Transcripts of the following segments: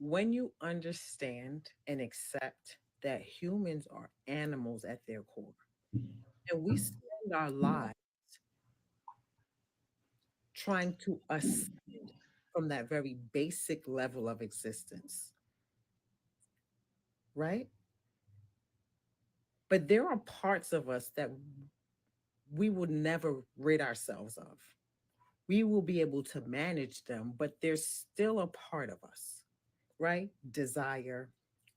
When you understand and accept that humans are animals at their core, and we spend our lives trying to ascend from that very basic level of existence, right? But there are parts of us that we will never rid ourselves of. We will be able to manage them, but there's still a part of us, right? Desire,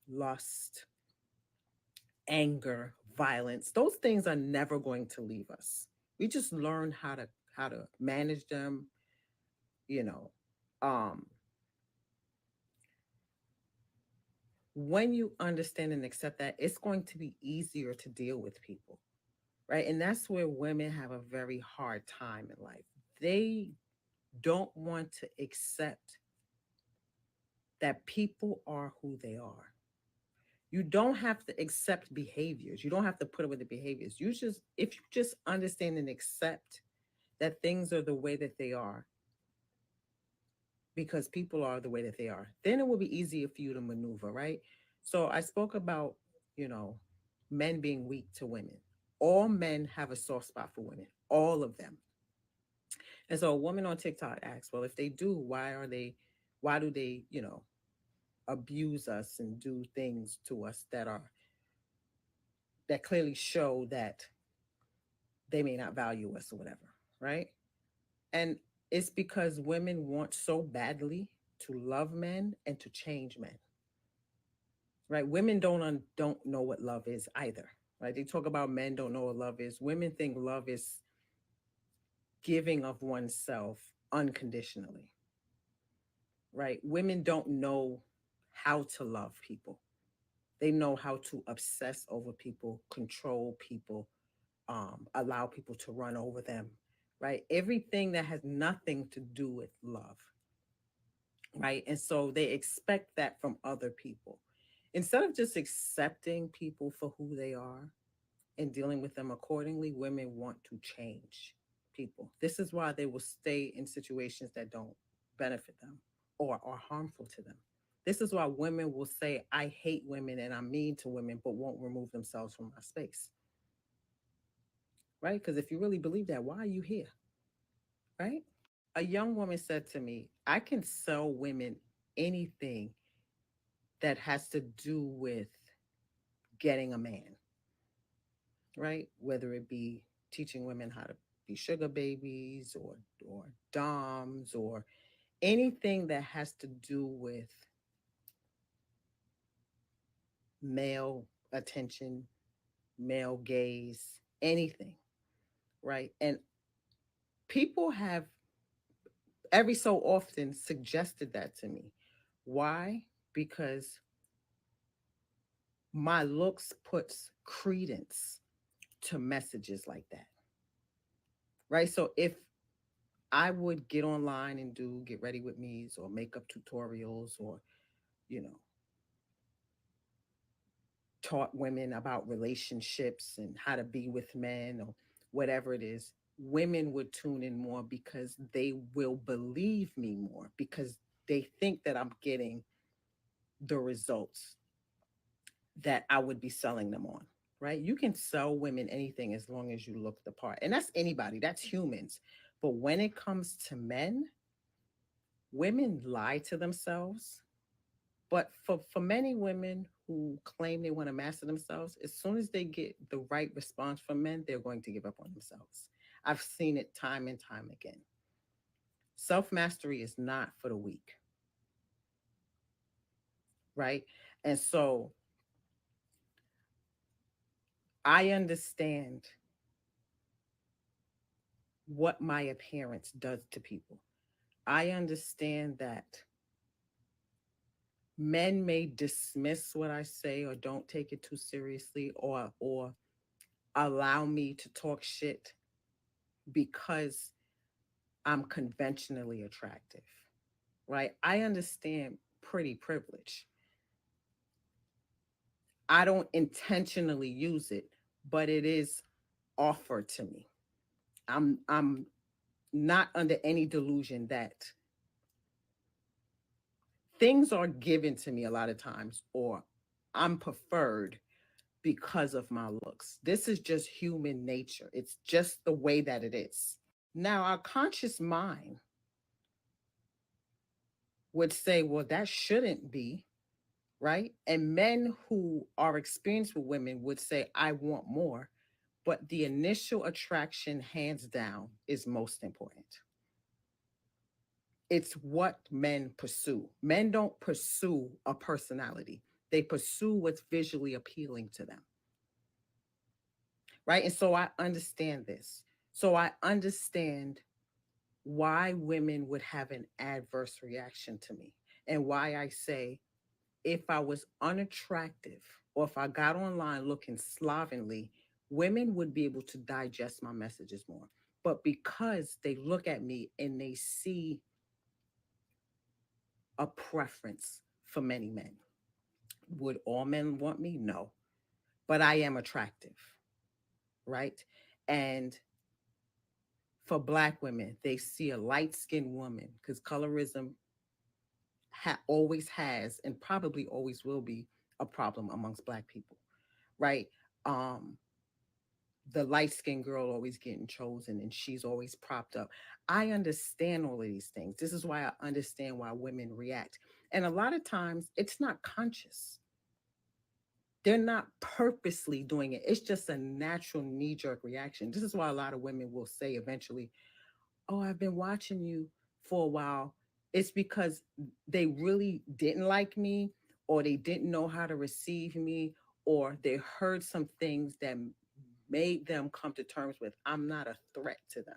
lust, anger, violence. Those things are never going to leave us. We just learn how to manage them, you know. Um when you understand and accept that, it's going to be easier to deal with people, right? And that's where women have a very hard time in life. They don't want to accept that people are who they are. You don't have to accept behaviors. You don't have to put up with the behaviors. You just, if you just understand and accept that things are the way that they are, because people are the way that they are, then it will be easier for you to maneuver, right? So I spoke about, you know, men being weak to women. All men have a soft spot for women, all of them. And so a woman on TikTok asks, well, if they do, why do they, abuse us and do things to us that clearly show that they may not value us or whatever, right? And it's because women want so badly to love men and to change men, right? Women don't know what love is either, right? They talk about men don't know what love is. Women think love is giving of oneself unconditionally, right? Women don't know how to love people. They know how to obsess over people, control people, allow people to run over them, right? Everything that has nothing to do with love, right? And so they expect that from other people. Instead of just accepting people for who they are and dealing with them accordingly, women want to change people. This is why they will stay in situations that don't benefit them or are harmful to them. This is why women will say, I hate women and I'm mean to women, but won't remove themselves from my space, right? Because if you really believe that, why are you here, right? A young woman said to me, I can sell women anything that has to do with getting a man, right? Whether it be teaching women how to be sugar babies or doms or anything that has to do with male attention, male gaze, anything, right? And people have every so often suggested that to me. Why? Because my looks puts credence to messages like that, right? So if I would get online and do get ready with me's or makeup tutorials or, you know, taught women about relationships and how to be with men or whatever it is, women would tune in more because they will believe me more because they think that I'm getting the results that I would be selling them on, right? You can sell women anything as long as you look the part. And that's anybody, that's humans. But when it comes to men, women lie to themselves. But for many women who claim they want to master themselves, as soon as they get the right response from men, they're going to give up on themselves. I've seen it time and time again. Self mastery is not for the weak, right? And so I understand what my appearance does to people. I understand that men may dismiss what I say or don't take it too seriously or allow me to talk shit because I'm conventionally attractive, right? I understand pretty privilege. I don't intentionally use it, but it is offered to me. I'm not under any delusion that things are given to me a lot of times, or I'm preferred because of my looks. This is just human nature. It's just the way that it is. Now, our conscious mind would say, well, that shouldn't be, right? And men who are experienced with women would say, I want more. But the initial attraction, hands down, is most important. It's what men pursue. Men don't pursue a personality, they pursue what's visually appealing to them, right? And so I understand this. So I understand why women would have an adverse reaction to me, and why I say, if I was unattractive or if I got online looking slovenly, women would be able to digest my messages more. But because they look at me and they see a preference for many men, would all men want me? No. But I am attractive, right? And for Black women, they see a light skinned woman, because colorism always has and probably always will be a problem amongst Black people, right? Um, the light skinned girl always getting chosen and she's always propped up. I understand all of these things. This is why I understand why women react. And a lot of times it's not conscious. They're not purposely doing it. It's just a natural knee jerk reaction. This is why a lot of women will say eventually, oh, I've been watching you for a while. It's because they really didn't like me, or they didn't know how to receive me, or they heard some things that made them come to terms with, I'm not a threat to them.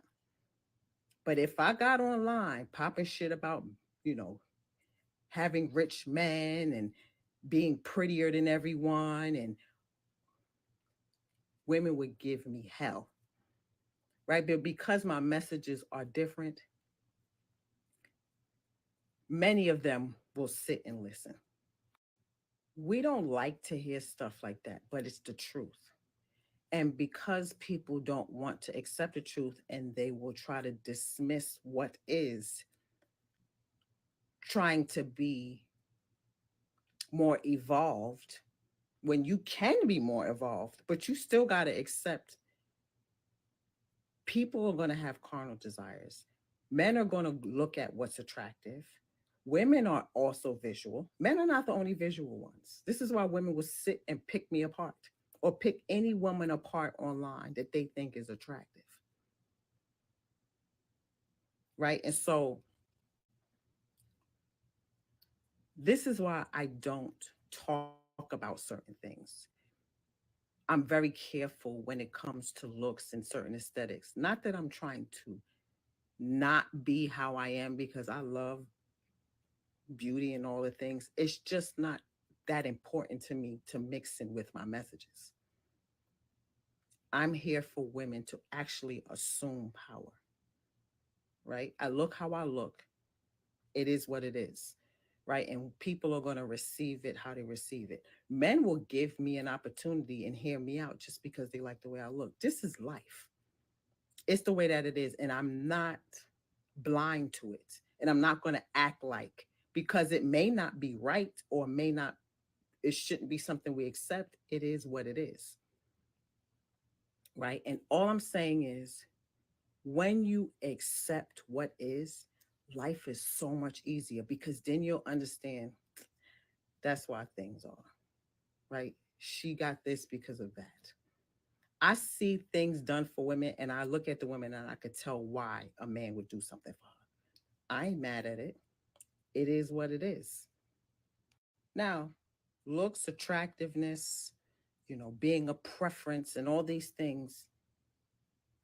But if I got online popping shit about, you know, having rich men and being prettier than everyone, and women would give me hell, right? But because my messages are different, many of them will sit and listen. We don't like to hear stuff like that, but it's the truth. And because people don't want to accept the truth and they will try to dismiss what is, trying to be more evolved, when you can be more evolved, but you still got to accept people are going to have carnal desires. Men are going to look at what's attractive. Women are also visual. Men are not the only visual ones. This is why women will sit and pick me apart, or pick any woman apart online that they think is attractive. Right. And so this is why I don't talk about certain things. I'm very careful when it comes to looks and certain aesthetics. Not that I'm trying to not be how I am, because I love beauty and all the things. It's just not that important to me to mix in with my messages. I'm here for women to actually assume power, right? I look how I look. It is what it is, right? And people are going to receive it how they receive it. Men will give me an opportunity and hear me out just because they like the way I look. This is life. It's the way that it is. And I'm not blind to it. And I'm not going to act like, because it may not be right, or may not, it shouldn't be something we accept. It is what it is, right? And all I'm saying is, when you accept what is, life is so much easier, because then you'll understand that's why things are, right? She got this because of that. I see things done for women and I look at the women and I could tell why a man would do something for her. I ain't mad at it. It is what it is. Now, looks, attractiveness, being a preference and all these things,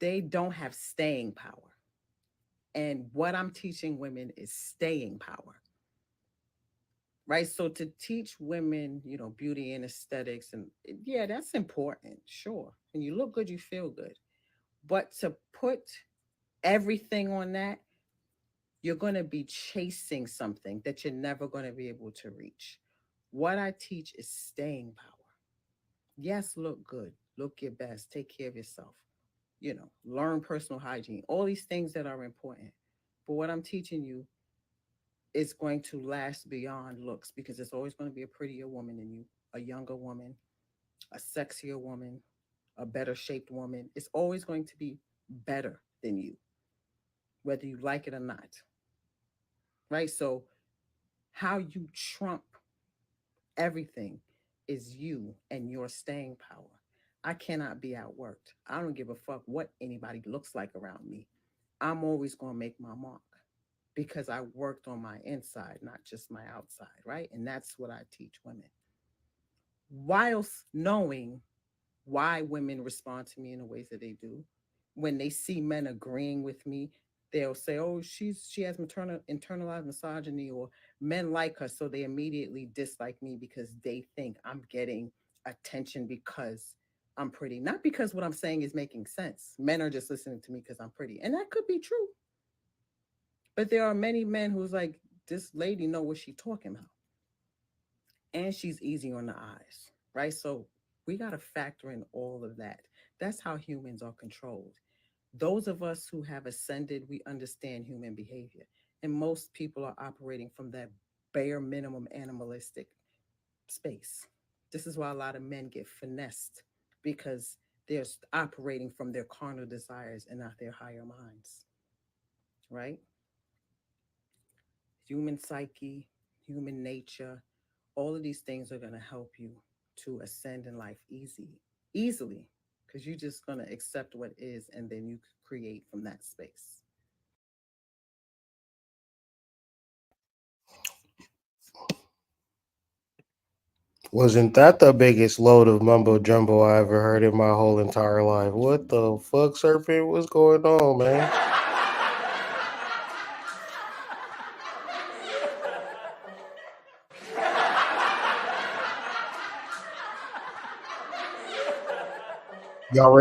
they don't have staying power. And what I'm teaching women is staying power, right? So to teach women, beauty and aesthetics, and yeah, that's important, sure. When you look good, you feel good. But to put everything on that, you're going to be chasing something that you're never going to be able to reach. What I teach is staying power. Yes, look good, look your best, take care of yourself, learn personal hygiene, all these things that are important. But what I'm teaching you is going to last beyond looks because there's always going to be a prettier woman in you, a younger woman, a sexier woman, a better shaped woman. It's always going to be better than you, whether you like it or not. Right? So, how you trump everything is you and your staying power. I cannot be outworked. I don't give a fuck what anybody looks like around me. I'm always going to make my mark because I worked on my inside, not just my outside, right? And that's what I teach women. Whilst knowing why women respond to me in the ways that they do. When they see men agreeing with me, they'll say, "Oh, she has maternal internalized misogyny," or men like her, so they immediately dislike me because they think I'm getting attention because I'm pretty, not because what I'm saying is making sense. Men are just listening to me because I'm pretty, and that could be true. But there are many men who's like, "This lady know what she's talking about," and she's easy on the eyes, right? So we got to factor in all of that. That's how humans are controlled. Those of us who have ascended, we understand human behavior. And most people are operating from that bare minimum animalistic space. This is why a lot of men get finessed because they're operating from their carnal desires and not their higher minds, right? Human psyche, human nature, all of these things are going to help you to ascend in life easily, because you're just going to accept what is and then you create from that space. Wasn't that the biggest load of mumbo jumbo I ever heard in my whole entire life? What the fuck, Serpent? What's going on, man? Y'all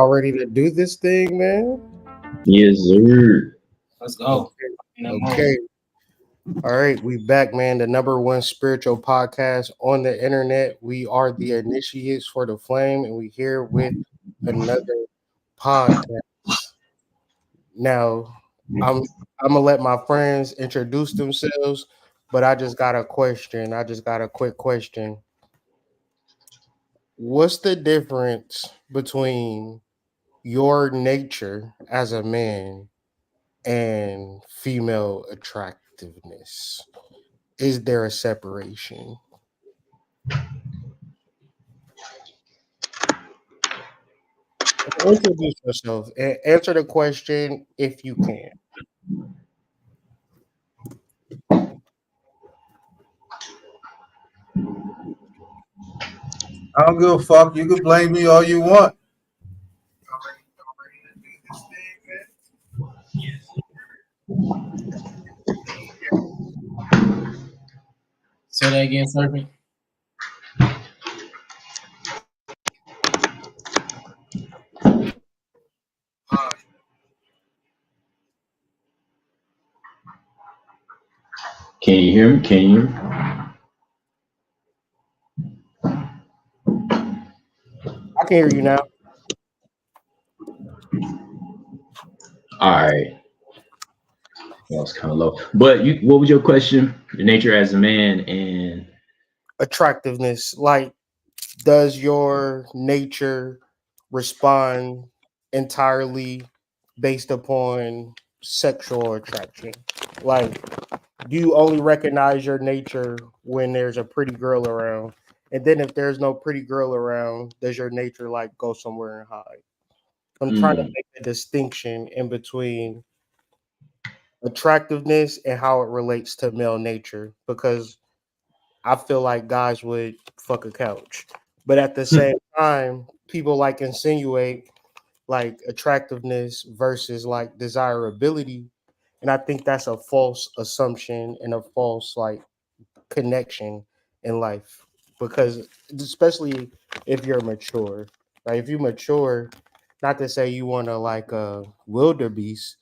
ready to do this thing, man? Yes, sir. Let's go. Okay. In that mode. Okay. All right, we back, man. The number one spiritual podcast on the internet. We are the initiates for the flame, and we here with another podcast. Now, I'm gonna let my friends introduce themselves, but I just got a question. I just got a quick question. What's the difference between your nature as a man and female attractiveness? Is there a separation? Introduce yourself and answer the question if you can. I don't give a fuck. You can blame me all you want. Say that again, Serpent. Can you hear me? Can you hear me? I can hear you now. All right. That was kind of low. But what was your question? The nature as a man and Attractiveness, like, does your nature respond entirely based upon sexual attraction? Like, do you only recognize your nature when there's a pretty girl around? And then if there's no pretty girl around, does your nature like go somewhere and hide? I'm trying to mm, make a distinction in between attractiveness and how it relates to male nature because I feel like guys would fuck a couch. But at the same time, people like insinuate like attractiveness versus like desirability. And I think that's a false assumption and a false like connection in life. Because especially if you're mature, right? If you mature, not to say you want to like a wildebeest,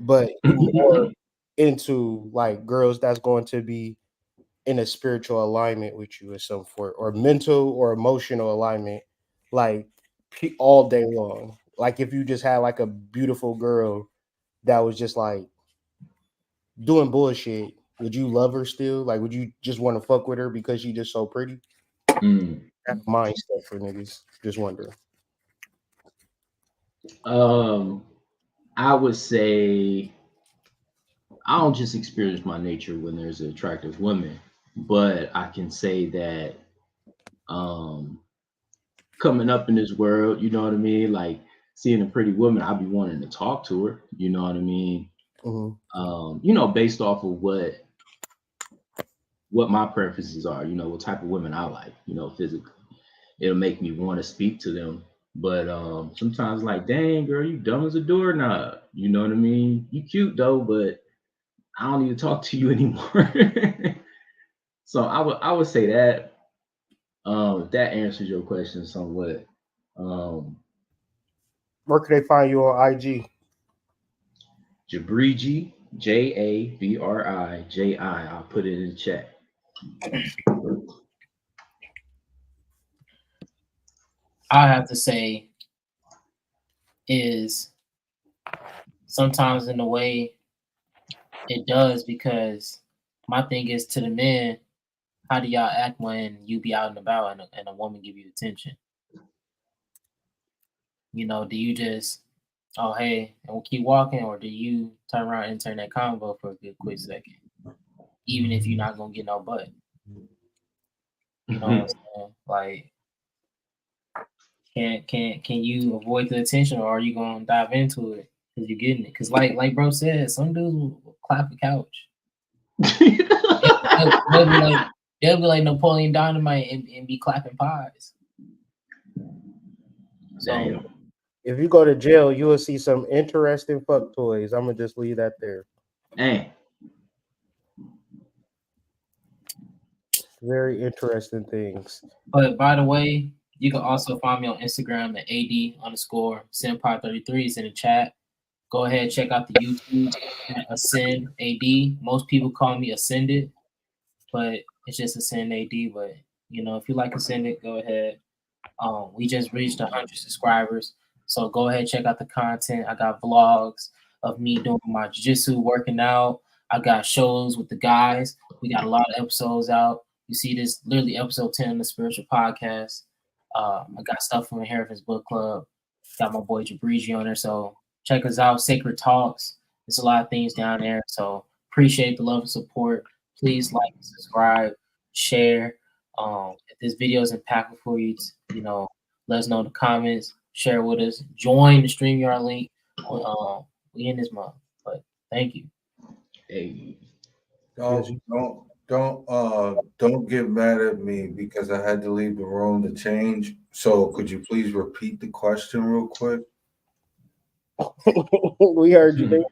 but you more into like girls that's going to be in a spiritual alignment with you or some sort, or mental or emotional alignment, like all day long. Like if you just had like a beautiful girl that was just like doing bullshit, Would you love her still? Like, would you just want to fuck with her because she just so pretty? Mm. That's a mindset for niggas. Just wondering. I would say I don't just experience my nature when there's an attractive woman, but I can say that um coming up in this world, you know what I mean? Like seeing a pretty woman, I'd be wanting to talk to her, you know what I mean? Based off of what my preferences are, what type of women I like, physically. It'll make me want to speak to them. But sometimes like, dang girl, you dumb as a doorknob. You know what I mean? You cute though, but I don't need to talk to you anymore. So I would say that if that answers your question somewhat. Where can they find you on IG? Jabriji, Jabriji. I'll put it in the chat. I have to say is sometimes in the way it does, because my thing is to the men, how do y'all act when you be out and about and a woman give you attention? Do you just, oh hey, and we'll keep walking, or do you turn around and turn that convo for a good quick second, even if you're not gonna get no butt? You know what I'm saying? Like, can you avoid the attention, or are you gonna dive into it because you're getting it? Because like bro said, some dudes will clap the couch. They'll be like Napoleon Dynamite and be clapping pies. So Damn. If you go to jail, you will see some interesting fuck toys. I'm gonna just leave that there. Hey. Very interesting things. But by the way, you can also find me on Instagram at AD_Senpai33 is in the chat. Go ahead, check out the YouTube at Ascend AD. Most people call me Ascended, but it's just Ascend AD. But if you like Ascended, go ahead. We just reached 100 subscribers, so go ahead, check out the content. I got vlogs of me doing my jiu-jitsu, working out. I got shows with the guys. We got a lot of episodes out. You see this literally episode 10 of the Spiritual Podcast. I got stuff from Inheritance Book Club. Got my boy Jabriji on there, so check us out. Sacred Talks. There's a lot of things down there, so appreciate the love and support. Please like, subscribe, share. If this video is impactful for you, let us know in the comments. Share with us. Join the StreamYard link. We in this month, but thank you. Hey. Don't get mad at me because I had to leave the room to change. So could you please repeat the question real quick? We heard you.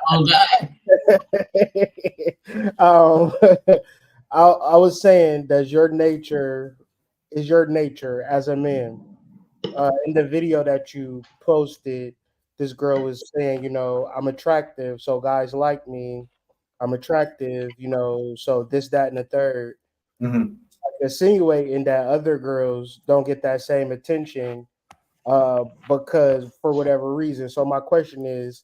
Oh God. I was saying, is your nature as a man? In the video that you posted, this girl was saying, I'm attractive, so guys like me. I'm attractive, so this, that, and the third. Mm-hmm. Insinuating that other girls don't get that same attention because for whatever reason. So my question is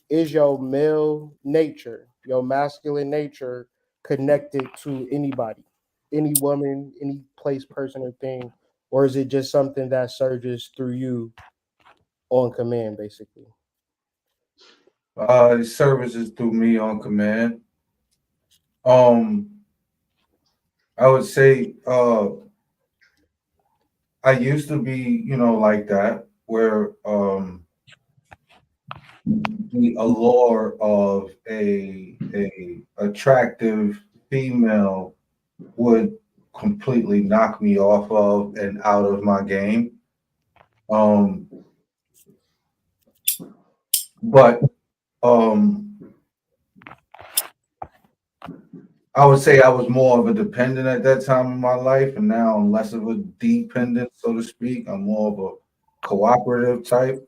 your male nature, your masculine nature, connected to anybody, any woman, any place, person, or thing, or is it just something that surges through you on command, basically? Services through me on command. I would say I used to be, like that, where the allure of a attractive female would completely knock me off of and out of my game. But I would say I was more of a dependent at that time in my life, and now I'm less of a dependent, so to speak. I'm more of a cooperative type,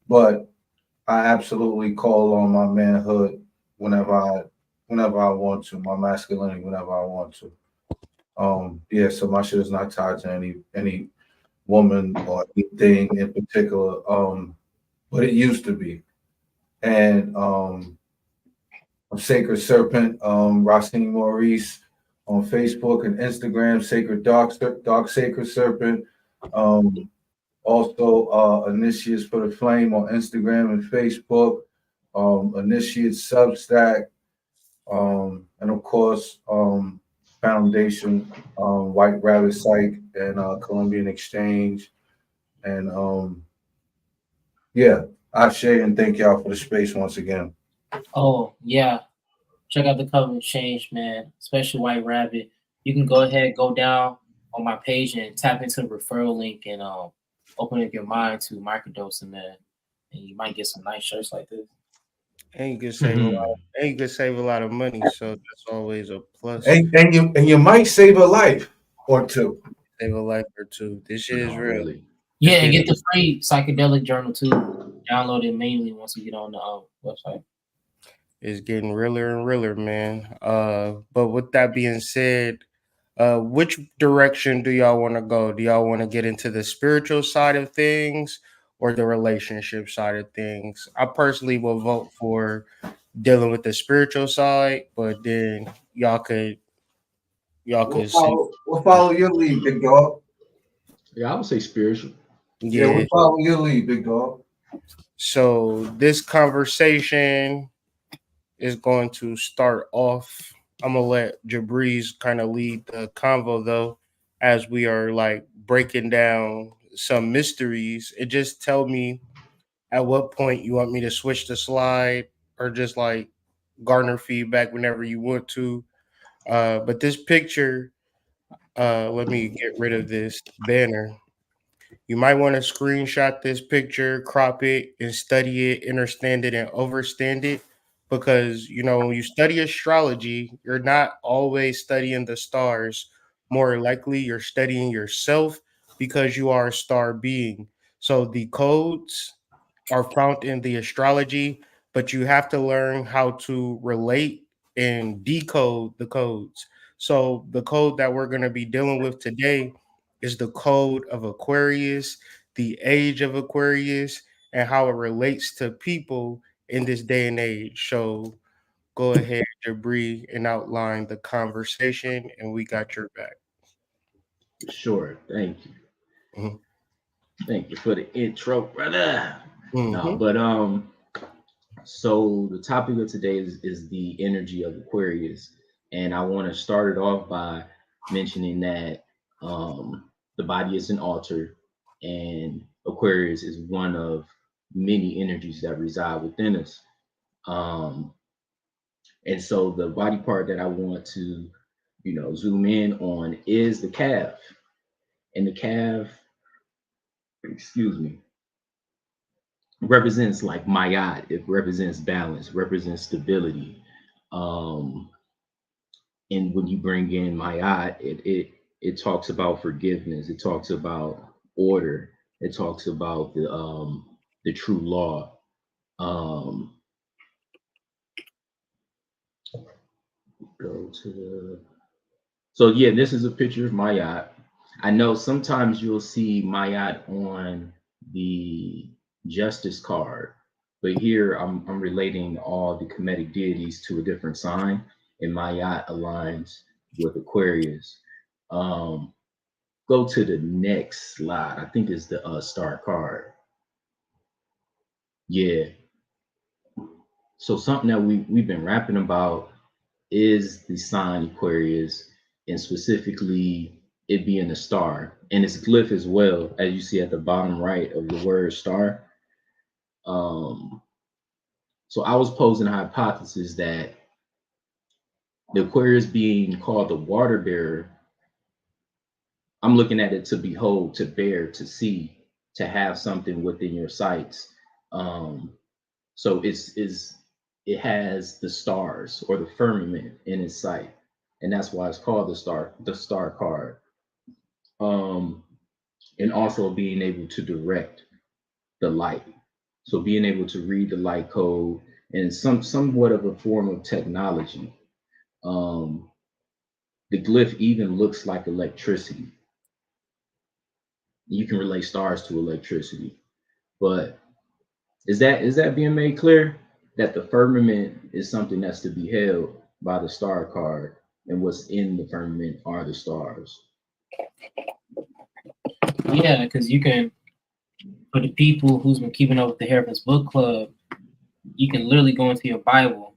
but I absolutely call on my manhood whenever I want to, my masculinity whenever I want to. Yeah, so my shit is not tied to any woman or anything in particular. But it used to be. And Sacred Serpent, Racine Maurice on Facebook and Instagram, Sacred Dark Sacred Serpent. Also, Initiates for the Flame on Instagram and Facebook. Initiates Substack, and of course, Foundation, White Rabbit Psych, and Columbian Exchange. And yeah, I share and thank y'all for the space once again. Oh yeah, check out the cover change, man. Especially White Rabbit. You can go ahead, go down on my page and tap into the referral link and open up your mind to microdosing, man. And you might get some nice shirts like this. And you can save a lot. And you can save a lot of money, so that's always a plus. And you might save a life or two. Save a life or two. This shit is real. Really. Yeah, and get the free psychedelic journal too. Download it mainly once you get on the website. It's getting realer and realer, man. But with that being said, which direction do y'all want to go? Do y'all want to get into the spiritual side of things or the relationship side of things? I personally will vote for dealing with the spiritual side, but then y'all could see. We'll follow your lead, big dog. Yeah, I would say spiritual. Yeah, we'll follow your lead, big dog. So this conversation is going to start off. I'm gonna let Jabriz kind of lead the convo though, as we are like breaking down some mysteries. It just tell me at what point you want me to switch the slide or just like garner feedback whenever you want to. But this picture, let me get rid of this banner. You might want to screenshot this picture, crop it, and study it, understand it, and overstand it. Because, you know, when you study astrology, you're not always studying the stars. More likely, you're studying yourself because you are a star being. So the codes are found in the astrology, but you have to learn how to relate and decode the codes. So the code that we're going to be dealing with today is the code of Aquarius, the age of Aquarius, and how it relates to people in this day and age. So go ahead, Jabri, and outline the conversation, and we got your back. Sure. Thank you. Mhm. Thank you for the intro, brother. No, Mhm. but so the topic of today is the energy of Aquarius. And I want to start it off by mentioning that the body is an altar and Aquarius is one of many energies that reside within us. Um, and so the body part that I want to, zoom in on is the calf. And the calf, excuse me, represents like Mayat. It represents balance, represents stability. Um, and when you bring in Mayat, it talks about forgiveness. It talks about order. It talks about the true law. Um, go to the so yeah, this is a picture of Mayat. I know sometimes you'll see Mayat on the justice card, but here I'm relating all the Kemetic deities to a different sign, and Mayat aligns with Aquarius. Um, go to the next slide. I think it's the star card. Yeah. So something that we've been rapping about is the sign Aquarius, and specifically it being a star and its glyph as well, as you see at the bottom right of the word star. So I was posing a hypothesis that the Aquarius being called the water bearer, I'm looking at it to behold, to bear, to see, to have something within your sights. So it has the stars or the firmament in its sight, and that's why it's called the star card. And also being able to direct the light, so being able to read the light code and somewhat of a form of technology. Um, the glyph even looks like electricity. You can relate stars to electricity, but is that being made clear? that the firmament is something that's to be held by the star card, and what's in the firmament are the stars. Yeah, because you can, for the people who's been keeping up with the Harrison's Book Club, you can literally go into your Bible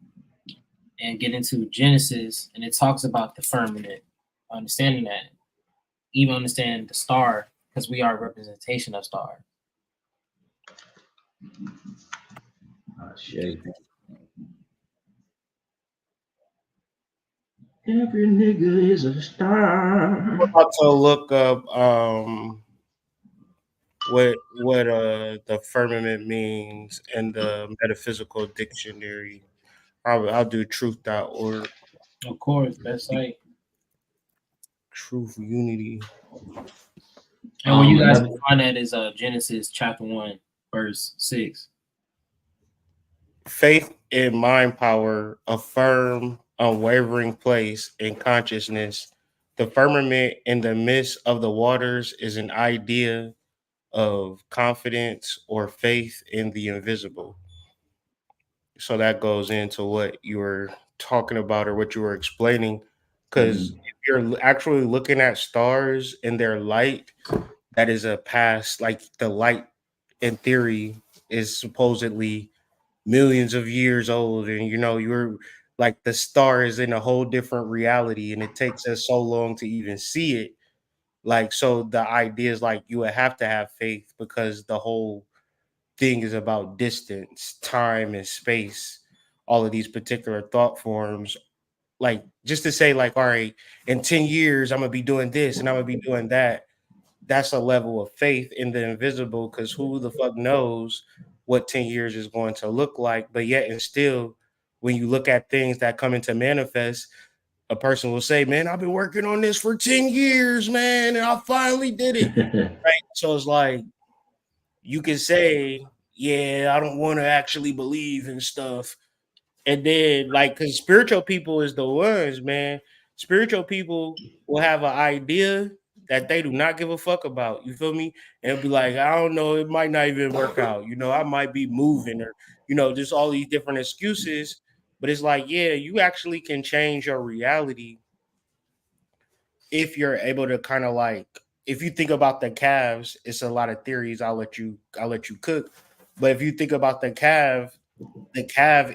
and get into Genesis, and it talks about the firmament. Understanding that, even understand the star, because we are a representation of star. Shit. Every nigga is a star. I'm about to look up what the firmament means in the metaphysical dictionary. I'll do truth.org. Of course, best site. Truth Unity. And where you guys another- can find that is Genesis chapter 1, verse 6. Faith in mind power, a firm, unwavering place in consciousness. The firmament in the midst of the waters is an idea of confidence or faith in the invisible. So that goes into what you were talking about or what you were explaining. Because if you're actually looking at stars and their light, that is a past, like the light in theory is supposedly millions of years old, and you're like the star is in a whole different reality, and it takes us so long to even see it. Like, so the idea is like you would have to have faith because the whole thing is about distance, time, and space. All of these particular thought forms, like just to say, like, all right, in 10 years, I'm gonna be doing this and I'm gonna be doing that. That's a level of faith in the invisible, because who the fuck knows what 10 years is going to look like. But yet and still, when you look at things that come into manifest, a person will say, man, I've been working on this for 10 years, man, and I finally did it. Right. So it's like you can say, yeah, I don't want to actually believe in stuff. And then, like, because spiritual people is the ones, man. Spiritual people will have an idea that they do not give a fuck about. You feel me? And be like, I don't know, it might not even work out. I might be moving, or, just all these different excuses. But it's like, yeah, you actually can change your reality if you're able to kind of like, if you think about the calves, it's a lot of theories. I'll let you cook. But if you think about the calf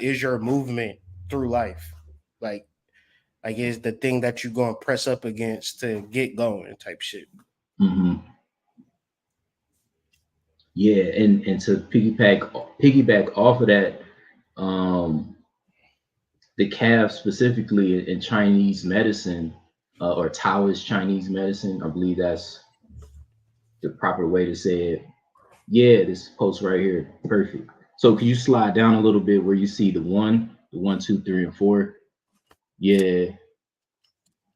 is your movement through life. Like it's the thing that you're going to press up against to get going type shit. Mm-hmm. Yeah, and to piggyback off of that, the calf specifically in Chinese medicine, or Taoist Chinese medicine, I believe that's the proper way to say it. Yeah, this post right here, perfect. So can you slide down a little bit where you see the 1, 2, 3, and 4? Yeah.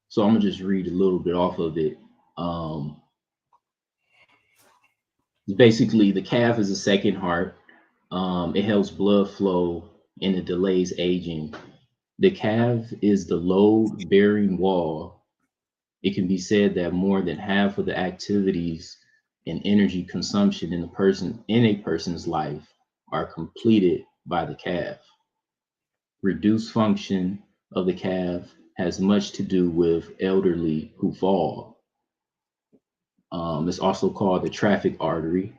So I'm gonna just read a little bit off of it. Basically, the calf is a second heart. It helps blood flow and it delays aging. The calf is the load-bearing wall. It can be said that more than half of the activities and energy consumption in a person's life are completed by the calf. Reduced function of the calf has much to do with elderly who fall. It's also called the traffic artery.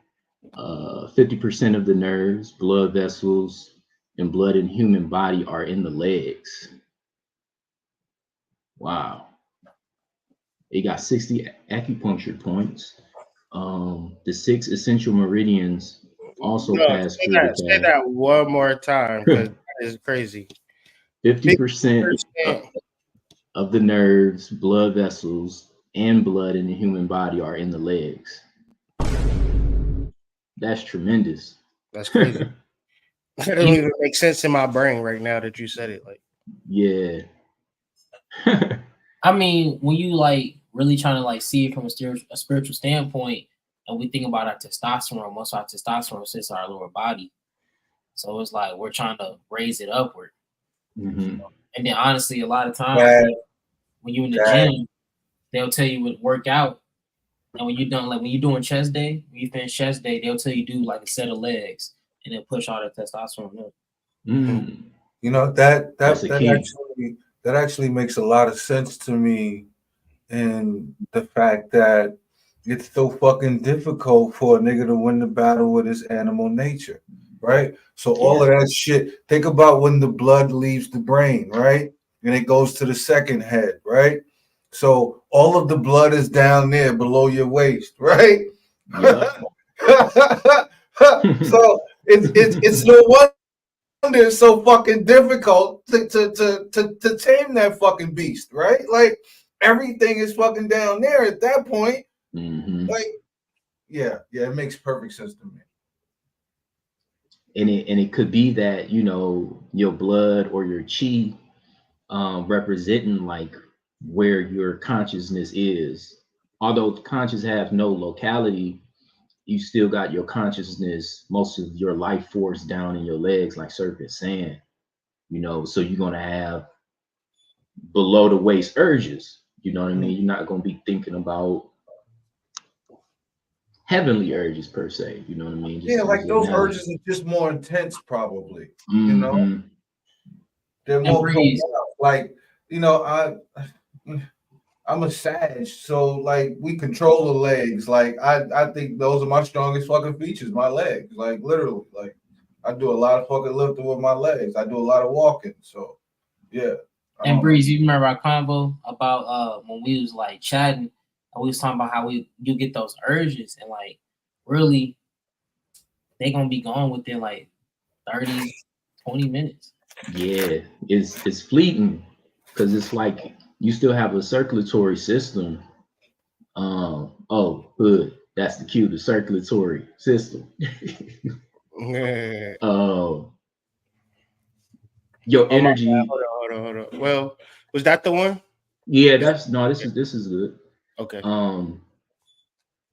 50% of the nerves, blood vessels, and blood in human body are in the legs. Wow. It got 60 acupuncture points. The 6 essential meridians also pass through the calf. Say that one more time, because that is crazy. 50% of the nerves, blood vessels, and blood in the human body are in the legs. That's tremendous. That's crazy. That don't even make sense in my brain right now that you said it. Like, yeah. I mean, when you like really trying to like see it from a spiritual standpoint, and we think about our testosterone, most of our testosterone sits in our lower body. So it's like we're trying to raise it upward. Mm-hmm. And then honestly, a lot of times when you're in the gym, they'll tell you to work out. And when you're done, like when you're doing chest day, when you finish chest day, they'll tell you do like a set of legs and then push all that testosterone up. Mm, You know, that that's that a that key. actually makes a lot of sense to me, in the fact that it's so fucking difficult for a nigga to win the battle with his animal nature, right? So all of that shit, think about when the blood leaves the brain, right? And it goes to the second head, right? So all of the blood is down there below your waist, right? Yeah. So it's no wonder it's so fucking difficult to tame that fucking beast, right? Like everything is fucking down there at that point. Mm-hmm. Like, yeah, it makes perfect sense to me. And it could be that, you know, your blood or your chi representing like where your consciousness is. Although conscious have no locality, you still got your consciousness, most of your life force down in your legs, like Serpent saying, you know, so you're gonna have below the waist urges. You know what I mean? You're not gonna be thinking about heavenly urges per se. You know what I mean? Just Yeah, as like an those analogy. urges are just more intense, probably. You know, Mm-hmm. they're And more Breeze, pronounced. Like, you know, I'm a Sag, so like we control the legs. Like I think those are my strongest fucking features, my legs. Like literally, like I do a lot of fucking lifting with my legs. I do a lot of walking. So yeah, I and don't know. Breeze, you remember our convo about when we was like chatting and we was talking about how you get those urges and like really they gonna be gone within like 30, 20 minutes. Yeah, it's fleeting because it's like you still have a circulatory system. Oh, hood. That's the cue, the circulatory system. Yeah. uh, your Oh my bad. energy. Hold on. Well, was that the one? Yeah, that's no. This is good. Okay. Um,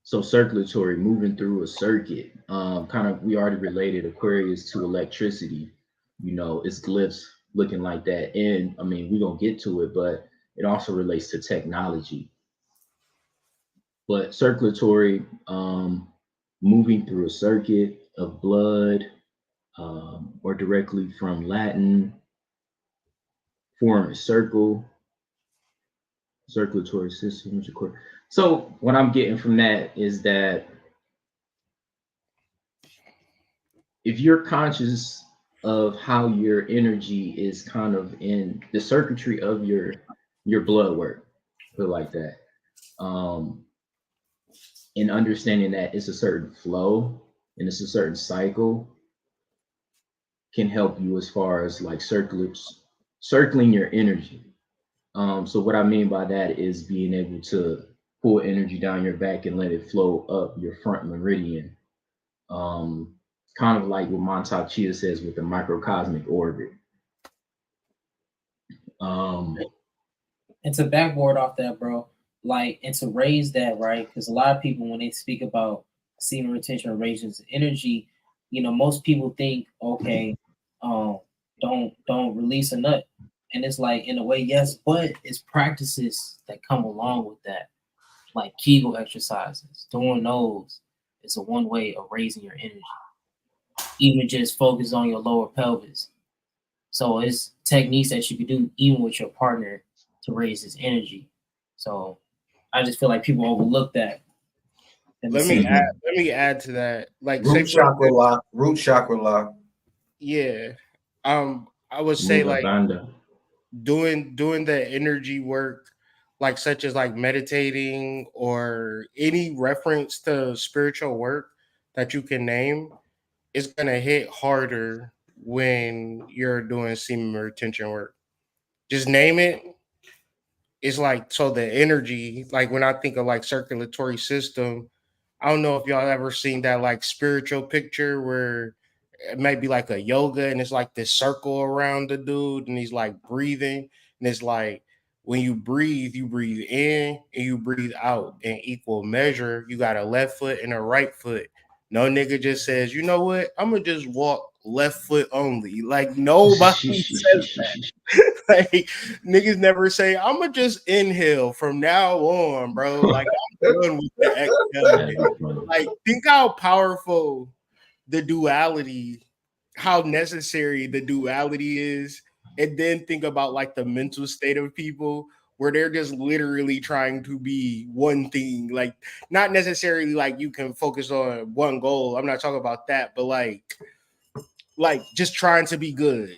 so circulatory, moving through a circuit. Kind of we already related Aquarius to electricity. You know, it's glyphs looking like that, and I mean we're gonna get to it, but it also relates to technology. But circulatory, moving through a circuit of blood, or directly from Latin, form a circle, circulatory system. So what I'm getting from that is that if you're conscious of how your energy is kind of in the circuitry of your blood work, put it like that, um, and understanding that it's a certain flow and it's a certain cycle can help you as far as like circling your energy. So what I mean by that is being able to pull energy down your back and let it flow up your front meridian. Um, Kind of like what Montauk Chia says with the microcosmic orbit. Um, And to backboard off that, bro, like, and to raise that, right? Because a lot of people, when they speak about semen retention or raising energy, you know, most people think, okay, don't release a nut, and it's like in a way, yes, but it's practices that come along with that, like Kegel exercises. Doing those is a one way of raising your energy. Even just focus on your lower pelvis. So it's techniques that you can do even with your partner to raise his energy. So I just feel like people overlook that. Let me add. Let me add to that. Like, say Root for chakra example, lock, root chakra lock. yeah. I would say Muga like Banda. doing the energy work, like such as like meditating or any reference to spiritual work that you can name, is gonna hit harder when you're doing semen retention work. Just name it. It's like, so the energy, like when I think of like circulatory system, I don't know if y'all ever seen that like spiritual picture where it might be like a yoga and it's like this circle around the dude and he's like breathing, and it's like when you breathe in and you breathe out in equal measure. You got a left foot and a right foot. No nigga just says, you know what, I'm gonna just walk left foot only. Like nobody says like niggas never say, I'ma just inhale from now on, bro. Like I'm done with the exhaling. That'd be funny. Like think how powerful the duality how necessary the duality is, and then think about like the mental state of people where they're just literally trying to be one thing, like not necessarily like you can focus on one goal. I'm not talking about that, but like just trying to be good.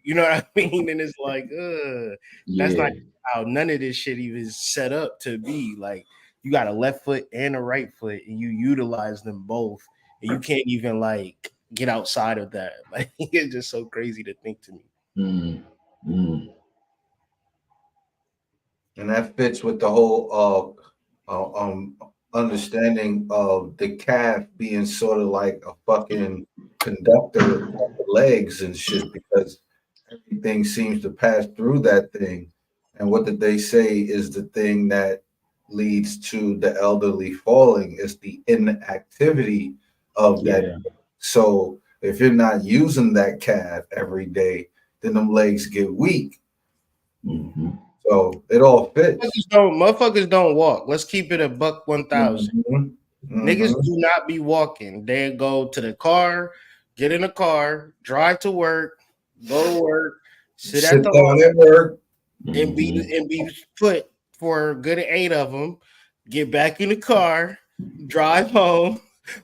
You know what I mean? And it's like, that's Yeah. not how none of this shit even is set up to be. Like you got a left foot and a right foot, and you utilize them both, and you can't even like get outside of that. Like it's just so crazy to think to me. Mm. Mm. And that fits with the whole understanding of the calf being sort of like a fucking conductor of the legs and shit, because everything seems to pass through that thing. And what did they say is the thing that leads to the elderly falling is the inactivity of that. Yeah. So if you're not using that calf every day, then them legs get weak. Mm-hmm. So it all fits. Motherfuckers don't walk. Let's keep it a buck 1,000. Mhm. Niggas Mhm. do not be walking. They go to the car, get in the car, drive to work, go to work, sit at Sit the down office, at work. and be put for a good 8 of them. Get back in the car, drive home,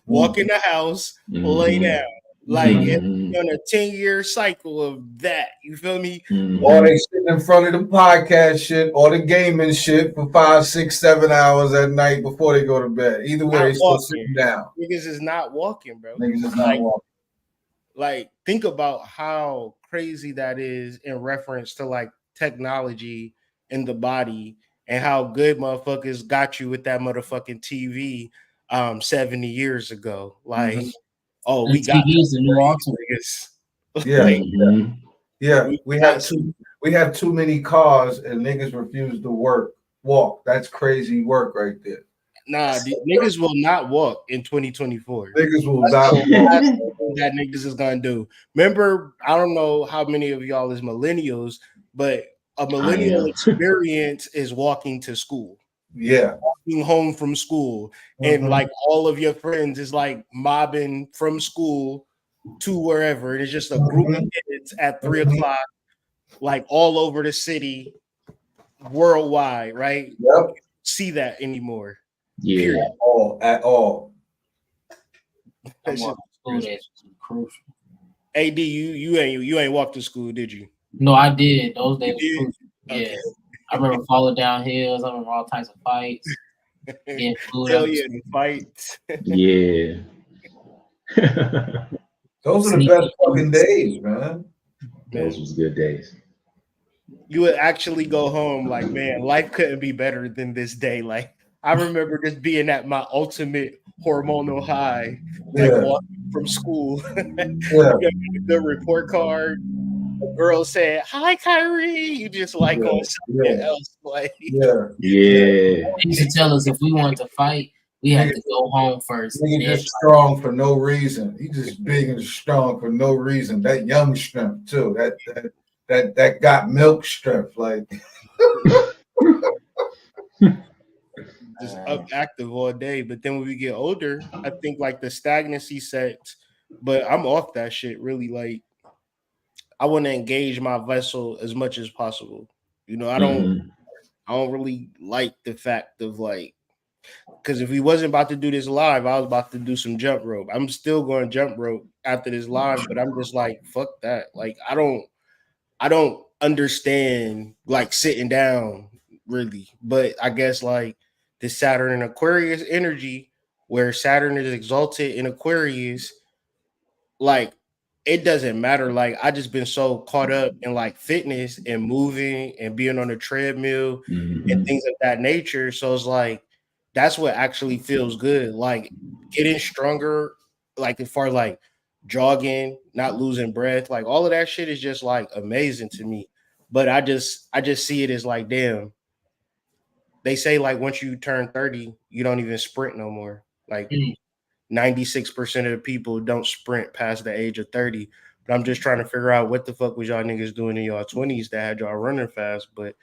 walk in the house, lay down. Like it's Mm-hmm. on a 10-year cycle of that. You feel me? Or they sit in front of the podcast shit or the gaming shit for 5, 6, 7 hours at night before they go to bed. Either way, Not they still walking. sitting down. Niggas is not walking, bro. Niggas is not Like, walking. like think about how crazy that is in reference to like technology in the body and how good motherfuckers got you with that motherfucking TV 70 years ago. Like, oh, And we got TV is the new altar. niggas. Yeah, Like, yeah. we We got have too many cars and niggas refuse to walk. That's crazy work right there. nah, the niggas will not walk in 2024. Niggas will That's not the walk. last thing that niggas is gonna do. Remember, I don't know how many of y'all is millennials, but a millennial am. experience is walking to school, Yeah. walking home from school, and like all of your friends is like mobbing from school to wherever. And it's just a group of kids at 3 o'clock, like all over the city, worldwide, right? Yep. See that anymore. Yeah. Period. At all. That's School just days was crucial. AD, you ain't walked to school, did you? No, I did. Those days You was crucial. did? Yeah. I remember falling down hills. I remember all types of fights. Getting food Hell out. yeah, the fights. Yeah. Those are the best fucking days, man. Those was good days. You would actually go home like, man, life couldn't be better than this day. Like, I remember just being at my ultimate hormonal high, like Yeah. walking from school. Yeah. You got the report card. The girl said, "Hi, Kyrie." You just like Yeah. on something Yeah. else. Like, Yeah. Yeah. They used to tell us if we wanted to fight, we had to go home first. Nigga Then just strong for no reason. He just big and strong for no reason. That young strength too. That got milk strength. Like just up active all day. But then when we get older, I think like the stagnancy sets. But I'm off that shit really. Like, I want to engage my vessel as much as possible. You know, I don't really like the fact of like, because if we wasn't about to do this live, I was about to do some jump rope. I'm still going jump rope after this live, but I'm just like, fuck that. Like, I don't understand like sitting down really. But I guess like the Saturn and Aquarius energy, where Saturn is exalted in Aquarius, like it doesn't matter. Like I just been so caught up in like fitness and moving and being on a treadmill and things of that nature. So it's like that's what actually feels good. Like getting stronger, like as far as like jogging, not losing breath, like all of that shit is just like amazing to me. But I just see it as like, damn, they say like once you turn 30, you don't even sprint no more. Like 96% of the people don't sprint past the age of 30. But I'm just trying to figure out what the fuck was y'all niggas doing in y'all 20s that had y'all running fast. But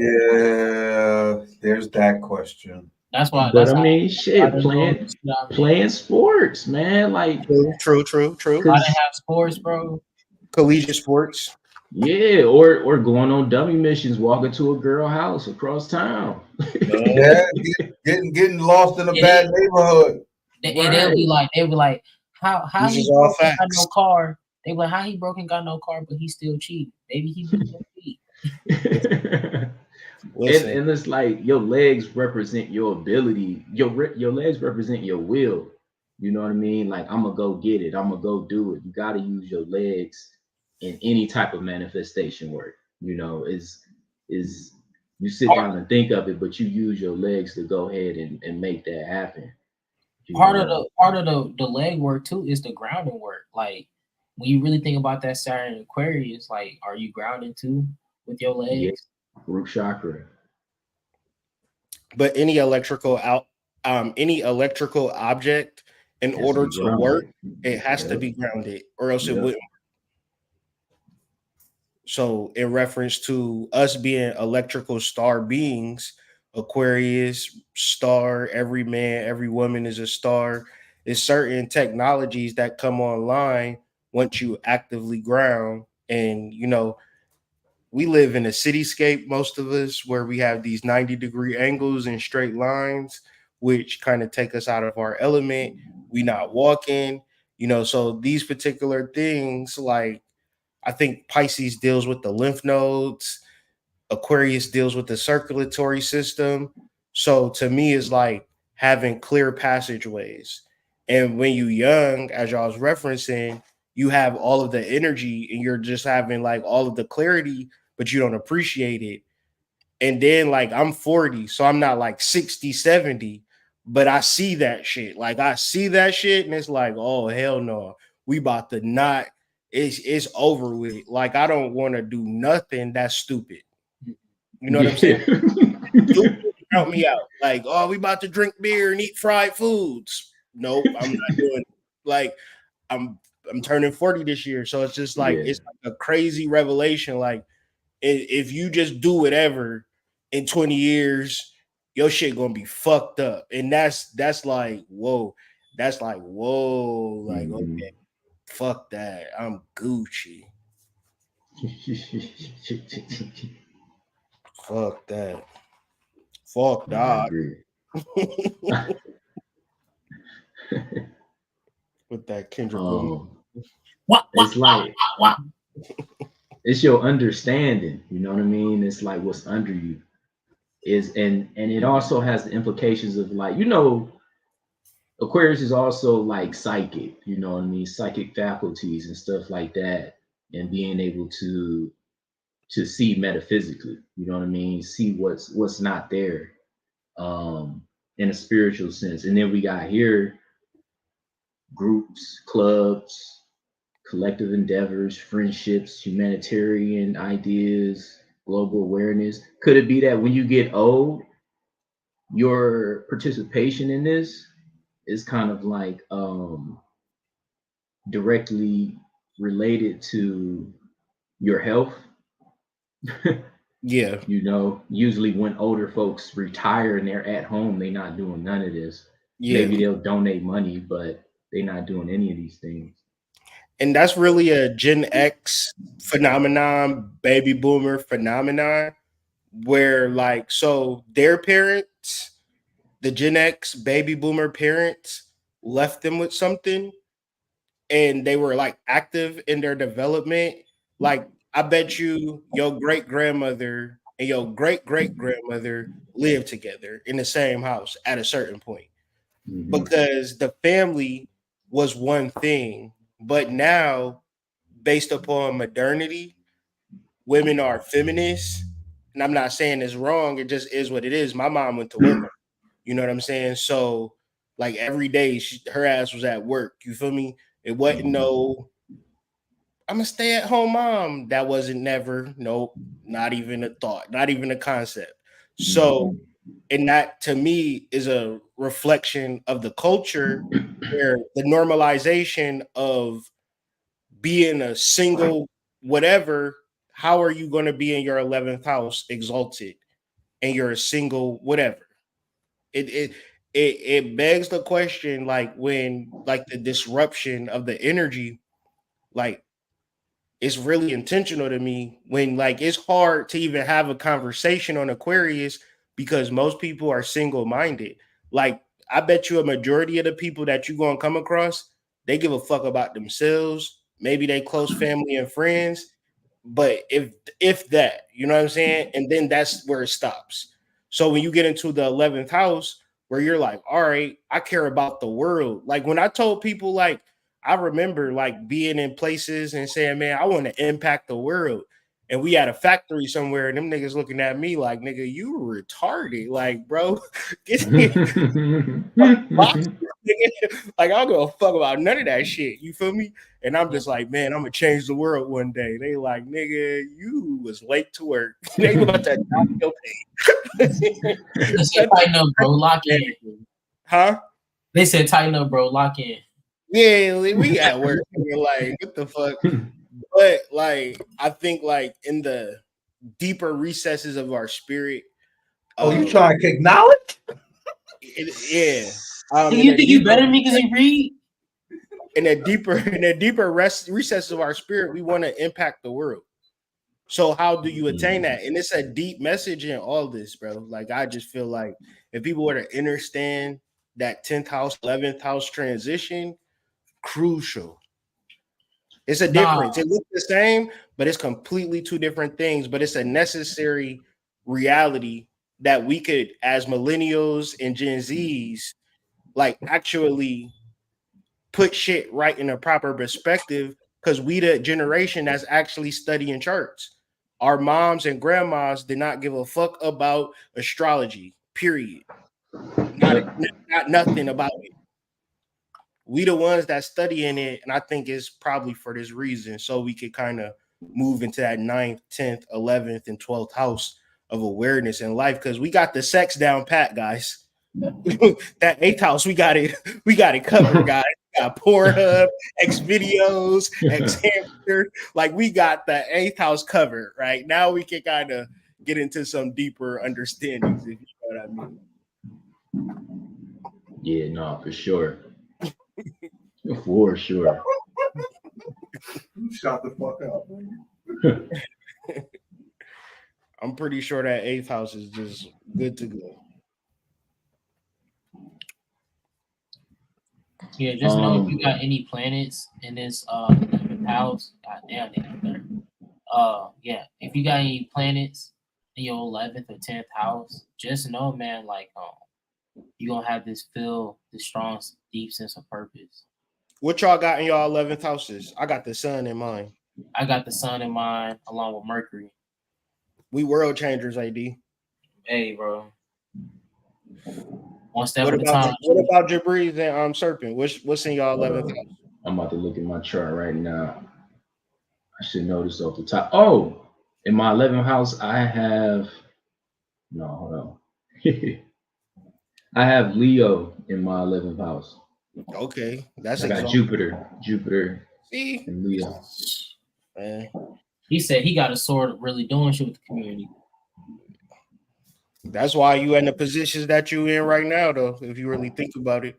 yeah, there's that question. That's why. But That's I how mean, I shit, didn't know the shit I made. playing sports, man. Like, True. I didn't have sports, bro. Collegiate sports. yeah, or going on dummy missions, walking to a girl house across town. Yeah, getting lost in a It bad is. neighborhood. And they'll be like, how These he is all broke and got facts. no car. They be like, how he broke and got no car, but he still cheating. Maybe he beat no feet. Listen, And it's like your legs represent your ability. Your legs represent your will. You know what I mean? Like, I'm gonna go get it. I'm gonna go do it. You got to use your legs in any type of manifestation work. You know, is you sit Part, down and think of it, but you use your legs to go ahead and make that happen. You part of know, the leg work too is the grounding work. Like when you really think about that Saturn Aquarius, like, are you grounding too with your yeah, legs? root chakra. but any electrical object, in Has to order be to work, grounded. it has to Yep. be grounded, or else it Yep. wouldn't. So, in reference to us being electrical star beings, Aquarius, star, every man, every woman is a star. There's certain technologies that come online once you actively ground. And, we live in a cityscape, most of us, where we have these 90-degree angles and straight lines, which kind of take us out of our element. We not walking, so these particular things, like, I think Pisces deals with the lymph nodes, Aquarius deals with the circulatory system. So to me, it's like having clear passageways. And when you young, as y'all was referencing, you have all of the energy and you're just having like all of the clarity, but you don't appreciate it. And then like I'm 40, so I'm not like 60, 70, but I see that shit. Like I see that shit and it's like, oh hell no. We about to not, it's over with. Like I don't want to do nothing that's stupid. You know what I'm saying? Yeah. Stupid count me out. Like, oh, we about to drink beer and eat fried foods. Nope, I'm not doing it. Like I'm I'm turning 40 this year. So it's just like Yeah. it's like a crazy revelation. Like if you just do whatever in 20 years, your shit gonna be fucked up. And that's like, whoa. That's like, whoa, like Mhm. okay, fuck that. I'm Gucci. Fuck that. Fuck I that. agree. With that Kendrick Lamar. um, What? it's like it's your understanding. You know what I mean? It's like what's under you is, and it also has the implications of like Aquarius is also like psychic. You know what I mean? Psychic faculties and stuff like that, and being able to see metaphysically. You know what I mean? See what's not there, um, in a spiritual sense. And then we got here groups, clubs, collective endeavors, friendships, humanitarian ideas, global awareness. Could it be that when you get old, your participation in this is kind of like directly related to your health? Yeah, Usually when older folks retire and they're at home, they're not doing none of this. yeah. Maybe they'll donate money, but they're not doing any of these things. And that's really a Gen X phenomenon, baby boomer phenomenon, where like so their parents, the Gen X baby boomer parents left them with something and they were like active in their development. Like I bet you your great grandmother and your great great grandmother lived together in the same house at a certain point Hmm. because the family was one thing. But now, based upon modernity, women are feminists. And I'm not saying it's wrong, it just is what it is. My mom went to work. You know what I'm saying? So, like every day, her ass was at work. You feel me? It wasn't Hmm. no, I'm a stay at home mom. That wasn't never, nope, not even a thought, not even a concept. So, Hmm. and that to me is a reflection of the culture where the normalization of being a single whatever, how are you going to be in your 11th house exalted and you're a single whatever? it begs the question, like when like the disruption of the energy, like it's really intentional to me when like it's hard to even have a conversation on Aquarius because most people are single-minded. Like I bet you a majority of the people that you're gonna come across, they give a fuck about themselves, maybe they close family and friends, but if that, you know what I'm saying? And then that's where it stops. So when you get into the 11th house where you're like, all right, I care about the world. Like when I told people, like I remember like being in places and saying, man, I want to impact the world. And we had a factory somewhere, and them niggas looking at me like, nigga, you retarded. Like, bro, get boxes, nigga. Like, I don't give a fuck about none of that shit. You feel me? And I'm just like, man, I'm gonna change the world one day. They like, nigga, you was late to work. They about to drop your pay. They said tighten up, bro. Lock in. Huh? They said tighten up, bro. Lock in. Yeah, we at work. We're like, what the fuck? But like, I think like in the deeper recesses of our spirit. Oh, you trying to kick knowledge? Yeah. You think you better than me because you read? In a deeper recesses of our spirit, we want to impact the world. So how do you attain that? And it's a deep message in all this, bro. Like I just feel like if people were to understand that 10th house, 11th house transition, crucial. It's a difference. It looks the same, but it's completely two different things. But it's a necessary reality that we could, as millennials and Gen Zs, like actually put shit right in a proper perspective, because we the generation that's actually studying charts. Our moms and grandmas did not give a fuck about astrology, period. Not nothing about it. We the ones that studying it, and I think it's probably for this reason, so we could kind of move into that 9th, 10th, 11th, and 12th house of awareness in life, because we got the sex down pat, guys. That 8th house, we got it covered, guys. We got Pornhub, X videos, X hamster. Like we got the 8th house covered, right? Now we can kind of get into some deeper understandings, if you know what I mean. Yeah, no, for sure. For sure. You shut the fuck up. I'm pretty sure that 8th house is just good to go. Yeah, just know if you got any planets in this 11th house, goddamn, they got there. Yeah, if you got any planets in your 11th or 10th house, just know, man, like you're gonna have this strong, deep sense of purpose. What y'all got in y'all 11th houses? I got the sun in mine. I got the sun in mine along with Mercury. We world changers, AD. Hey, bro. One step at a time. What about Jabriz and Serpent? What's in y'all 11th house? I'm about to look at my chart right now. I should know this off the top. Oh, in my 11th house, I have hold on. I have Leo in my 11th house. Okay, that's I got Jupiter. See, and Leo. Man. He said he got a sword really doing shit with the community. That's why you in the positions that you in right now, though. If you really think about it,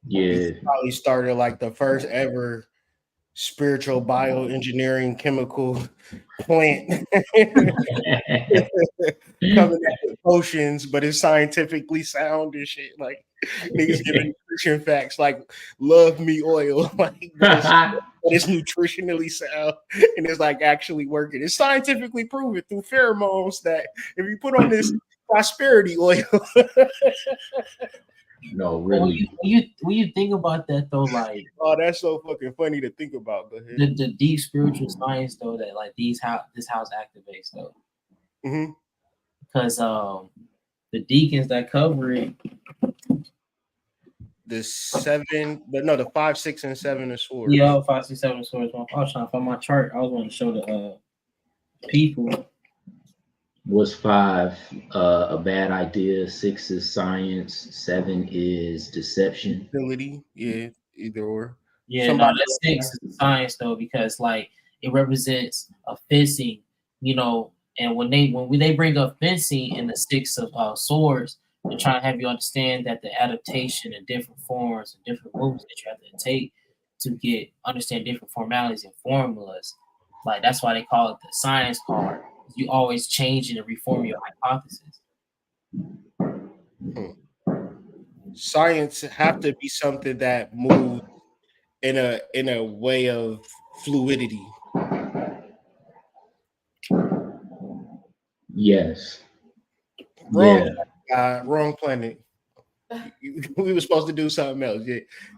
yeah, you probably started like the first ever spiritual bioengineering chemical plant coming out with potions, but it's scientifically sound and shit. Like niggas giving nutrition facts like love me oil, like but it's nutritionally sound and it's like actually working. It's scientifically proven through pheromones that if you put on this prosperity oil. No, really. When you think about that though, like that's so fucking funny to think about. Go ahead. The deep spiritual science though that like this house activates though. Mm-hmm. Because the deacons that cover it. The 5, 6, and 7 of swords. Yeah, 5, 6, 7 of swords. I was trying to find my chart. I was going to show the people. Was 5 a bad idea? 6 is science. 7 is deception. Ability, yeah, either or. Yeah, no, that 6 is science though, because like it represents a fencing, and when they bring up fencing in the 6 of swords, They're trying to have you understand that the adaptation and different forms and different moves that you have to take to understand different formalities and formulas. Like that's why they call it the science part. You always change and reform your hypothesis. Science have to be something that moves in a way of fluidity. Yes. Wrong, Yeah. wrong planet. We were supposed to do something else.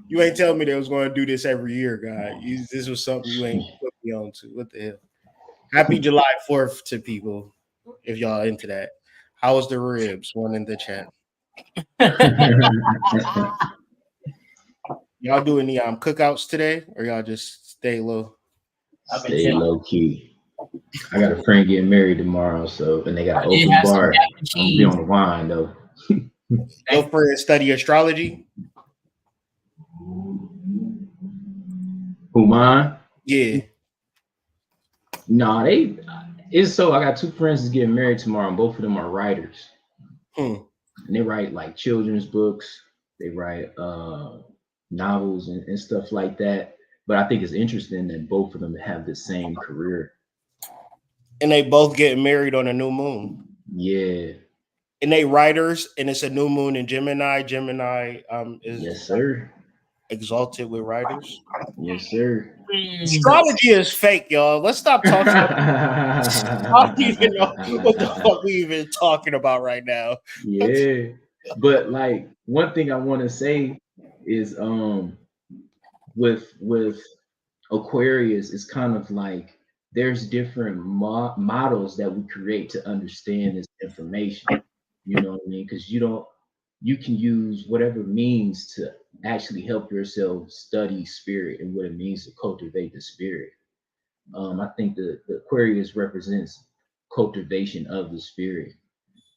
You ain't telling me they was going to do this every year, guy. This was something you ain't put me on to. What the hell? Happy July 4th to people, if y'all into that. How was the ribs? One in the chat. Y'all doing the cookouts today, or y'all just stay low? Stay low key. I got a friend getting married tomorrow, and they got an open bar. I'm be on the wine though. Your friend study astrology? Who, mine? Yeah. Nah, it's so I got two friends that's getting married tomorrow, and both of them are writers. And they write like children's books, they write novels and stuff like that. But I think it's interesting that both of them have the same career. And they both get married on a new moon. Yeah. And they writers, and it's a new moon in Gemini. Gemini is yes, sir. Exalted with writers. Yes, sir. Astrology is fake, y'all. Let's stop talking. I don't even know what the fuck we even talking about right now. Yeah. But like one thing I want to say is with Aquarius, it's kind of like there's different models that we create to understand this information. You know what I mean? Because you can use whatever means to actually help yourself study spirit and what it means to cultivate the spirit. I think the Aquarius represents cultivation of the spirit,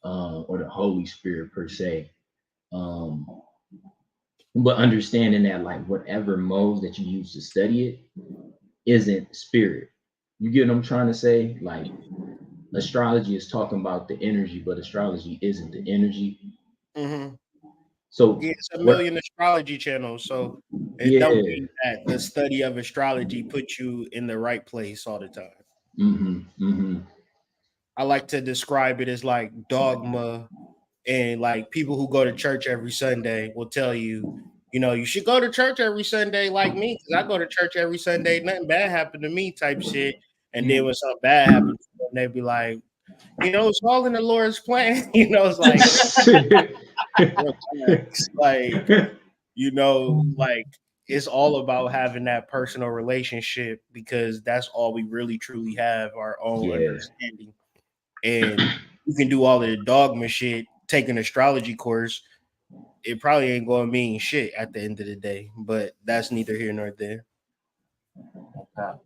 or the Holy Spirit per se. But understanding that like whatever modes that you use to study it isn't spirit. You get what I'm trying to say? Like astrology is talking about the energy, but astrology isn't the energy. Mm-hmm. So it's a million astrology channels. So it don't mean that the study of astrology puts you in the right place all the time. I like to describe it as like dogma, and like people who go to church every Sunday will tell you, you should go to church every Sunday like me, because I go to church every Sunday, nothing bad happened to me type shit. And then when something bad happens, they be like, it's all in the Lord's plan. It's like, like it's all about having that personal relationship, because that's all we really truly have, our own understanding. And you can do all of the dogma shit, take an astrology course. It probably ain't going to mean shit at the end of the day, but that's neither here nor there. Okay.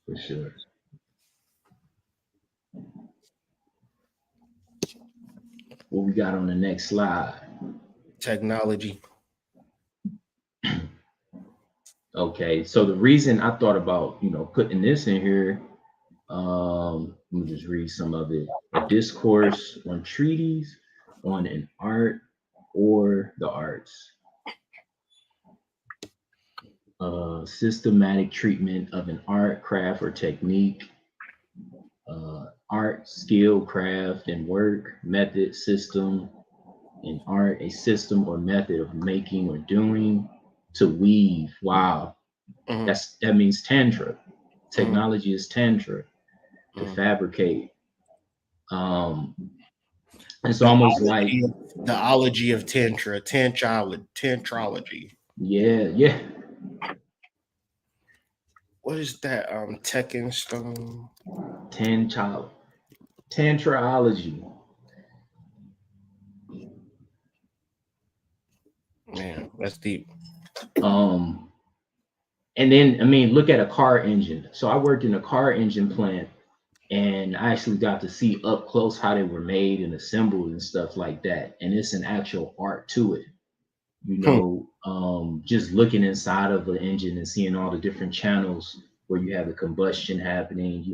For sure. What we got on the next slide? Technology. Okay, so the reason I thought about putting this in here, let me just read some of it. A discourse on treaties on an art or the arts. Systematic treatment of an art, craft, or technique. Art, skill, craft, and work. Method, system. In art, a system or method of making or doing. To weave. Wow. That means tantra. Technology is tantra. To fabricate. It's almost like the ology of tantra, tantrology. Yeah. What is that? Tekken stone. Tantraology. Man, that's deep. And then look at a car engine. So I worked in a car engine plant, and I actually got to see up close how they were made and assembled and stuff like that. And it's an actual art to it. Just looking inside of the engine and seeing all the different channels where you have the combustion happening.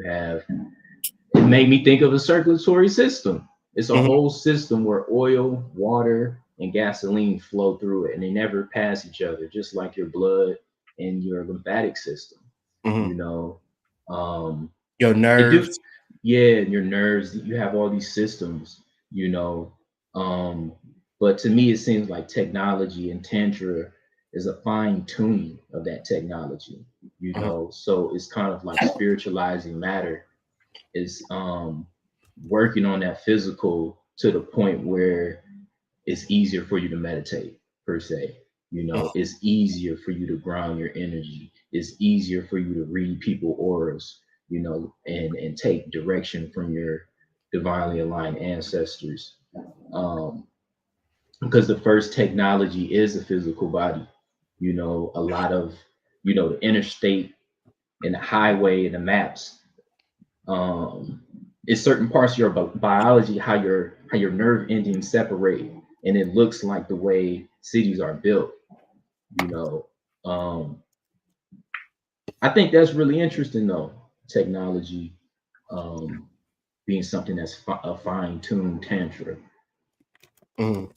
It made me think of a circulatory system. It's a Mhm. whole system where oil, water, and gasoline flow through it, and they never pass each other, just like your blood and your lymphatic system. Mhm. You know, um, Your it do, nerves. yeah, and your nerves. You have all these systems. You know, um, but to me, it seems like technology and tantra is a fine tuning of that technology. You Mhm. know, so it's kind of like spiritualizing matter is working on that physical to the point where it's easier for you to meditate per se. You know, it's easier for you to ground your energy. It's easier for you to read people auras, you know, and take direction from your divinely aligned ancestors. Um, because the first technology is a physical body. You know, a lot of, you know, the interstate and the highway and the maps, it's certain parts of your biology how your nerve endings separate, and it looks like the way cities are built. You know, um, I think that's really interesting though. Technology um, being something that's a fine-tuned tantra. Mhm.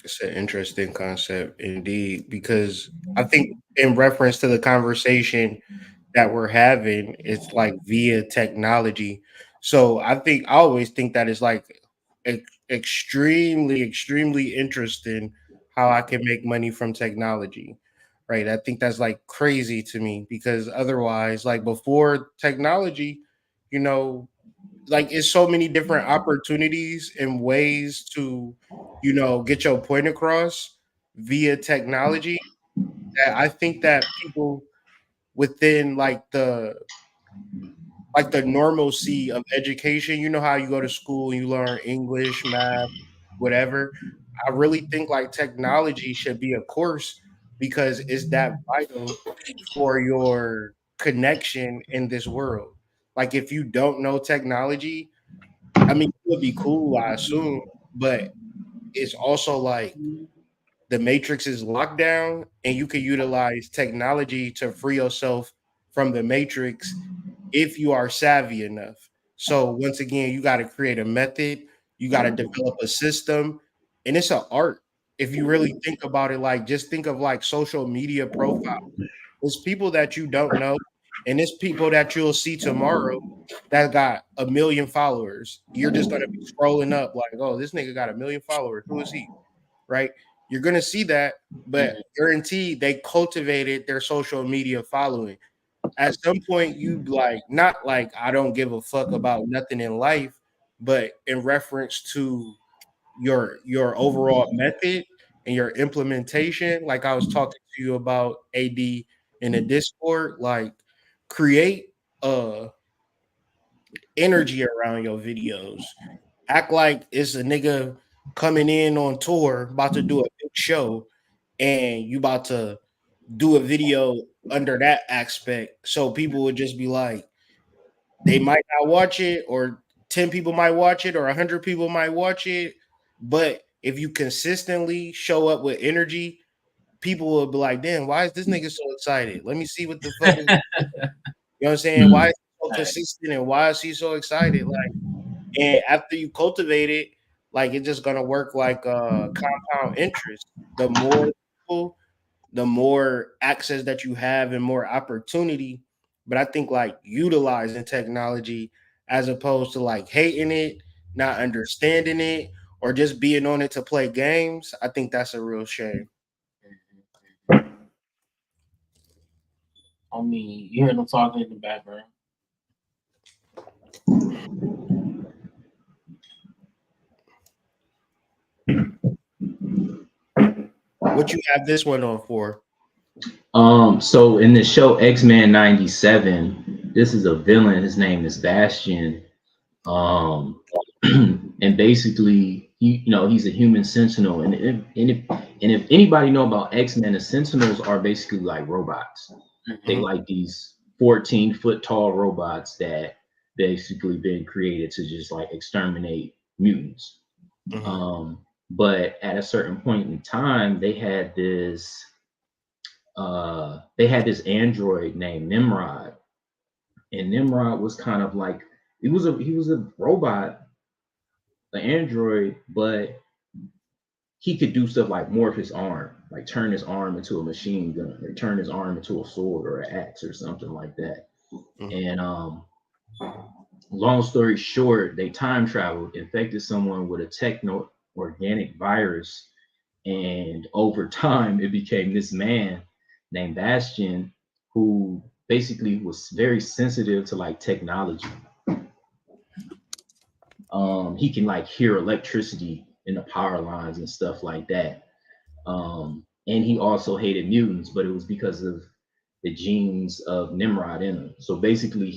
It's an interesting concept indeed, because I think in reference to the conversation that we're having, it's like via technology. So I think I always think that it's like extremely, extremely interesting how I can make money from technology. Right. I think that's like crazy to me, because otherwise, like before technology, you know, like it's so many different opportunities and ways to, get your point across via technology, that I think that people within like the normalcy of education, how you go to school and you learn English, math, whatever. I really think like technology should be a course, because it's that vital for your connection in this world. Like if you don't know technology, I mean, it would be cool, I assume, but it's also like the matrix is locked down, and you can utilize technology to free yourself from the matrix if you are savvy enough. So once again, you got to create a method, you got to develop a system, and it's an art. If you really think about it, like just think of like social media profile. It's people that you don't know, and it's people that you'll see tomorrow that got a million followers. You're just gonna be scrolling up like, oh, this nigga got a million followers. Who is he? Right? You're gonna see that, but guaranteed they cultivated their social media following. At some point, you like not like I don't give a fuck about nothing in life, but in reference to your overall method and your implementation, like I was talking to you about AD in the Discord, like create energy around your videos. Act like it's a nigga coming in on tour, about to do a big show, and you about to do a video under that aspect. So people would just be like, they might not watch it, or 10 people might watch it, or 100 people might watch it. But if you consistently show up with energy, people will be like, damn, why is this nigga so excited? Let me see what the fuck is, you know what I'm saying? Why Mm. is he so consistent, and why is he so excited? Like, and after you cultivate it, like it's just gonna work like compound interest. The more people, the more access that you have and more opportunity. But I think like utilizing technology as opposed to like hating it, not understanding it, or just being on it to play games, I think that's a real shame. I mean, you heard them talking in the background. What you have this one on for? So in the show X-Men 97, this is a villain. His name is Bastion. Um, and basically, he's a human sentinel. And if anybody know about X-Men, the Sentinels are basically like robots. They Mhm, like these 14-foot tall robots that basically been created to just like exterminate mutants. mhm, But at a certain point in time, they had this android named Nimrod, And Nimrod was kind of like he was a robot, an android, but he could do stuff like morph his arm, like turn his arm into a machine gun, or turn his arm into a sword or an axe or something like that. And long story short, they time traveled, infected someone with a techno organic virus, and over time it became this man named Bastion who basically was very sensitive to like technology. He can like hear electricity in the power lines and stuff like that. And he also hated mutants, but it was because of the genes of Nimrod in him. So basically,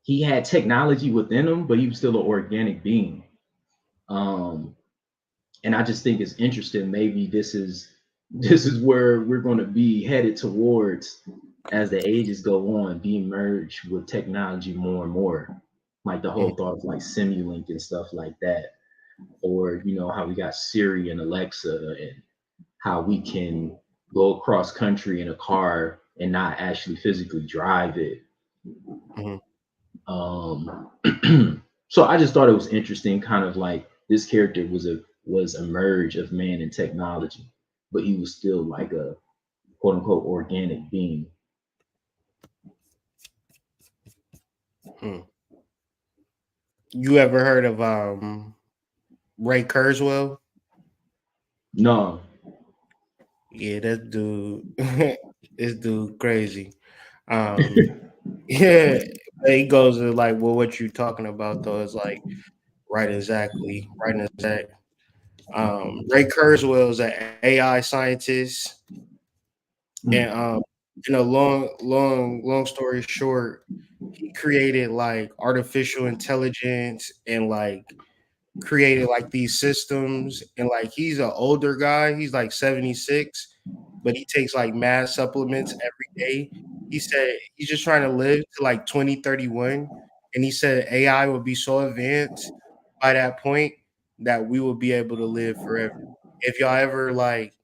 he had technology within him, but he was still an organic being. And I just think it's interesting. Maybe this is where we're going to be headed towards as the ages go on, being merged with technology more and more. Like the whole thought of like Simulink and stuff like that, or how we got Siri and Alexa, and how we can go across country in a car and not actually physically drive it. So I just thought it was interesting, kind of like this character was a merge of man and technology, but he was still like a quote unquote organic being. You ever heard of Ray Kurzweil? No. Yeah, that dude, this dude crazy. Yeah, he goes to like, well, what you talking about though is like right exactly. Ray Kurzweil is an AI scientist, and long story short, he created like artificial intelligence and like created like these systems, and like he's an older guy, he's like 76, but he takes like mad supplements every day. He said he's just trying to live to like 2031, and he said AI will be so advanced by that point that we will be able to live forever. If y'all ever like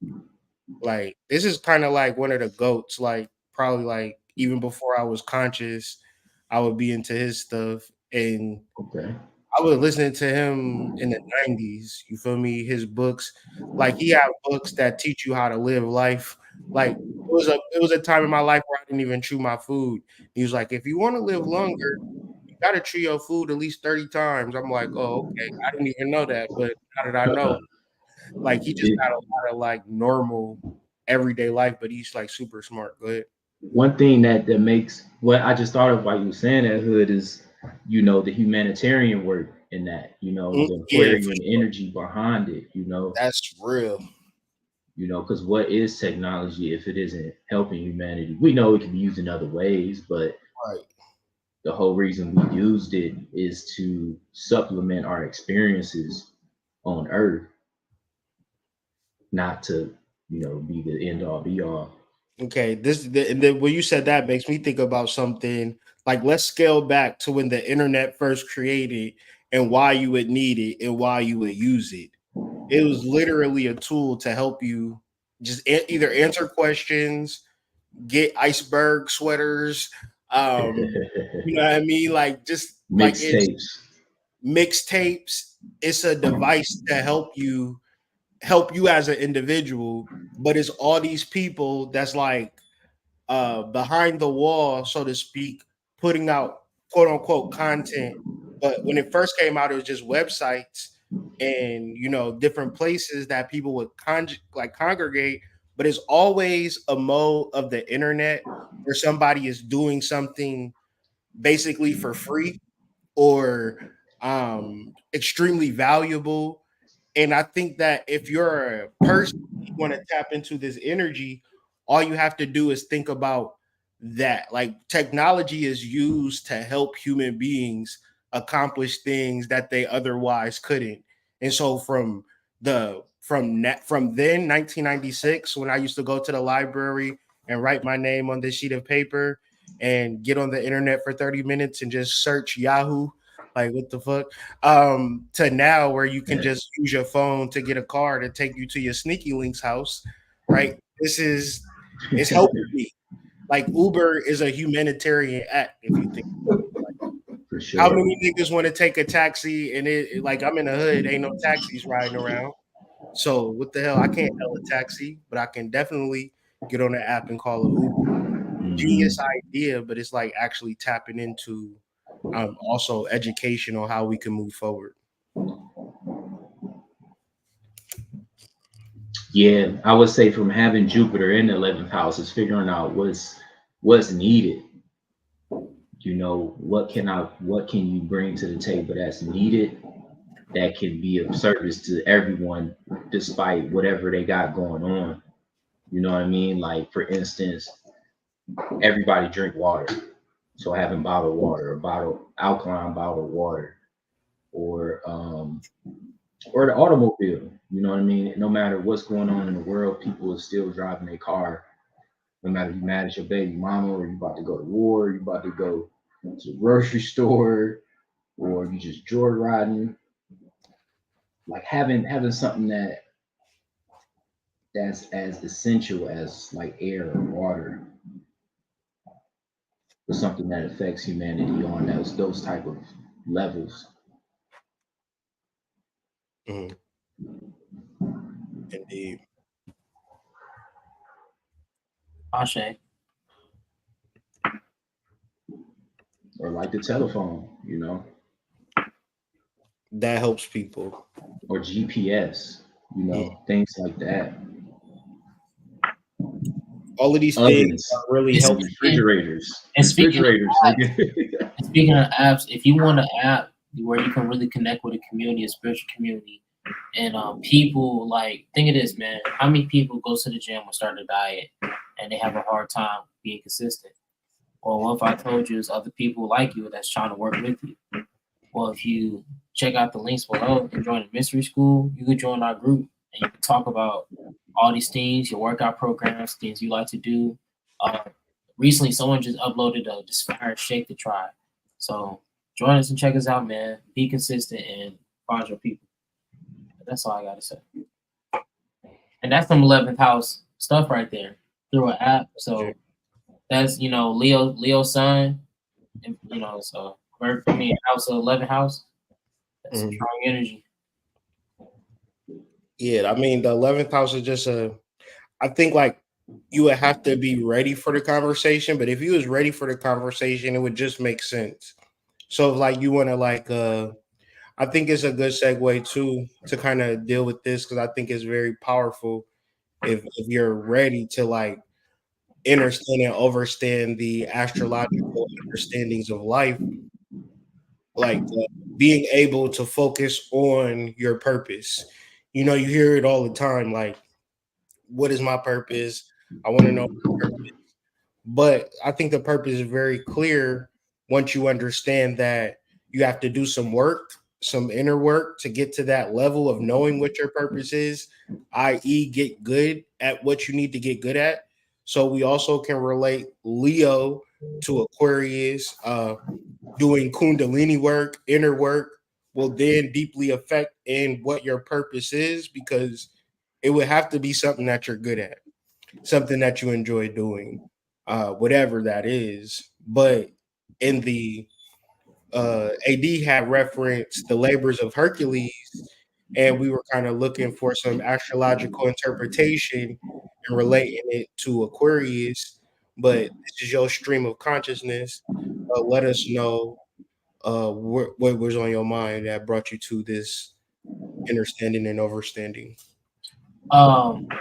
this is kind of like one of the goats, like probably like even before I was conscious, I would be into his stuff, and Okay. I was listening to him in the 90s. You feel me? His books, like he had books that teach you how to live life. Like it was a time in my life where I didn't even chew my food. He was like, if you want to live longer, you gotta chew your food at least 30 times. I'm like, oh, okay. I didn't even know that, but now that I know, like he just got a lot of like normal everyday life, but he's like super smart. Go ahead. One thing that makes what I just thought of while you were saying that, Hood, is the humanitarian work in that, the Yeah, Aquarian energy behind it, that's real. Because what is technology if it isn't helping humanity? We know it can be used in other ways, but Right. the whole reason we used it is to supplement our experiences on Earth, not to, be the end all be all. Okay, and then when you said that makes me think about something like let's scale back to when the internet first created and why you would need it and why you would use it. It was literally a tool to help you just either answer questions, get iceberg sweaters, you know what I mean? Like just like it's Mixtapes. mixtapes. It's a device to help you as an individual, but it's all these people that's like behind the wall, so to speak, putting out quote unquote content. But when it first came out, it was just websites and different places that people would congregate. But it's always a mode of the internet where somebody is doing something basically for free or extremely valuable. And I think that if you're a person, you want to tap into this energy, all you have to do is think about that. Like technology is used to help human beings accomplish things that they otherwise couldn't. And so from then 1996, when I used to go to the library and write my name on this sheet of paper and get on the internet for 30 minutes and just search Yahoo, like what the fuck, to now where you can just use your phone to get a car to take you to your sneaky links house, right? It's helping me. like Uber is a humanitarian act if you think. For sure. How many niggas want to take a taxi and it like I'm in the hood, ain't no taxis riding around. So what the hell? I can't hail a taxi, but I can definitely get on the app and call an Uber. Genius idea, but it's like actually tapping into also education on how we can move forward. Yeah, I would say from having Jupiter in the 11th house is figuring out what's needed. You know, what can you bring to the table that's needed, that can be of service to everyone despite whatever they got going on. You know what I mean? Like, for instance, everybody drink water. So having bottled water, alkaline bottled water, or the automobile, you know what I mean? No matter what's going on in the world, people are still driving their car. No matter if you mad at your baby mama, or you about to go to war, you about to go to the grocery store, or you just joy riding. Like having something that's as essential as like air or water, or something that affects humanity on those type of levels. Mm-hmm. Indeed. Ashe. Or like the telephone, you know, That helps people. or GPS, you know, things like that. All of these Ovens, things really help. refrigerators, And speaking of apps, if you want an app where you can really connect with a community, a spiritual community, and people, like, think of this, man. How many people go to the gym or start a diet and they have a hard time being consistent? Well, what if I told you there's other people like you that's trying to work with you? Well, if you check out the links below and join the mystery school, you can join our group and you can talk about all these things, your workout programs, things you like to do. Recently, someone just uploaded a inspired shake to try. So join us and check us out, man. Be consistent and find your people. That's all I gotta say. And that's some 11th house stuff right there through an app. So that's, Leo sun, and so house of 11th house. That's some strong energy. Yeah, I mean the 11th house is just I think like you would have to be ready for the conversation, but if you was ready for the conversation, it would just make sense. So if like you want to like I think it's a good segue too to kind of deal with this because I think it's very powerful if you're ready to like understand and overstand the astrological understandings of life, like being able to focus on your purpose. You know, you hear it all the time, like, what is my purpose? I want to know my purpose. But I think the purpose is very clear once you understand that you have to do some work, some inner work to get to that level of knowing what your purpose is, i.e., get good at what you need to get good at. So we also can relate Leo to Aquarius. Doing Kundalini work, inner work, will then deeply affect in what your purpose is because it would have to be something that you're good at, something that you enjoy doing, whatever that is. But in the AD had referenced the labors of Hercules, and we were kind of looking for some astrological interpretation and relating it to Aquarius. But this is your stream of consciousness. Let us know what was on your mind that brought you to this understanding and overstanding.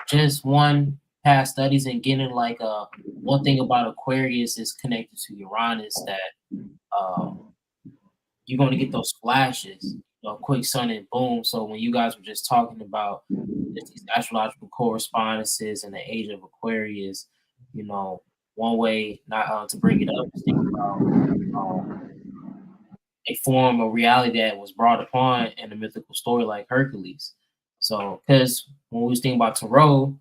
Just one past studies and getting like one thing about Aquarius is connected to Uranus that you're going to get those flashes, quick sun and boom. So when you guys were just talking about these astrological correspondences and the age of Aquarius, one way not to bring it up is think about a form of reality that was brought upon in a mythical story like Hercules. So, because when we was thinking about Tarot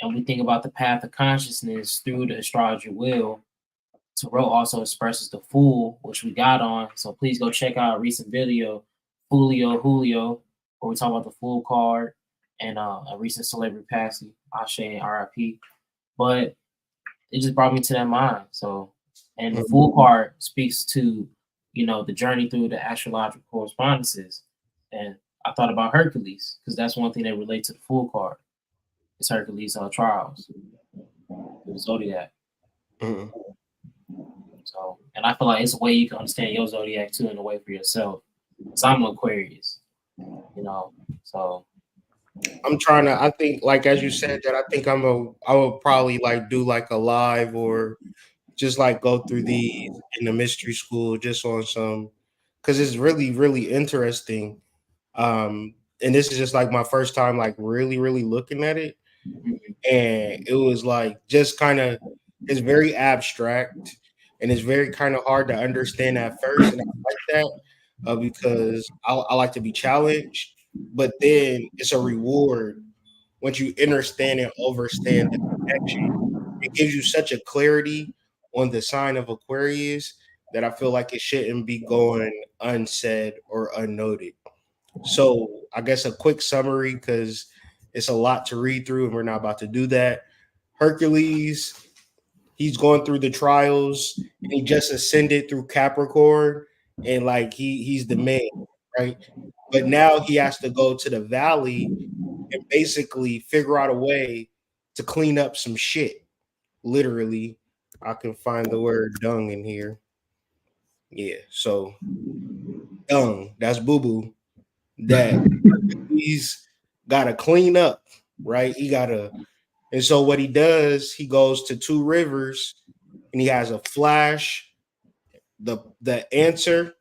and we think about the path of consciousness through the astrology wheel, Tarot also expresses the Fool, which we got on. So please go check out a recent video, Julio, where we talk about the Fool card and a recent celebrity passing, Ashe and RIP. But it just brought me to that mind. So, and the Fool card speaks to, you know, the journey through the astrological correspondences. And I thought about Hercules because that's one thing that relates to the Fool card. It's Hercules' trials, the zodiac. Mhm. So, and I feel like it's a way you can understand your zodiac too, in a way for yourself. Because I'm an Aquarius, you know. So I'm trying to. I think, like as you said that, I think I will probably like do like a live or just like go through these in the mystery school just on some, because it's really really interesting. And this is just like my first time like really looking at it, and it was like just kind of, it's very abstract and it's very kind of hard to understand at first, and I like that because I like to be challenged, but then it's a reward once you understand and overstand the connection. It gives you such a clarity on the sign of Aquarius that I feel like it shouldn't be going unsaid or unnoted. So I guess a quick summary, because it's a lot to read through and we're not about to do that. Hercules, he's going through the trials and he just ascended through Capricorn, and like he's the man, right? But now he has to go to the valley and basically figure out a way to clean up some shit. Literally, I can find the word dung in here. Yeah, so dung, that's boo boo. That he's got to clean up, right? He got to, and so what he does, he goes to two rivers and he has a flash, the answer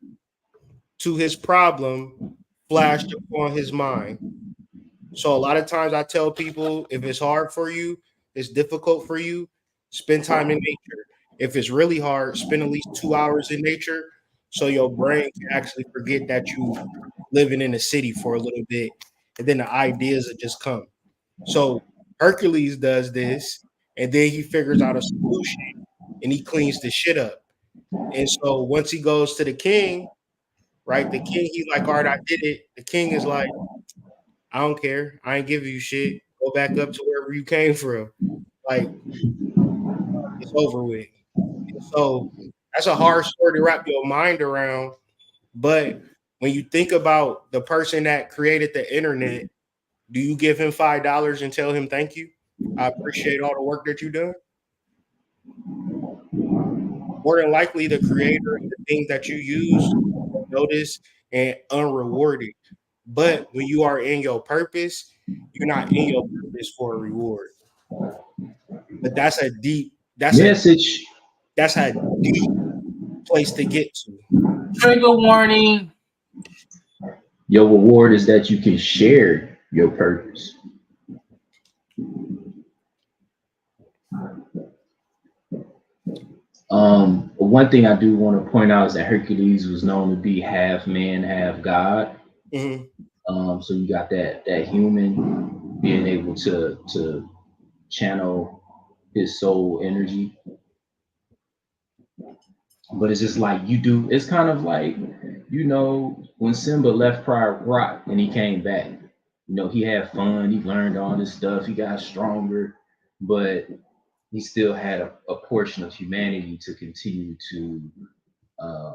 to his problem flashed upon his mind. So a lot of times I tell people, if it's hard for you, it's difficult for you, spend time in nature. If it's really hard, spend at least 2 hours in nature so your brain can actually forget that you living in a city for a little bit, and then the ideas will just come. So Hercules does this, and then he figures out a solution and he cleans the shit up. And so once he goes to the king, right? The king, he's like, all right, I did it. The king is like, I don't care. I ain't giving you shit. Go back up to wherever you came from. Like, it's over with. And so that's a hard story to wrap your mind around. But when you think about the person that created the internet, do you give him $5 and tell him thank you? I appreciate all the work that you done. More than likely, the creator and the things that you use notice and unrewarded. But when you are in your purpose, you're not in your purpose for a reward. But Message. that's a deep place to get to. trigger warning. Your reward is that you can share your purpose. One thing I do want to point out is that Hercules was known to be half man, half God. Mm-hmm. So you got that human being able to channel his soul energy. But it's just like you do, it's kind of like, you know, when Simba left Pride Rock and he came back, you know, he had fun, he learned all this stuff, he got stronger, but he still had a portion of humanity to continue to uh,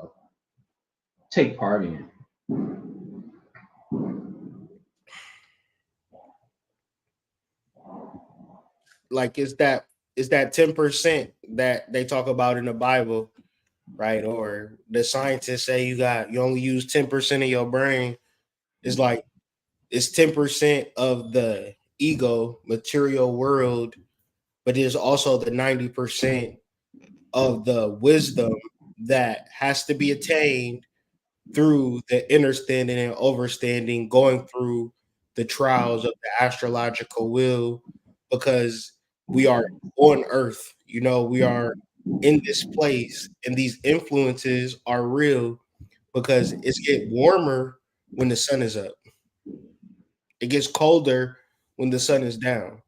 take part in. Like it's that 10% that they talk about in the Bible, right? Or the scientists say you only use 10% of your brain. It's like it's 10% of the ego material world, but there's also the 90% of the wisdom that has to be attained through the understanding and overstanding, going through the trials of the astrological will, because we are on earth, you know, we are in this place and these influences are real because it's get warmer when the sun is up. It gets colder when the sun is down.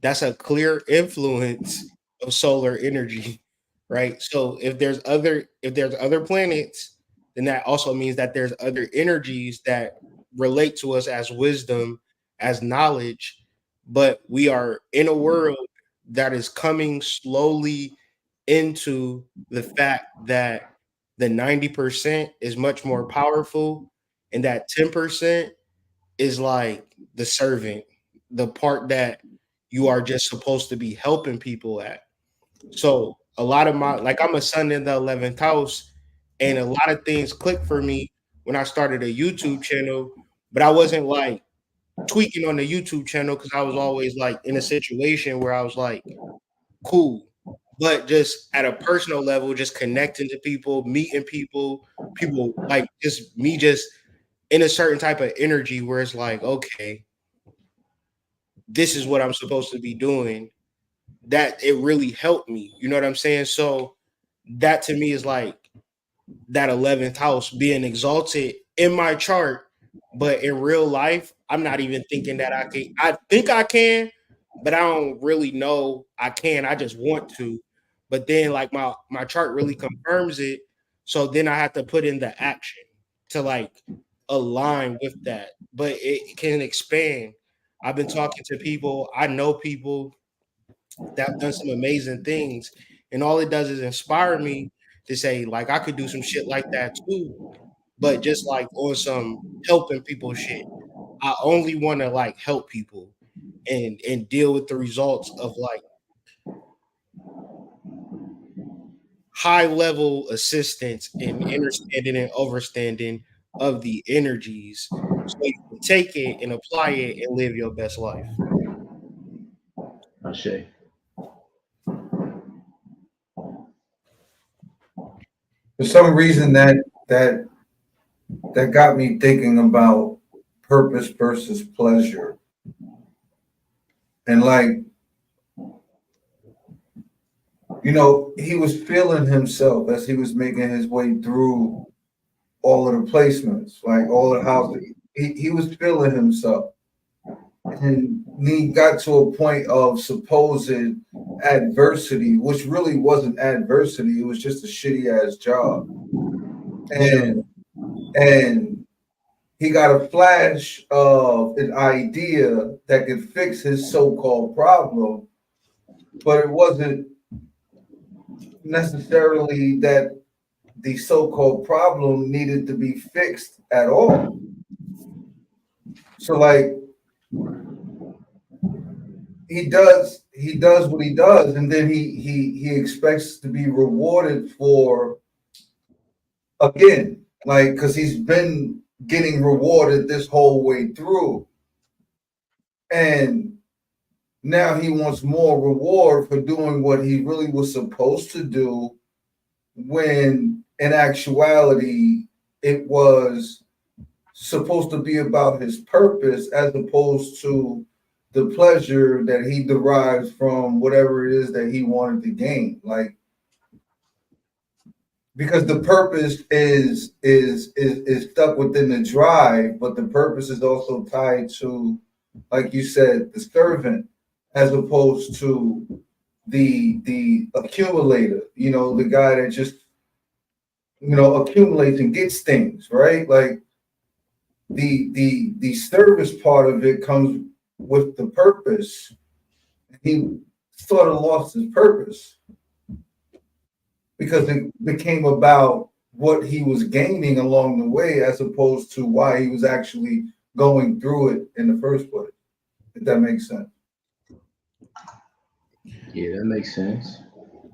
That's a clear influence of solar energy, right? So if there's other planets, then that also means that there's other energies that relate to us as wisdom, as knowledge, but we are in a world that is coming slowly into the fact that the 90% is much more powerful, and that 10% is like the servant, the part that you are just supposed to be helping people at. So a lot of my, like, I'm a son in the 11th house, and a lot of things clicked for me when I started a YouTube channel, but I wasn't like tweaking on the YouTube channel because I was always like in a situation where I was like, cool. But just at a personal level, just connecting to people, meeting people, people like just me just in a certain type of energy where it's like, okay, this is what I'm supposed to be doing. That it really helped me. You know what I'm saying? So that to me is like that 11th house being exalted in my chart, but in real life, I'm not even thinking that I can. I think I can, but I don't really know I can. I just want to. But then like my chart really confirms it. So then I have to put in the action to like align with that. But it can expand. I've been talking to people, I know people that have done some amazing things, and all it does is inspire me to say, like, I could do some shit like that too, but just like on some helping people shit. I only want to like help people and deal with the results of like high level assistance and understanding and overstanding of the energies so you can take it and apply it and live your best life. Ashe. For some reason that got me thinking about purpose versus pleasure. And like, you know, he was feeling himself as he was making his way through all of the placements, like all the houses. He was feeling himself. And he got to a point of supposed adversity, which really wasn't adversity. It was just a shitty ass job. And he got a flash of an idea that could fix his so-called problem, but it wasn't necessarily that the so-called problem needed to be fixed at all. So like he does what he does, and then he expects to be rewarded for, again, like, because he's been getting rewarded this whole way through, and now he wants more reward for doing what he really was supposed to do, when in actuality it was supposed to be about his purpose as opposed to the pleasure that he derives from whatever it is that he wanted to gain. Like, because the purpose is stuck within the drive, but the purpose is also tied to, like you said, the servant, as opposed to the accumulator, you know, the guy that just, you know, accumulates and gets things, right? Like the service part of it comes with the purpose. He sort of lost his purpose because it became about what he was gaining along the way as opposed to why he was actually going through it in the first place. If that makes sense. Yeah, that makes sense.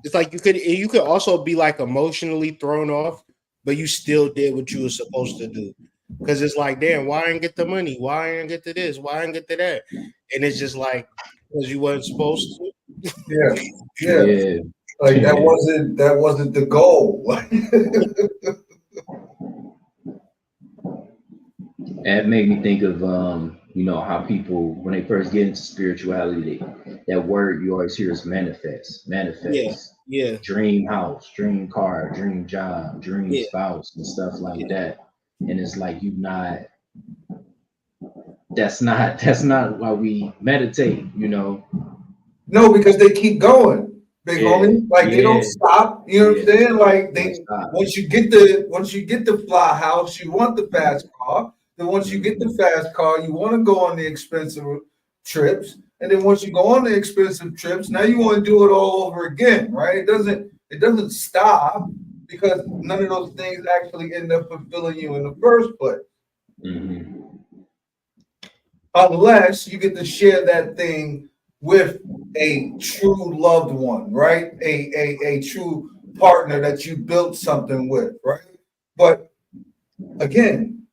It's like you could also be like emotionally thrown off, but you still did what you were supposed to do. Because it's like, damn, why I didn't get the money? Why I didn't get to this? Why I didn't get to that? And it's just like, because you wasn't supposed to. Yeah. Like that wasn't the goal. That made me think of you know, how people when they first get into spirituality, that word you always hear is manifest. Yeah. Dream house, dream car, dream job, dream spouse, and stuff like that. And it's like that's not why we meditate, you know. No, because they keep going, big homie. Like they don't stop. You know what I'm saying? Like once you get the fly house, you want the fast car. Then once you get the fast car, you want to go on the expensive trips. And then once you go on the expensive trips, now you want to do it all over again, right? It doesn't stop because none of those things actually end up fulfilling you in the first place. Mm-hmm. Unless you get to share that thing with a true loved one, right? A true partner that you built something with, right? But again,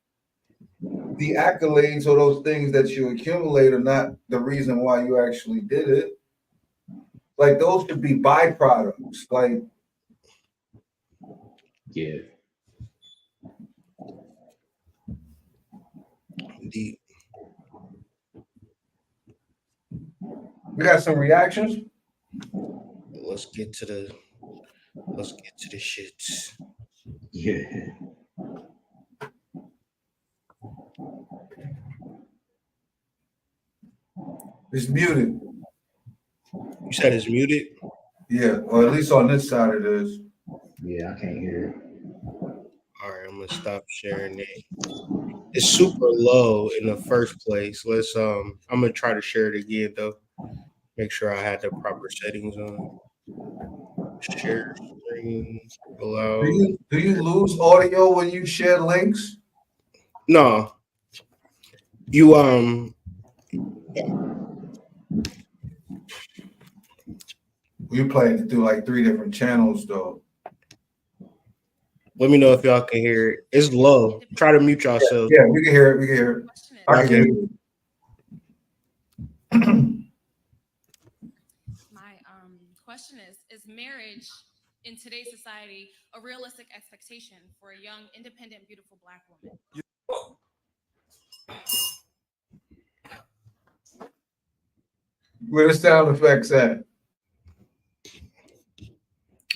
the accolades or those things that you accumulate are not the reason why you actually did it. Like those could be byproducts. Like Yeah. Indeed. we got some reactions. Let's get to the shits. Yeah. It's muted. You said it's muted? Yeah, or at least on this side it is. Yeah, I can't hear it. All right, I'm gonna stop sharing it. It's super low in the first place. I'm gonna try to share it again though. Make sure I had the proper settings on. Share screen, allow. Do you lose audio when you share links? No. You You're playing it through like 3 different channels though. let me know if y'all can hear it. It's low. Try to mute yourselves. Yeah, we can hear it. We can hear it. I can hear it. My question is marriage in today's society a realistic expectation for a young, independent, beautiful Black woman? Where the sound effects at?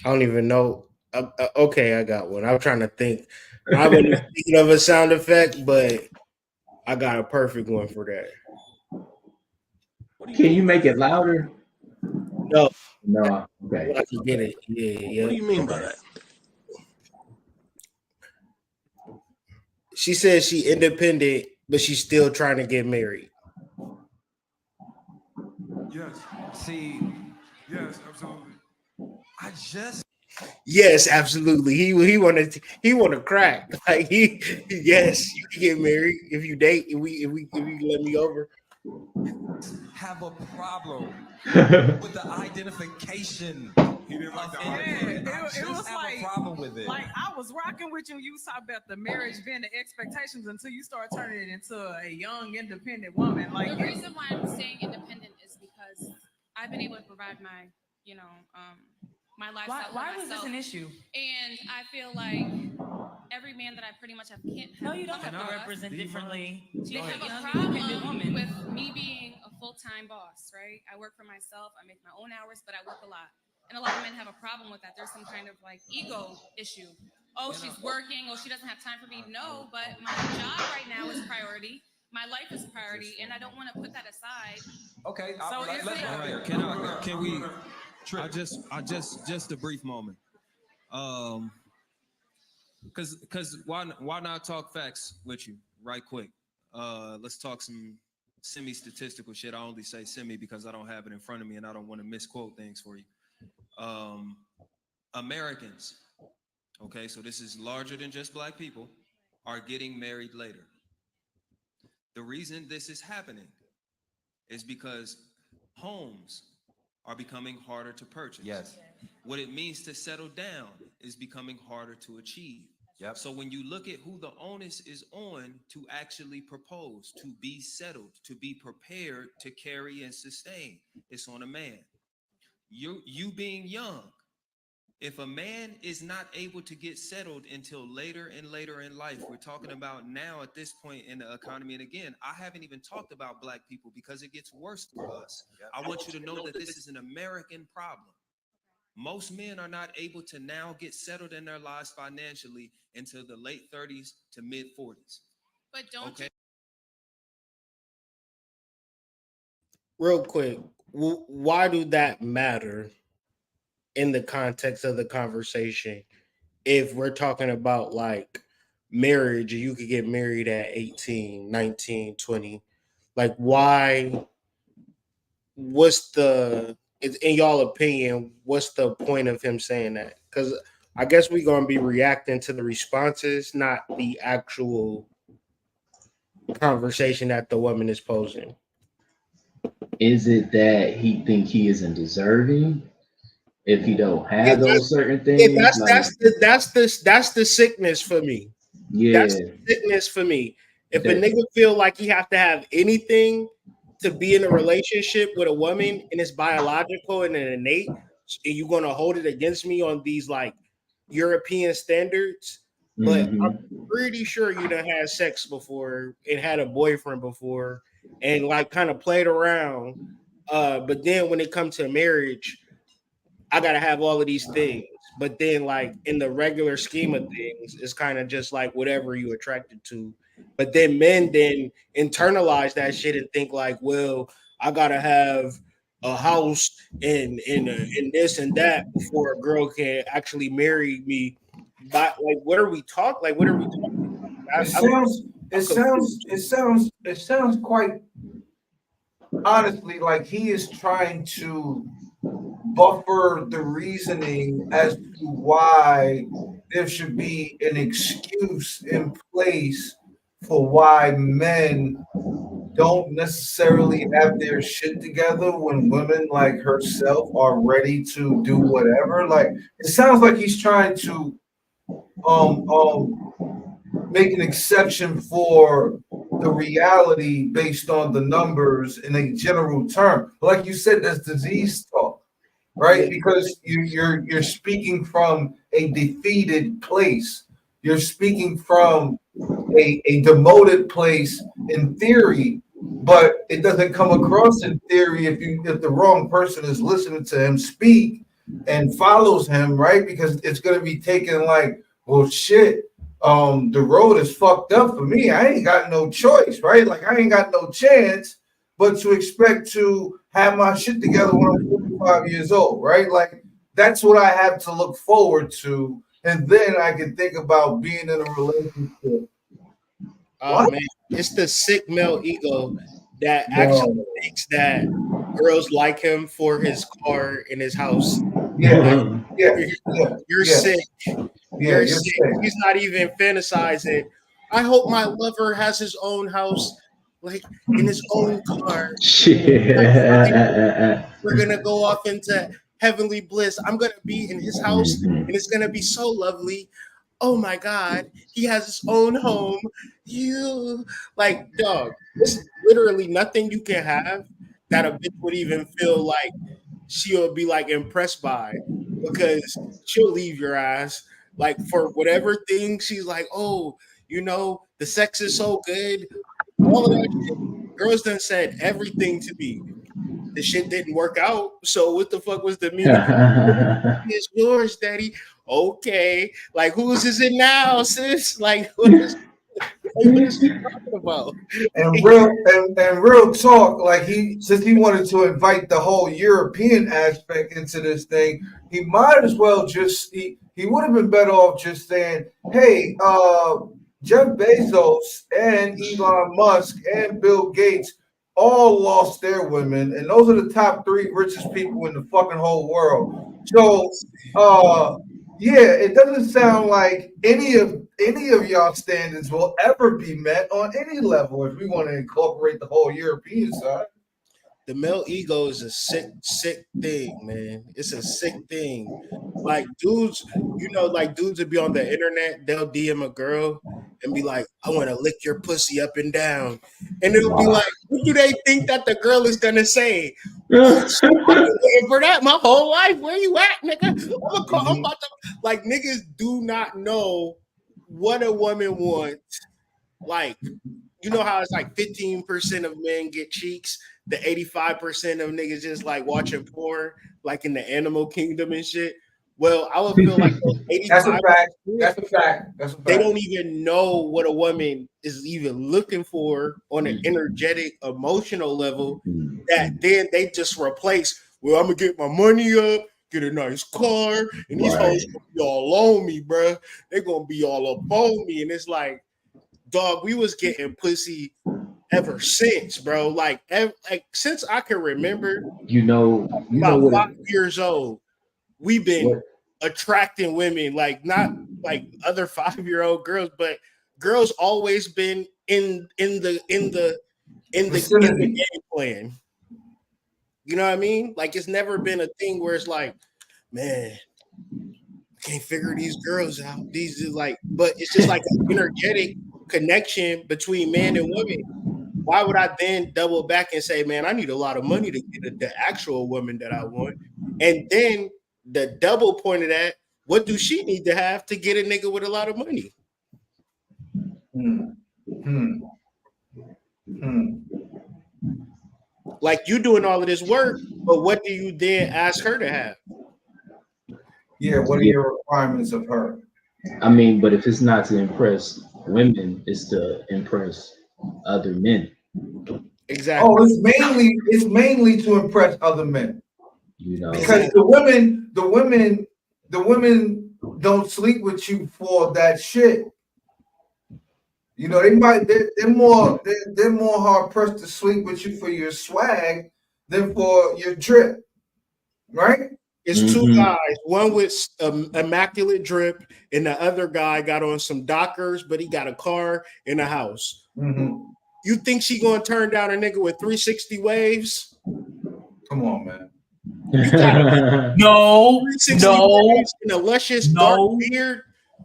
I don't even know. Okay, I got one. I'm trying to think. I wasn't thinking of a sound effect, but I got a perfect one for that. Can you make it louder? No. No. Okay. I can get it. Yeah. What do you mean by that? She says she independent, but she's still trying to get married. Yes. See, yes, absolutely. Yes, absolutely. He want to crack. Like yes, you can get married if you date. If you let me over. Have a problem with the identification. He didn't like the It was like a problem with it. Like I was rocking with you. You was talking about the marriage being the expectations until you start turning it into a young, independent woman. Like the reason why I'm staying independent is because I've been able to provide my, my lifestyle. Why was this an issue? And I feel like every man that I pretty much have can't have. No, you don't have to represent differently. They have a problem with me being a full-time boss, right? I work for myself. I make my own hours, but I work a lot. And a lot of men have a problem with that. There's some kind of like ego issue. Oh, she's working. Oh, she doesn't have time for me. No, but my job right now is priority. My life is priority, and I don't want to put that aside. Okay, So can we? Just a brief moment. Because why not talk facts with you right quick? Let's talk some semi-statistical shit. I only say semi because I don't have it in front of me and I don't want to misquote things for you. Americans, okay, so this is larger than just Black people, are getting married later. The reason this is happening is because homes are becoming harder to purchase. Yes. What it means to settle down is becoming harder to achieve. Yep. So when you look at who the onus is on to actually propose, to be settled, to be prepared to carry and sustain, it's on a man. You being young, if a man is not able to get settled until later and later in life, we're talking about now at this point in the economy. And again, I haven't even talked about Black people because it gets worse for us. I want you to know that this is an American problem. Most men are not able to now get settled in their lives financially until the late 30s to mid 40s. But don't you? Real quick, why do that matter in the context of the conversation? If we're talking about like marriage, you could get married at 18, 19, 20. Like why what's the, in y'all opinion, what's the point of him saying that? Because I guess we're gonna be reacting to the responses, not the actual conversation that the woman is posing. Is it that he think he isn't deserving if he don't Yeah, have those certain yeah, things? Like, that's the sickness for me. That's yeah, the sickness for me. If a that, nigga feel like he have to have anything to be in a relationship with a woman and it's biological and an innate, and you're gonna hold it against me on these like European standards, but I'm mhm. pretty sure you done had sex before and had a boyfriend before and like kind of played around. But then when it comes to marriage, I gotta have all of these things. But then, like in the regular scheme of things, it's kind of just like whatever you attracted to. But then men then internalize that shit and think like, well, I gotta have a house and this and that before a girl can actually marry me. But like, what are we talking? Like, what are we talking It about? sounds, I'm confused. it sounds quite honestly like he is trying to buffer the reasoning as to why there should be an excuse in place for why men don't necessarily have their shit together when women like herself are ready to do whatever. Like it sounds like he's trying to um um make an exception for the reality based on the numbers in a general term. Like you said, that's disease talk, right? Yeah, Because you're speaking from a defeated place. You're speaking from a demoted place in theory, but it doesn't come across in theory if the wrong person is listening to him speak and follows him, right? Because it's gonna be taken like, well shit, the road is fucked up for me. I ain't got no choice, right? Like I ain't got no chance but to expect to have my shit together when I'm 45 years old, right? Like that's what I have to look forward to. And then I can think about being in a relationship. oh What? man, it's the sick male ego that actually No. thinks that girls like him for his car and his house. Yeah, Like yeah, you're, yeah, you're yeah, sick. yeah. You're You're sick. sick. He's not even fantasizing. I hope my lover has his own house, like in his own car. Like finally, Shit. we're gonna go off into heavenly bliss. I'm gonna be in his house, and Mhm. it's gonna be so lovely. Oh my god, he has his own home. You like dog. There's literally nothing you can have that a bitch would even feel like she'll be like impressed by because she'll leave your ass like for whatever thing she's like, oh, the sex is so good. All of that shit. Girls done said everything to me. The shit didn't work out. So what the fuck was the meaning? It's yours, daddy. Okay. Like whose is it now, sis? What is he talking about? And real talk, like he since he wanted to invite the whole European aspect into this thing, he might as well just he would have been better off just saying, hey, Jeff Bezos and Elon Musk and Bill Gates all lost their women, and those are the top three richest people in the fucking whole world. So yeah, it doesn't sound like any of y'all standards will ever be met on any level if we want to incorporate the whole European side. The male ego is a sick, sick thing, man. It's a sick thing. Like dudes, like dudes would be on the internet, they'll DM a girl and be like, I want to lick your pussy up and down. And it'll be Wow. like, what do they think that the girl is gonna say? Oh shit, I've been waiting for that my whole life. Where you at, nigga? I'm Mhm. about to like niggas do not know what a woman wants. Like you know how it's like 15% of men get cheeks, the 85% of niggas just like watching porn, like in the animal kingdom and shit. Well, I would feel like those That's a fact. 85%, That's a fact. That's a they fact. don't even know what a woman is even looking for on an energetic, emotional level. That then they just replace, well, I'm gonna get my money up, get a nice car, and these hoes Right. gonna be all on me, bruh. They're gonna be all up on me. And it's like, dog, we was getting pussy ever since, bro. Like since I can remember, You know about what 5 years old, we've been what attracting women, like not like other 5-year-old girls, but girls always been in the Vicinity. game plan. You know what I mean? Like it's never been a thing where it's like, man, I can't figure these girls out. These is like, but it's just like an energetic connection between man and woman. Why would I then double back and say, man, I need a lot of money to get the actual woman that I want? And then the double point of that, what do she need to have to get a nigga with a lot of money? Hmm. Hmm. Hmm. Like you doing all of this work, but what do you then ask her to have? Yeah, what are yeah, your requirements of her? I mean, but if it's not to impress women, it's to impress other men. Exactly. Oh, it's mainly to impress other men. You know, Because Exactly. the women don't sleep with you for that shit. You know, they're more hard pressed to sleep with you for your swag than for your drip, right? It's two Mhm. guys, one with immaculate drip, and the other guy got on some Dockers, but he got a car and a house. Mm-hmm. You think she gonna turn down a nigga with 360 waves? Come on, man. You got a No, 360 no, waves and a luscious dark no. beard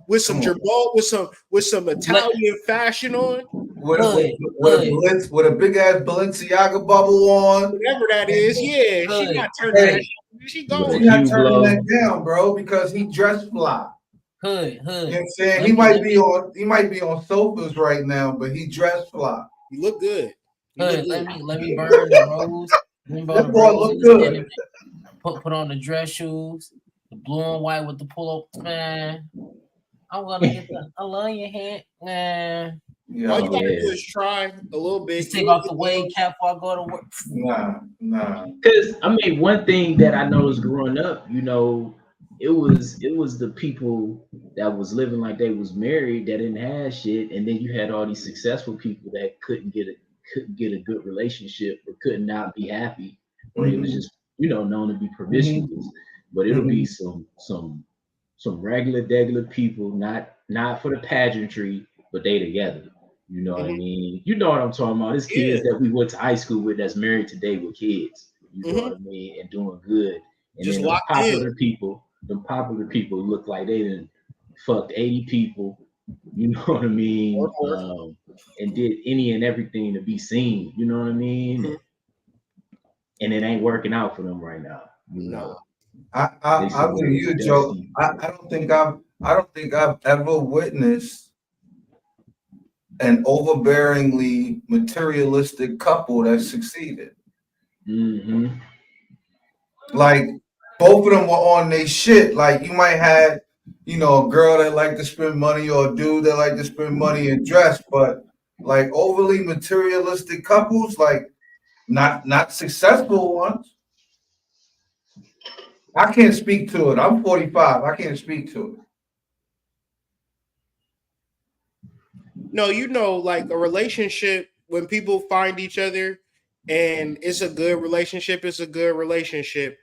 with some Come on. Jabot, with some Italian fashion on, With a, with, Hood, with a hood, Balenci- with a big ass Balenciaga bubble on. whatever that is. Yeah, she hood, not turning that. Hey, She With going a she's with not it. turning that Hublot. down, bro, because he dressed fly. hood, You know hood. what I'm saying? Let He me, might let be me, on he might be on sofas right now, but he dressed fly. You look good. You look hood. good. Let me burn the rose. Let me burn That the boy look roses. And good. put on the dress shoes, the blue and white with the pull up. Man, I'm gonna get the. I love your hat, man. All you Yo, gotta do Yeah. is try a little bit. Just take You'll off get the wave those. cap before I go to work. nah. Because I mean, one thing that I noticed growing up, you know, it was the people that was living like they was married that didn't have shit, and then you had all these successful people that couldn't get a good relationship or could not be happy, or they was Mm-hmm. just known to be Mm-hmm. promiscuous. But it'll be Mm-hmm. some regular people, not for the pageantry, but they together. You know what I Mhm. mean? You know what I'm talking about. It's Yeah. kids that we went to high school with that's married today with kids. You know Hmm. what I mean? And doing good. And Just then locked in. them popular people look like they done fucked 80 people. You know what I mean? Or more. And did any and everything to be seen. You know what I mean? Mhm. And it ain't working out for them right now. You Nah. know, they I'll some give you a joke. dusty. I don't think I've ever witnessed an overbearingly materialistic couple that succeeded. Hmm. Like both of them were on their shit. Like you might have, a girl that like to spend money or a dude that like to spend money and dress, but like overly materialistic couples, like not successful ones. I can't speak to it. I'm 45. I can't speak to it. No, like a relationship when people find each other and it's a good relationship, it's a good relationship.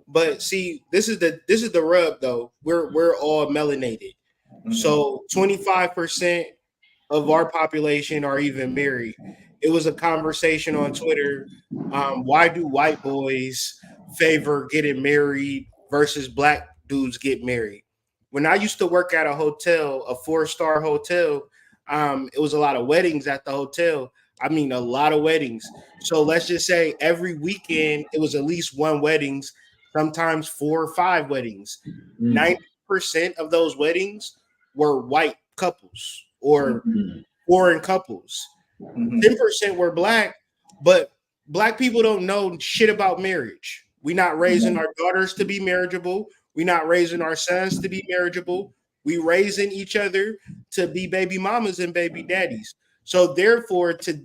But see, this is the rub though. We're all melanated. Mhm. So 25% of our population are even married. It was a conversation on Twitter. Why do white boys favor getting married versus black dudes get married? When I used to work at a hotel, a 4-star hotel, it was a lot of weddings at the hotel. I mean, a lot of weddings. So let's just say every weekend it was at least one weddings, sometimes 4 or 5 weddings. Mm. 90% of those weddings were white couples or Mhm. foreign couples. Mhm. 10% were black, but black people don't know shit about marriage. We not raising our daughters to be marriageable. We not raising our sons to be marriageable. We raising each other to be baby mamas and baby daddies. So therefore, to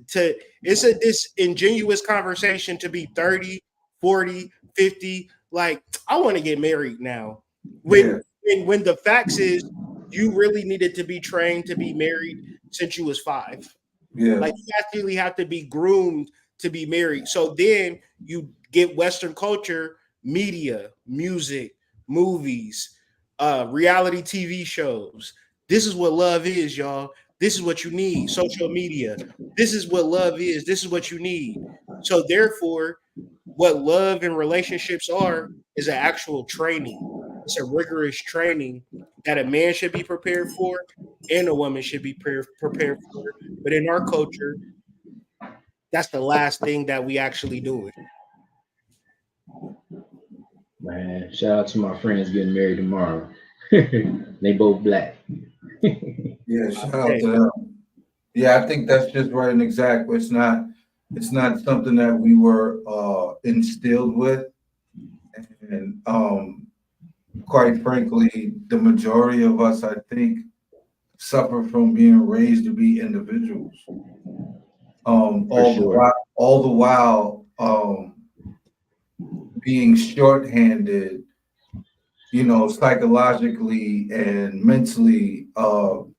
it's a disingenuous conversation to be 30, 40, 50. Like, I want to get married now. Yeah. When the facts is you really needed to be trained to be married since you was 5. Yeah. Like you actually have to be groomed to be married. So then you get Western culture, media, music, movies, reality TV shows. This is what love is, y'all. This is what you need. Social media. This is what love is. This is what you need. So therefore, what love and relationships are is an actual training. It's a rigorous training that a man should be prepared for and a woman should be prepared for. But in our culture, that's the last thing that we actually do. Man, shout out to my friends getting married tomorrow. They both black. Yeah, shout out to them. Yeah, I think that's just right and exact. It's not something that we were instilled with. And quite frankly, the majority of us, I think, suffer from being raised to be individuals. Sure. All the while being shorthanded, you know, psychologically and mentally and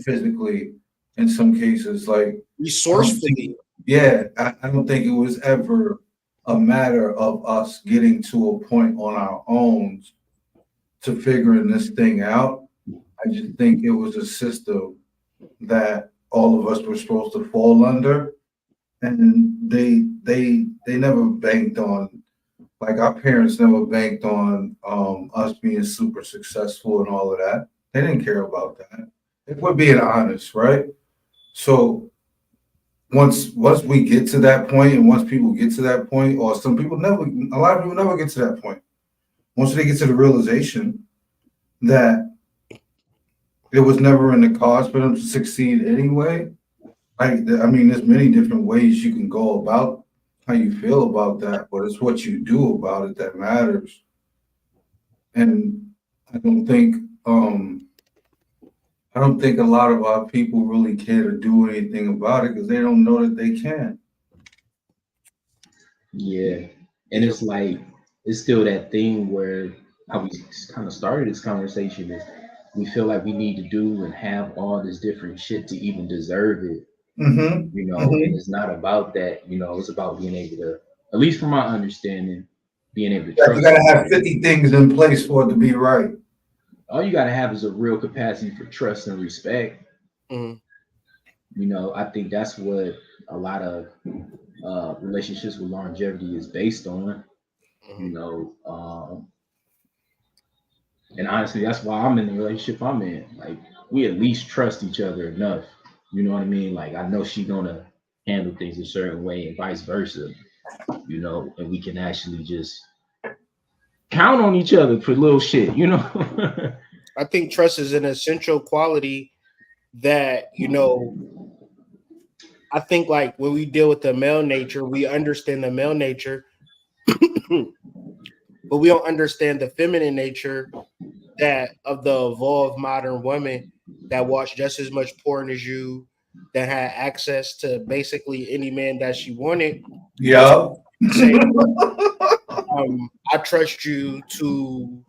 physically in some cases. Like Resourcefully. I don't think it was ever a matter of us getting to a point on our own to figuring this thing out. I just think it was a system that all of us were supposed to fall under, and they never banked on, like our parents never banked on us being super successful and all of that. They didn't care about that. If we're being honest, right? So once we get to that point, and once people get to that point, or some people never, a lot of people never get to that point. Once they get to the realization that it was never in the cards for them to succeed anyway. I mean, there's many different ways you can go about how you feel about that, but it's what you do about it that matters. And I don't think um I don't think a lot of our people really care to do anything about it because they don't know that they can. Yeah. And it's like it's still that thing where how we kind of started this conversation is we feel like we need to do and have all this different shit to even deserve it, you Mm-hmm. know, and Mm-hmm. it's not about that, you know, it's about being able to, at least from my understanding, being able to Like you trust gotta have somebody. 50 things in place for it to be right. All you gotta have is a real capacity for trust and respect. Mhm. You know, I think that's what a lot of relationships with longevity is based on. You Mhm. know, and honestly, that's why I'm in the relationship I'm in. Like, we at least trust each other enough. You know what I mean? Like, I know she's gonna handle things a certain way, and vice versa. You know, and we can actually just count on each other for little shit. You know? I think trust is an essential quality that, I think like when we deal with the male nature, we understand the male nature, but we don't understand the feminine nature that of the evolved modern woman that watched just as much porn as you, that had access to basically any man that she wanted, but Yeah. say, I trust you to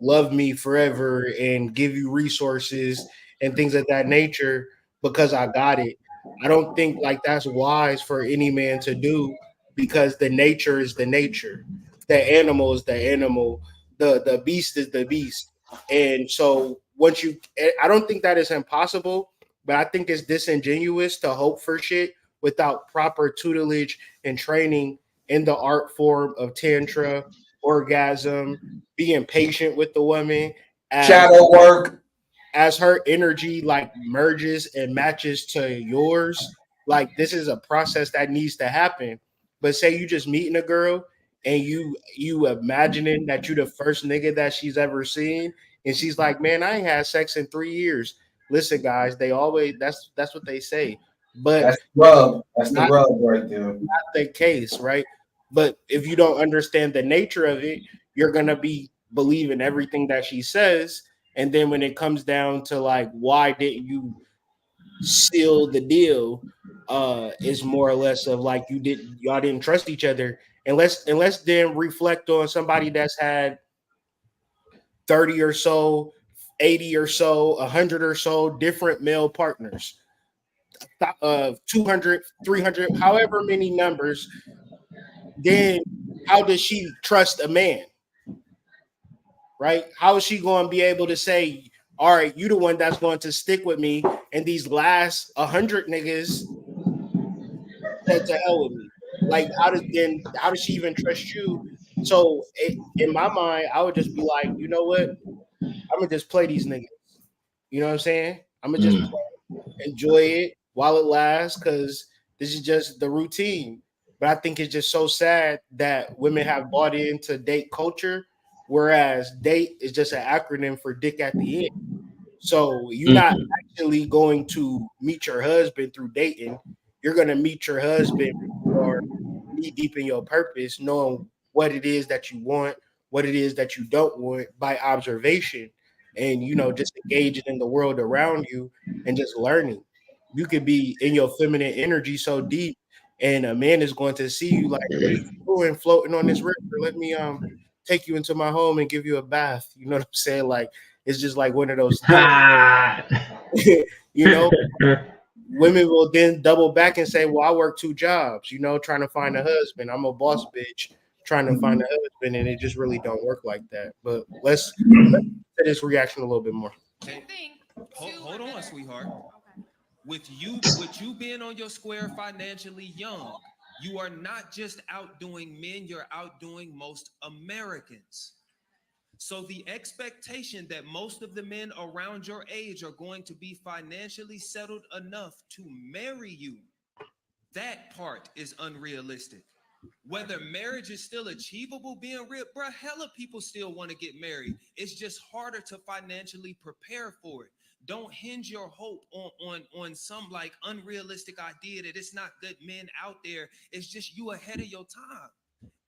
love me forever and give you resources and things of that nature because I got it. I don't think like that's wise for any man to do because the nature is the nature. The animal is the animal. The beast is the beast. And so once you I don't think that is impossible, but I think it's disingenuous to hope for shit without proper tutelage and training in the art form of tantra, orgasm, being patient with the woman as Shadow work. her energy like merges and matches to yours. Like this is a process that needs to happen. But say you just meeting a girl and you imagining that you the first nigga that she's ever seen, and she's like, "Man, I ain't had sex in 3 years." Listen, guys, they always that's what they say, but That's the rub. That's the not rub right there. the case, right? But if you don't understand the nature of it, you're gonna be believing everything that she says. And then when it comes down to like why didn't you seal the deal, is more or less of like y'all didn't trust each other. And let's then reflect on somebody that's had 30 or so, 80 or so, 100 or so different male partners. 200, 300, however many numbers, then how does she trust a man? Right? How is she going to be able to say, all right, you the one that's going to stick with me, and these last 100 niggas said to hell with me? Like, how does she even trust you? So in my mind, I would just be like, you know what? I'm gonna just play these niggas. You know what I'm saying? I'm gonna just enjoy it while it lasts, because this is just the routine. But I think it's just so sad that women have bought into date culture, whereas date is just an acronym for dick at the end. So you're not actually going to meet your husband through dating. You're going to meet your husband or knee deep in your purpose, knowing what it is that you want, what it is that you don't want by observation, and just engaging in the world around you and just learning. You could be in your feminine energy so deep, and a man is going to see you like, what are you doing floating on this river? Let me take you into my home and give you a bath. You know what I'm saying? Like, it's just like one of those things. Women will then double back and say, well, I work 2 jobs, trying to find a husband. I'm a boss bitch trying to find a husband, and it just really don't work like that. But let's get this reaction a little bit more. Hold on, sweetheart. Okay. With you being on your square financially young, you are not just outdoing men, you're outdoing most Americans. So the expectation that most of the men around your age are going to be financially settled enough to marry you, that part is unrealistic. Whether marriage is still achievable being real, bro, hella people still want to get married. It's just harder to financially prepare for it. Don't hinge your hope on some like unrealistic idea that it's not good men out there. It's just you ahead of your time.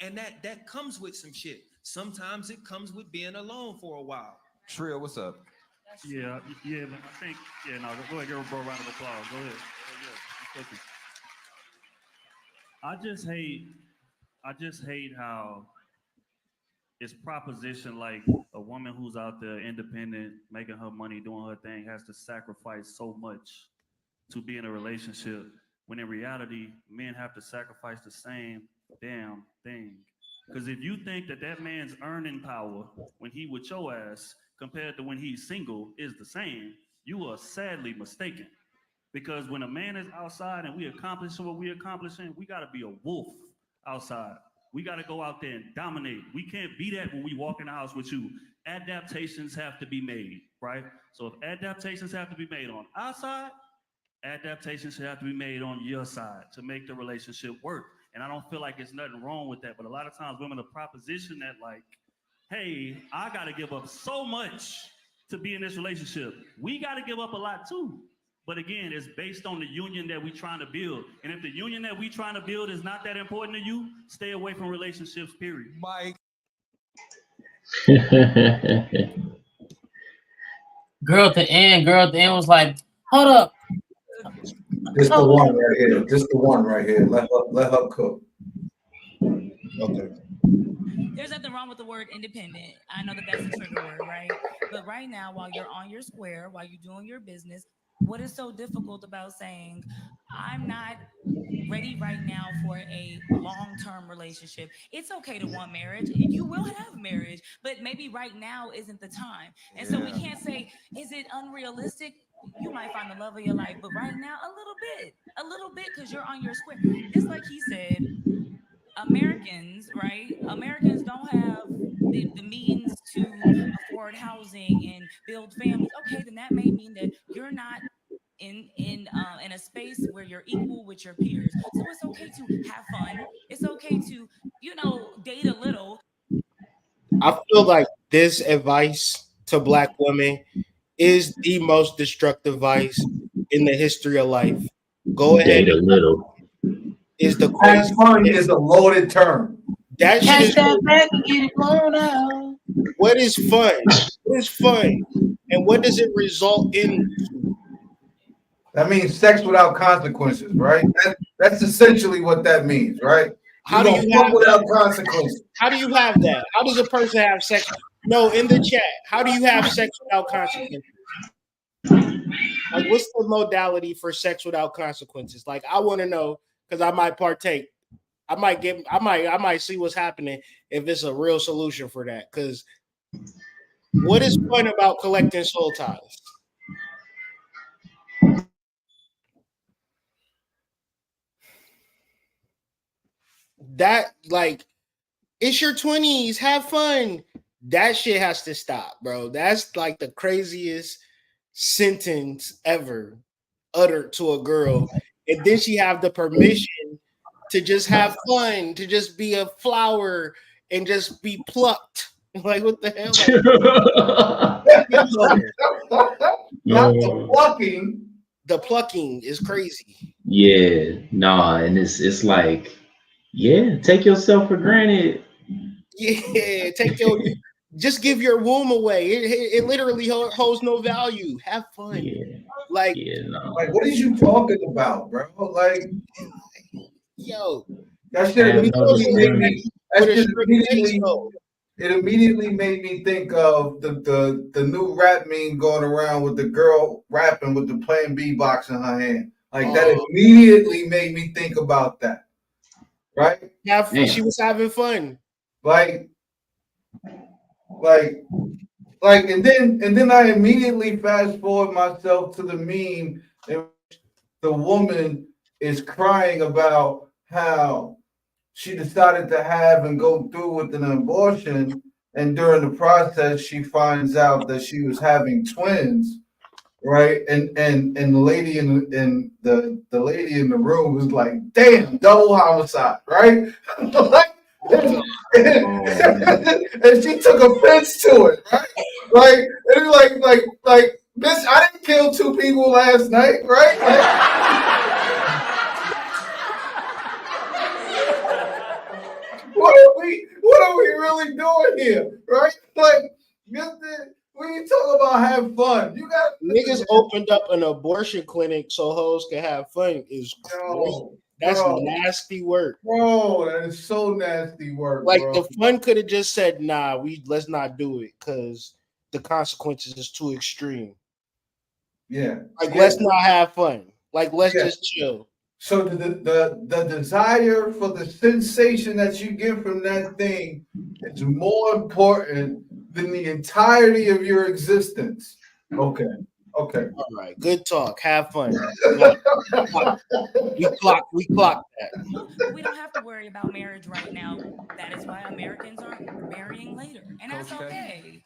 And that comes with some shit. Sometimes it comes with being alone for a while. Trill, what's up? Yeah, but I think, no, go ahead, give a bro a round of applause. Go ahead. I just hate how it's proposition like a woman who's out there independent, making her money, doing her thing, has to sacrifice so much to be in a relationship, when in reality, men have to sacrifice the same damn thing. Because if you think that man's earning power when he with your ass compared to when he's single is the same, you are sadly mistaken. Because when a man is outside and we accomplishing what we're accomplishing, we got to be a wolf outside. We got to go out there and dominate. We can't be that when we walk in the house with you. Adaptations have to be made, right? So if adaptations have to be made on our side, adaptations should have to be made on your side to make the relationship work. And I don't feel like there's nothing wrong with that. But a lot of times women are proposition that like, hey, I got to give up so much to be in this relationship. We got to give up a lot too. But again, it's based on the union that we're trying to build. And if the union that we're trying to build is not that important to you, stay away from relationships, period. Mike. Girl at the end was like, hold up. This the one right here. This the one right here. Let her cook. Okay. There's nothing wrong with the word independent. I know that that's a trigger word, right? But right now, while you're on your square, while you're doing your business, what is so difficult about saying, I'm not ready right now for a long-term relationship? It's okay to want marriage. You will have marriage, but maybe right now isn't the time. And so we can't say, is it unrealistic? You might find the love of your life, but right now, a little bit, because you're on your square. Just like he said, Americans, right? Americans don't have the means to afford housing and build families. Okay, then that may mean that you're not in a space where you're equal with your peers. So it's okay to have fun. It's okay to, date a little. I feel like this advice to Black women is the most destructive vice in the history of life. Go ahead. Date a little. Is the Have fun is a loaded term. That shit is that back and get it blown out. What is fun? What is fun? And what does it result in? That means sex without consequences, right? That's essentially what that means, right? How do you have without consequences? How do you have that? How does a person have sex? No, in the chat. How do you have sex without consequences? Like, what's the modality for sex without consequences? Like, I want to know because I might partake. I might see what's happening if it's a real solution for that. Because what is fun about collecting soul ties? That, like, it's your 20s, have fun. That shit has to stop, bro. That's like the craziest sentence ever uttered to a girl. And then she have the permission to just have fun, to just be a flower and just be plucked. Like, what the hell? Not the plucking. The plucking is crazy. Yeah, nah, and it's like, yeah, take yourself for granted. Yeah, just give your womb away. It literally holds no value. Have fun. Yeah, like, no. Like, what are you talking about, bro? Like, yo, that shit immediately made me think of the new rap meme going around with the girl rapping with the Plan B box in her hand. Like, that immediately made me think about that. Right? Yeah, she was having fun. Like, and then I immediately fast forward myself to the meme in which the woman is crying about how she decided to have and go through with an abortion, and during the process she finds out that she was having twins, right? And the lady in the lady in the room was like, "Damn, double homicide," right? Like, and she took offense to it, right? Like, and like, bitch, I didn't kill 2 people last night, right? What are we really doing here, right? Like, when you talk about have fun, you got niggas opened up an abortion clinic so hoes can have fun. Is that's nasty work, bro. That is so nasty work. Like, bro. the fun could have just said, "Nah, let's not do it because the consequences is too extreme." Yeah, like, let's not have fun. Like, let's just chill. So the desire for the sensation that you get from that thing is more important than the entirety of your existence. Okay. All right. Good talk. Have fun. we clock that. We don't have to worry about marriage right now. That is why Americans are marrying later, and that's okay.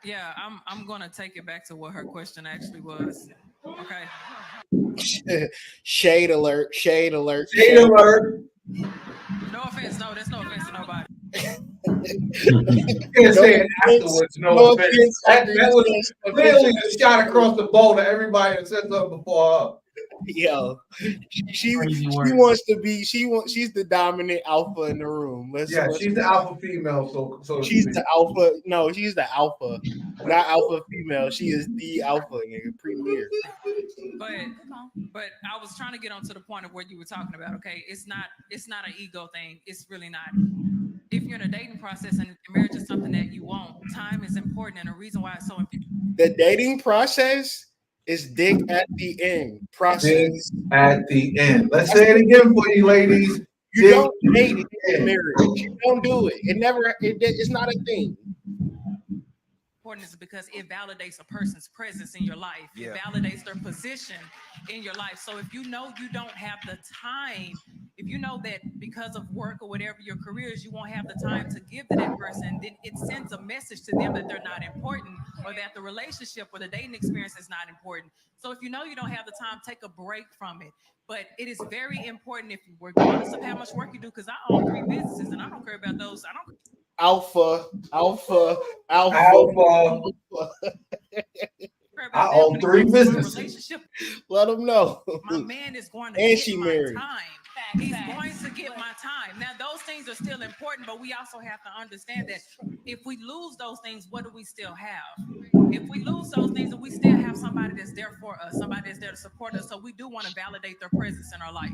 Yeah, I'm gonna take it back to what her question actually was. Okay. Shade alert. Shade alert. Shade alert. No offense. No, there's no offense to nobody. Can't say it afterwards. No offense. That was clearly a shot across the bow to everybody that said something before her. Yo, she wants to be. She's the dominant alpha in the room. She's the alpha female. So she's the alpha. No, she's the alpha, not alpha female. She is the alpha nigga, premier. But I was trying to get on to the point of what you were talking about. Okay, it's not an ego thing. It's really not. If you're in a dating process and marriage is something that you want, time is important, and the reason why it's so important. The dating process is dick at the end. Process dick at the end. Let's say it again for you, ladies. You don't date in marriage. You don't do it. It's not a thing. Important is because it validates a person's presence in your life. It validates their position in your life. So if you know you don't have the time, if you know that because of work or whatever your career is, you won't have the time to give to that person, then it sends a message to them that they're not important, or that the relationship or the dating experience is not important. So if you know you don't have the time, take a break from it. But it is very important, if regardless of how much work you do, because I own 3 businesses and I don't care about those. I don't. Alpha. I own 3 businesses. Let them know. My man is going to and get she my married. time. He's going to get my time. Now, those things are still important, but we also have to understand that if we lose those things, what do we still have? If we lose those things, we still have somebody that's there for us, somebody that's there to support us. So we do want to validate their presence in our life.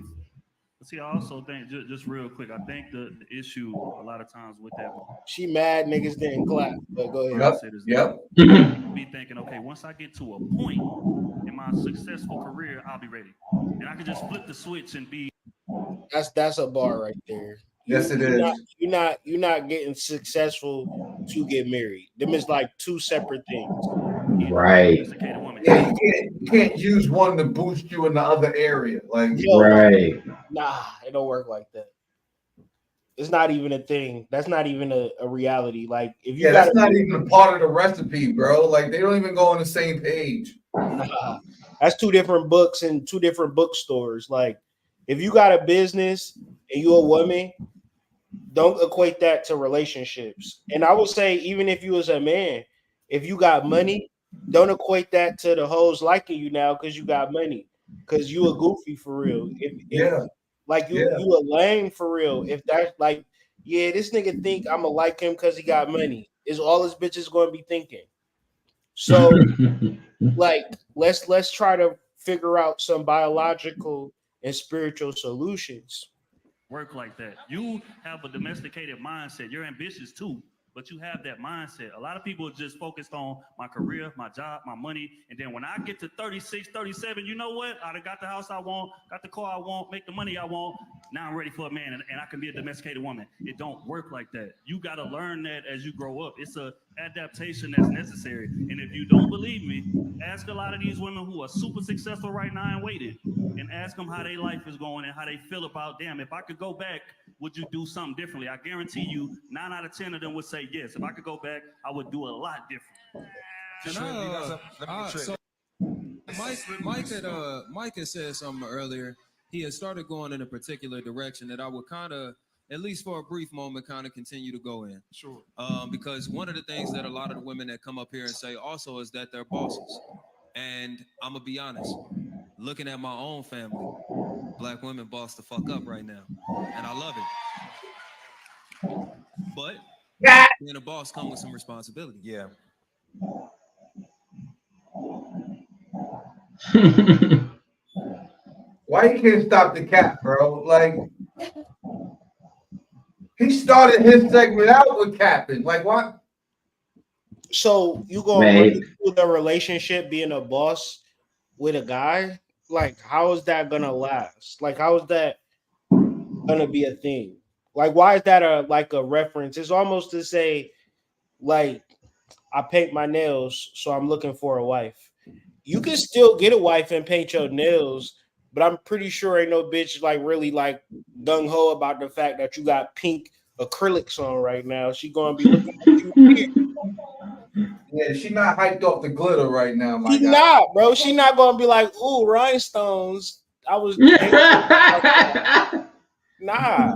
See, I also think, just real quick, I think the issue a lot of times with that. She mad niggas didn't clap, but go ahead. Be thinking, okay, once I get to a point in in my successful career, I'll be ready. And I can just flip the switch and be. That's a bar right there. Yes, it is. You're not getting successful to get married. Them is like two separate things. Right. Sophisticated woman. Yeah, you can't use one to boost you in the other area. Like, Right. Nah, it don't work like that. It's not even a thing. That's not even a reality. Like if you that's not even a part of the recipe, bro. Like they don't even go on the same page. Nah, that's two different books in two different bookstores. Like if you got a business and you're a woman, don't equate that to relationships. And I would say even if you was a man, if you got money, don't equate that to the hoes liking you now because you got money. Because you a goofy for real. If like you a lame for real. If that's like, yeah, this nigga think I'ma like him because he got money. Is all his bitches going to be thinking. So like let's try to figure out some biological and spiritual solutions. Work like that. You have a domesticated mindset. You're ambitious too, but you have that mindset. A lot of people are just focused on my career, my job, my money. And then when I get to 36, 37, you know what? I done got the house I want, got the car I want, make the money I want. Now I'm ready for a man and I can be a domesticated woman. It don't work like that. You got to learn that as you grow up. It's a adaptation that's necessary. And if you don't believe me, ask a lot of these women who are super successful right now and waited, and ask them how their life is going and how they feel about, damn, if I could go back, would you do something differently? I guarantee you 9 out of 10 of them would say yes. If I could go back, I would do a lot different. So Mike had said something earlier. He had started going in a particular direction that I would kind of, at least for a brief moment, kind of continue to go in. Sure. Because one of the things that a lot of the women that come up here and say also is that they're bosses. And I'm going to be honest, looking at my own family, black women boss the fuck up right now. And I love it. But being a boss comes with some responsibility. Yeah. Why you can't stop the cap, bro? Like he started his segment out with capping. Like what? So you gonna run through the relationship being a boss with a guy? Like how is that gonna last? Like how is that gonna be a thing? Like why is that a reference? It's almost to say like I paint my nails, so I'm looking for a wife. You can still get a wife and paint your nails, but I'm pretty sure ain't no bitch like really like gung ho about the fact that you got pink acrylics on right now. She gonna be looking at you. Yeah, she not hyped off the glitter right now, my She guy. not, bro. She not gonna be like, ooh, rhinestones. I was nah.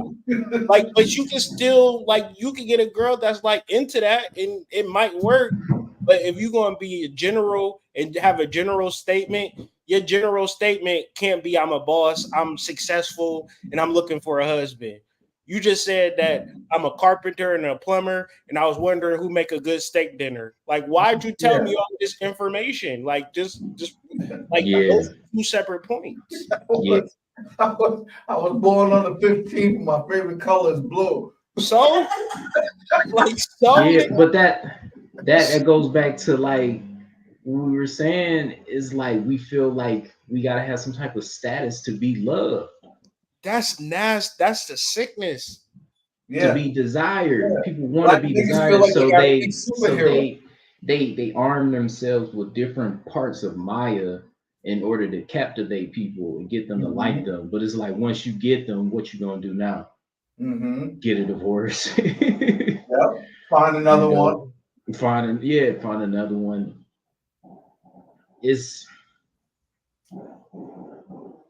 Like, but you can still like you can get a girl that's like into that and it might work. But if you're gonna be a general and have a general statement, your general statement can't be I'm a boss, I'm successful, and I'm looking for a husband. You just said that I'm a carpenter and a plumber, and I was wondering who make a good steak dinner. Like, why'd you tell me all this information? Like, just like those are two separate points. I was born on the 15th. My favorite color is blue. So, like, but that goes back to like what we were saying is like we feel like we gotta have some type of status to be loved. That's nasty. That's the sickness. To be desired. People want to be desired, like so they arm themselves with different parts of Maya in order to captivate people and get them to like them. But it's like once you get them, what you gonna do now? Get a divorce. Find another one. Find another one. It's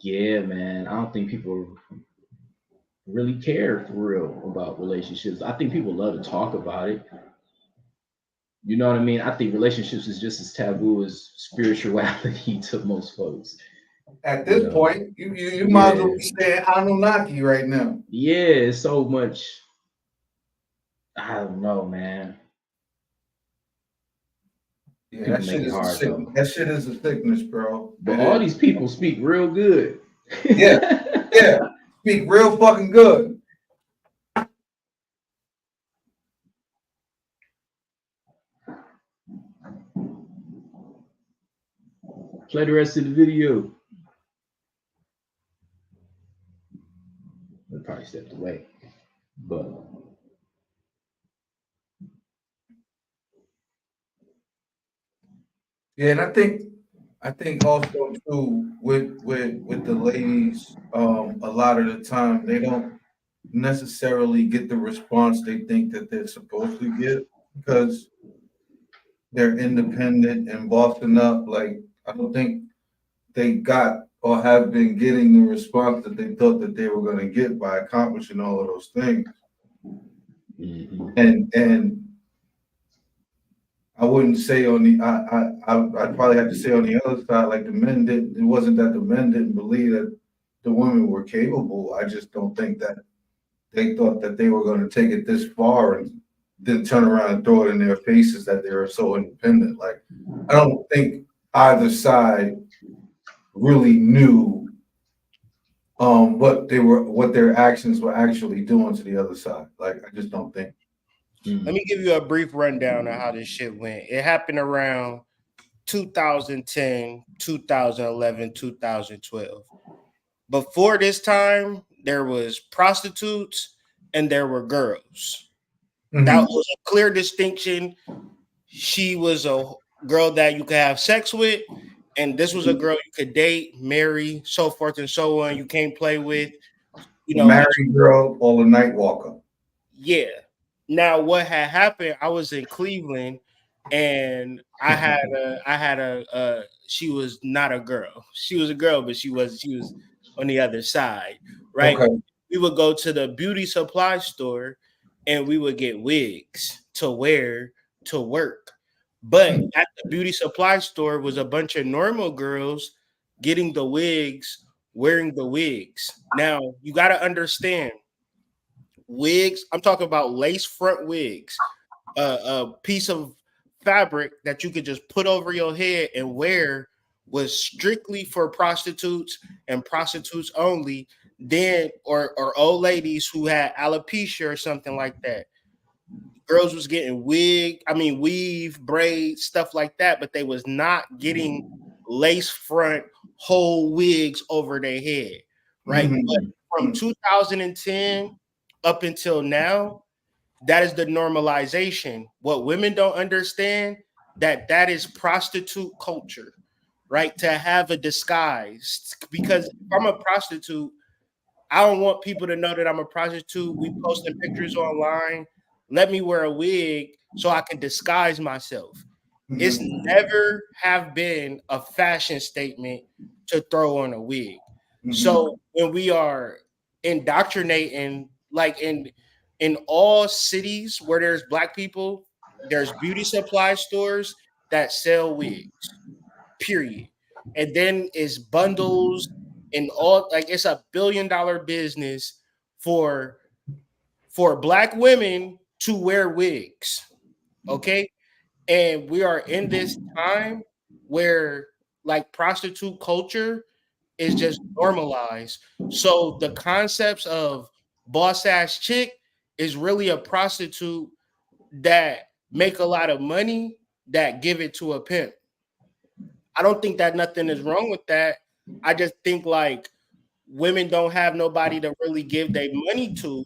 man. I don't think people really care for real about relationships. I think people love to talk about it. You know what I mean? I think relationships is just as taboo as spirituality to most folks. At this point, you might as well be saying Anunnaki right now. Yeah, it's so much. I don't know, man. Yeah, that shit is a sickness, bro. But all these people speak real good. yeah, speak real fucking good. Play the rest of the video. I probably stepped away, but Yeah, and I think also too with the ladies, a lot of the time they don't necessarily get the response they think that they're supposed to get because they're independent and bossing up. Like I don't think they got or have been getting the response that they thought that they were going to get by accomplishing all of those things. And I wouldn't say on the I'd probably have to say on the other side, like the men didn't. It wasn't that the men didn't believe that the women were capable. I just don't think that they thought that they were going to take it this far and then turn around and throw it in their faces that they were so independent. Like I don't think either side really knew what their actions were actually doing to the other side. Like I just don't think. Let me give you a brief rundown of how this shit went. It happened around 2010, 2011, 2012. Before this time, there was prostitutes and there were girls. Mm-hmm. That was a clear distinction. She was a girl that you could have sex with, and this was a girl you could date, marry, so forth and so on. You can't play with, you know, married girl or a night walker. Yeah. Now, what had happened? I was in Cleveland, and I had a she was not a girl. She was a girl, but she was on the other side, right? Okay. We would go to the beauty supply store, and we would get wigs to wear to work. But at the beauty supply store was a bunch of normal girls getting the wigs, wearing the wigs. Now, you got to understand wigs. I'm talking about lace front wigs, a piece of fabric that you could just put over your head and wear was strictly for prostitutes and prostitutes only. Then, or old ladies who had alopecia or something like that. Girls was getting weave, braids, stuff like that, but they was not getting lace front whole wigs over their head, right? Mm-hmm. But from 2010 up until now, that is the normalization. What women don't understand that is prostitute culture, right? To have a disguise, because if I'm a prostitute, I don't want people to know that I'm a prostitute. We posting pictures online. Let me wear a wig so I can disguise myself. Mm-hmm. It's never have been a fashion statement to throw on a wig. Mm-hmm. So when we are indoctrinating, like in all cities where there's black people, there's beauty supply stores that sell wigs. Period. And then it's bundles and all, like it's a billion-dollar business for black women to wear wigs. Okay. And we are in this time where like prostitute culture is just normalized. So the concepts of boss ass chick is really a prostitute that make a lot of money that give it to a pimp. I don't think that nothing is wrong with that. I just think like women don't have nobody to really give their money to,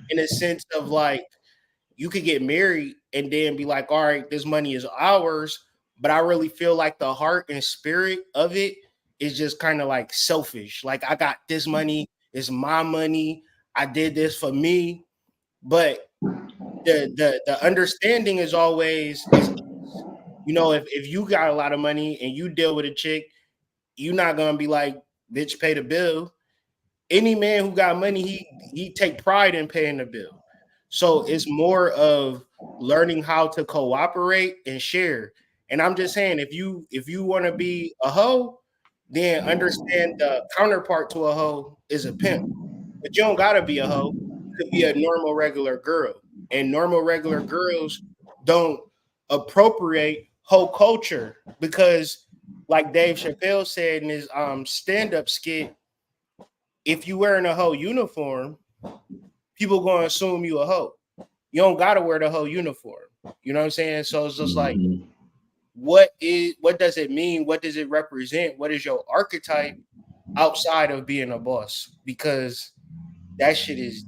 in a sense of like you could get married and then be like, all right, this money is ours. But I really feel like the heart and spirit of it is just kind of like selfish. Like I got this money, it's my money. I did this for me. But the understanding is always is, you know, if you got a lot of money and you deal with a chick, you're not gonna be like, bitch, pay the bill. Any man who got money, he take pride in paying the bill. So it's more of learning how to cooperate and share. And I'm just saying, if you want to be a hoe, then understand the counterpart to a hoe is a pimp. But you don't gotta be a hoe. You could be a normal regular girl. And normal regular girls don't appropriate hoe culture because, like Dave Chappelle said in his stand-up skit, if you wearing a hoe uniform, people gonna assume you a hoe. You don't gotta wear the hoe uniform. You know what I'm saying? So it's just like what does it mean? What does it represent? What is your archetype outside of being a boss? Because that shit is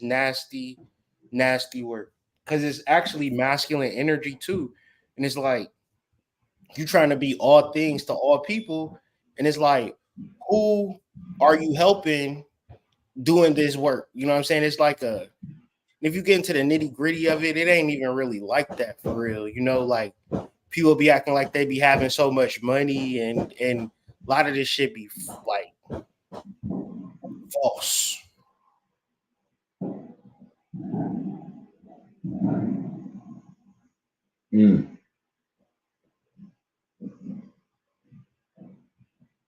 nasty, nasty work. Because it's actually masculine energy too. And it's like you trying to be all things to all people. And it's like, who are you helping doing this work? You know what I'm saying? It's like if you get into the nitty gritty of it, it ain't even really like that for real. You know, like people be acting like they be having so much money and a lot of this shit be like false.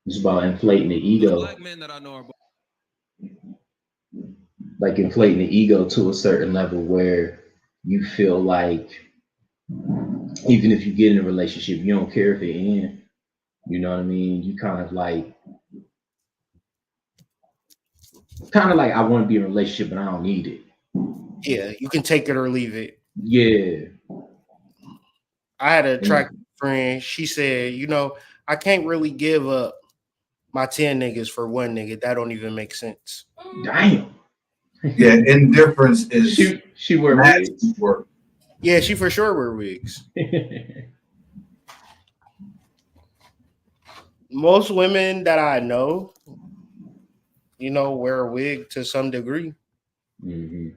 It's about inflating the ego. Black men that I know are like inflating the ego to a certain level where you feel like even if you get in a relationship, you don't care if it ends. You know what I mean? You kind of like I want to be in a relationship, but I don't need it. Yeah, you can take it or leave it. Yeah. I had a attractive friend. She said, you know, I can't really give up my 10 niggas for one nigga. That don't even make sense. Damn. Yeah, indifference is she wear wigs. Work. Yeah, she for sure wear wigs. Most women that I know, you know, wear a wig to some degree. Mm-hmm.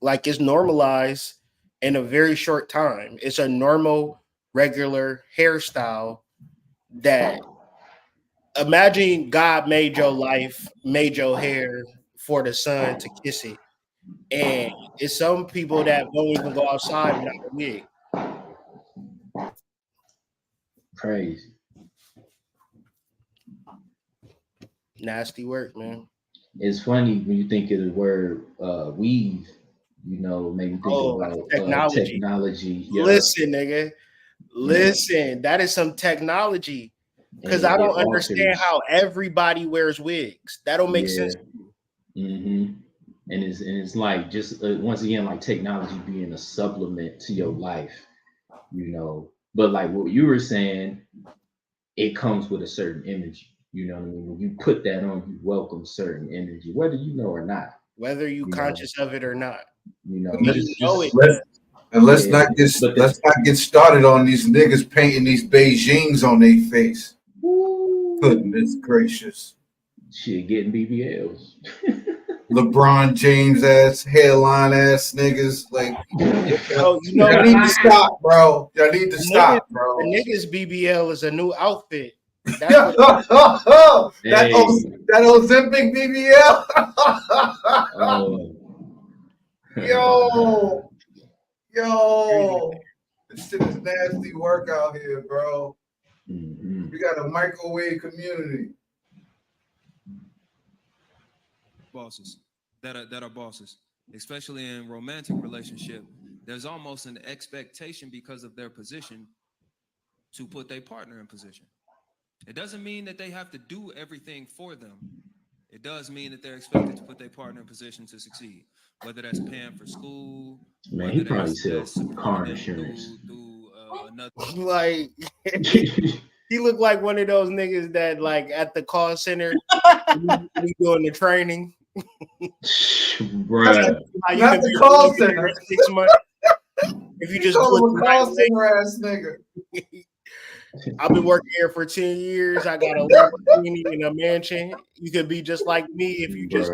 Like it's normalized in a very short time. It's a normal, regular hairstyle that imagine God made your life, made your hair for the sun to kiss it. And it's some people that won't even go outside without a wig. Crazy. Nasty work, man. It's funny when you think of the word weave, you know, maybe think about technology. Yeah. Listen, nigga. Listen, that is some technology. Because I don't understand how everybody wears wigs. That don't make sense. Mm-hmm. And it's like just once again like technology being a supplement to your life, you know. But like what you were saying, it comes with a certain energy. You know what I mean? When you put that on, you welcome certain energy, whether you know or not. Whether you conscious of it or not. You know, let's not get started on these niggas painting these Beijings on their face. Goodness gracious. Shit, getting BBLs. LeBron James ass, hairline ass niggas. Like, y'all need to stop, bro. Y'all need to stop, bro. The niggas BBL is a new outfit. That Ozempic BBL. Yo, this shit is nasty work out here, bro. Mm-hmm. We got a microwave community. Bosses that are bosses, especially in romantic relationship. There's almost an expectation because of their position to put their partner in position. It doesn't mean that they have to do everything for them. It does mean that they're expected to put their partner in position to succeed, whether that's paying for school. Man, he probably sells car insurance. Like he looked like one of those niggas that like at the call center we doing the training. Bruh. Not the call center. 6 months. If you just call him a call center ass nigga. I've been working here for 10 years. I got a Lamborghini in a mansion. You could be just like me if you just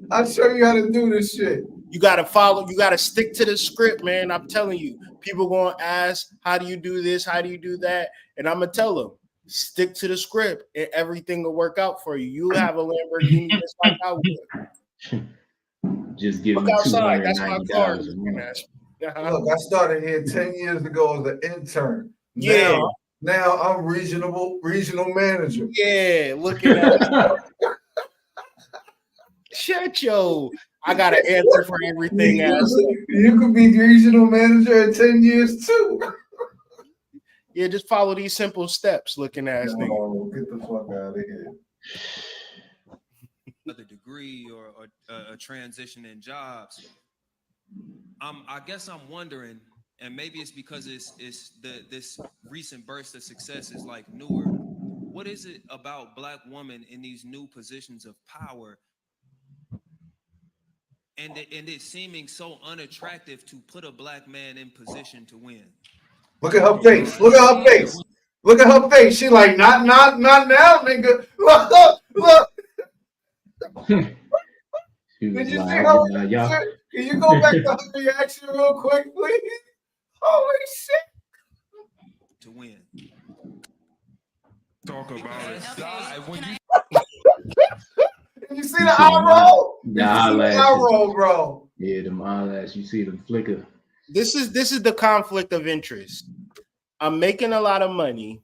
I'll show you how to do this shit. You gotta follow, you gotta stick to the script, man. I'm telling you, people gonna ask, how do you do this? How do you do that? And I'm gonna tell them, stick to the script and everything will work out for you. You have a Lamborghini just like I would. Just give me outside. That's my car. Look, I started here 10 years ago as an intern. Yeah. Now I'm regional manager. Yeah, look at that. Shut yo. I got an answer for everything. You could be regional manager in 10 years too. Yeah, just follow these simple steps, looking ass nigga. Get the fuck out of here. Another degree or a transition in jobs. I guess I'm wondering and maybe it's because this recent burst of success is like newer. What is it about Black women in these new positions of power, and it seeming so unattractive to put a Black man in position to win? Look at her face. Look at her face. Look at her face. She like, not now, nigga. Look. Did you see how? Can you go back to her reaction real quick, please? Holy shit! To win. Talk about it. Did you see the eye roll? The eyelashes. The eye roll, bro. Yeah, the eyelashes. You see them flicker. This is the conflict of interest. I'm making a lot of money.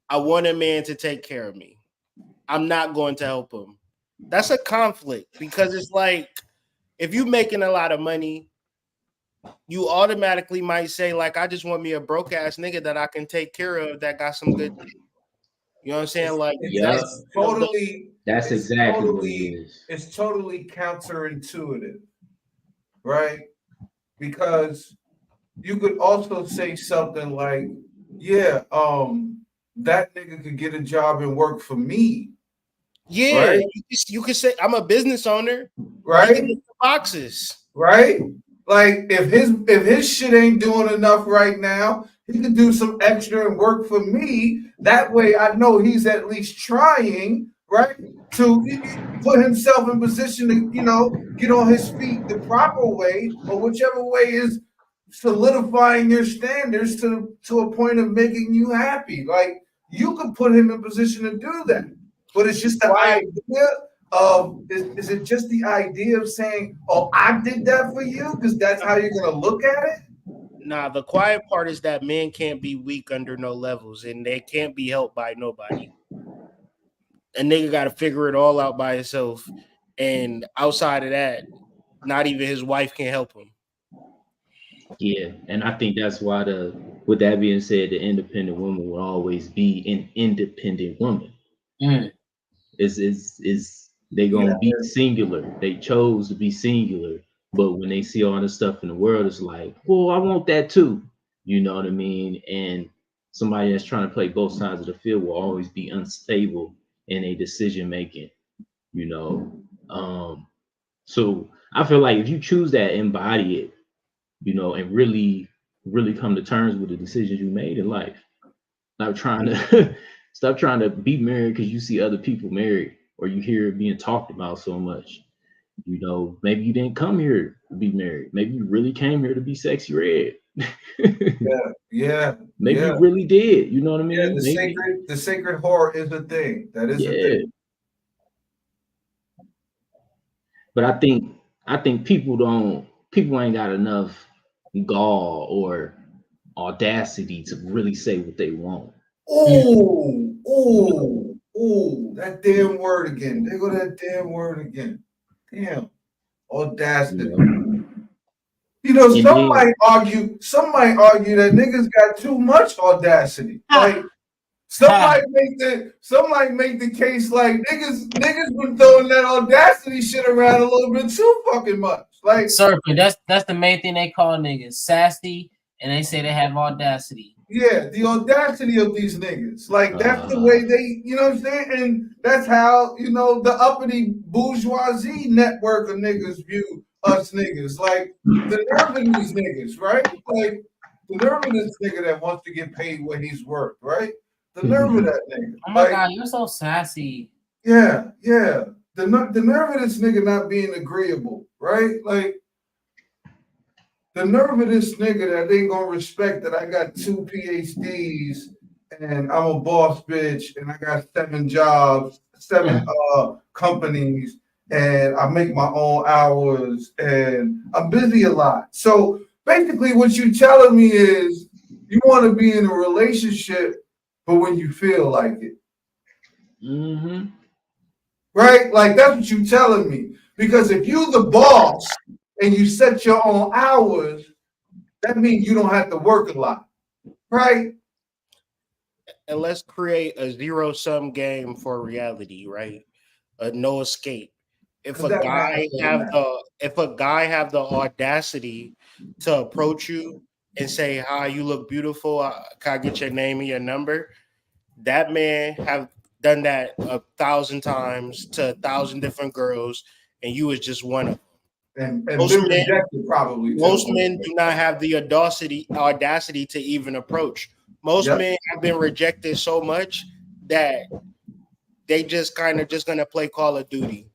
I want a man to take care of me. I'm not going to help him. That's a conflict because it's like if you're making a lot of money, you automatically might say, like, I just want me a broke ass nigga that I can take care of that got some good. You know what I'm saying? Like, that's exactly what it is. It's totally counterintuitive, right? Because you could also say something like, yeah, that nigga could get a job and work for me. Yeah, right? you could say I'm a business owner, right? Boxes, right? Like if his shit ain't doing enough right now, he can do some extra and work for me. That way, I know he's at least trying, right, to put himself in position to get on his feet the proper way, or whichever way is solidifying your standards to a point of making you happy. Like you could put him in position to do that. But it's just the idea of, is it just the idea of saying, oh, I did that for you? Because that's how you're going to look at it? Nah, the quiet part is that men can't be weak under no levels, and they can't be helped by nobody. A nigga got to figure it all out by himself. And outside of that, not even his wife can help him. Yeah, and I think that's why with that being said, the independent woman will always be an independent woman. Is they gonna be singular. They chose to be singular, but when they see all the stuff in the world, it's like, well, I want that too. You know what I mean? And somebody that's trying to play both sides of the field will always be unstable in a decision making. So I feel like if you choose that, embody it, and really, really come to terms with the decisions you made in life. Stop trying to be married because you see other people married or you hear it being talked about so much. Maybe you didn't come here to be married. Maybe you really came here to be sexy red. Yeah. Maybe you really did. You know what I mean? Yeah, the sacred whore is a thing. That is a thing. But I think people ain't got enough gall or audacity to really say what they want. Oh, that damn word again. There go that damn word again. Damn. Audacity. Some might argue that niggas got too much audacity. Like some might make the case like niggas been throwing that audacity shit around a little bit too fucking much. Like Serpent, that's the main thing they call niggas. Sassy, and they say they have audacity. Yeah, the audacity of these niggas. Like that's the way they, you know what I'm saying? And that's how, the uppity bourgeoisie network of niggas view us niggas. Like the nerve of these niggas, right? Like the nerve of this nigga that wants to get paid what he's worth, right? The nerve of that nigga. Oh my God, you're so sassy. Yeah. The nerve of this nigga not being agreeable, right? Like the nerve of this nigga that they gonna respect that I got 2 PhDs and I'm a boss bitch and I got 7 jobs, 7 companies, and I make my own hours and I'm busy a lot. So basically what you telling me is you want to be in a relationship, but when you feel like it. Mm-hmm. Right? Like that's what you telling me. Because if you the boss and you set your own hours, that means you don't have to work a lot, right? And let's create a zero-sum game for reality, right? No escape. If a guy have the audacity to approach you and say, "Hi, you look beautiful. Can I get your name and your number?" That man have done that 1,000 times to 1,000 different girls, and you was just one of them. And been rejected probably too. Most men do not have the audacity to even approach. Most men have been rejected so much that they just kind of just gonna play Call of Duty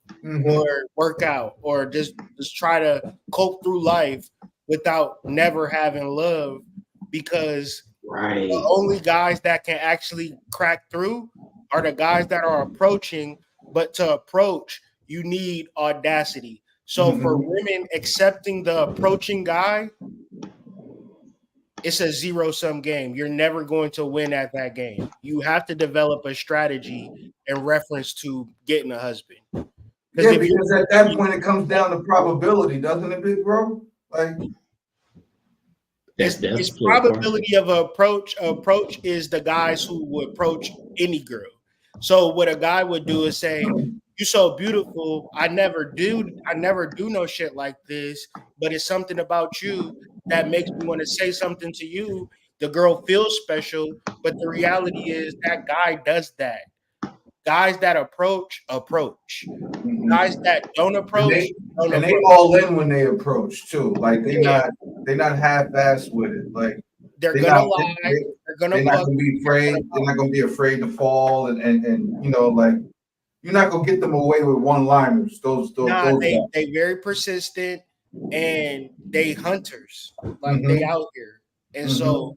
or work out or just try to cope through life without never having love, because the only guys that can actually crack through are the guys that are approaching. But to approach, you need audacity. So for women accepting the approaching guy, it's a zero-sum game. You're never going to win at that game. You have to develop a strategy in reference to getting a husband. Yeah, because at that point it comes down to probability, doesn't it, big bro? Like it's probability of approach. Approach is the guys who would approach any girl. So what a guy would do is say, "You so beautiful. I never do no shit like this, but it's something about you that makes me want to say something to you." The girl feels special, but the reality is that guy does that. Guys that approach. Guys that don't approach, and they all in when they approach too. Like they not half-assed with it. Like they're gonna lie. They're not gonna be afraid. They're not gonna be afraid to fall, and you know, like you're not gonna get them away with one-liners. Those they very persistent and they hunters. Like they out here. And so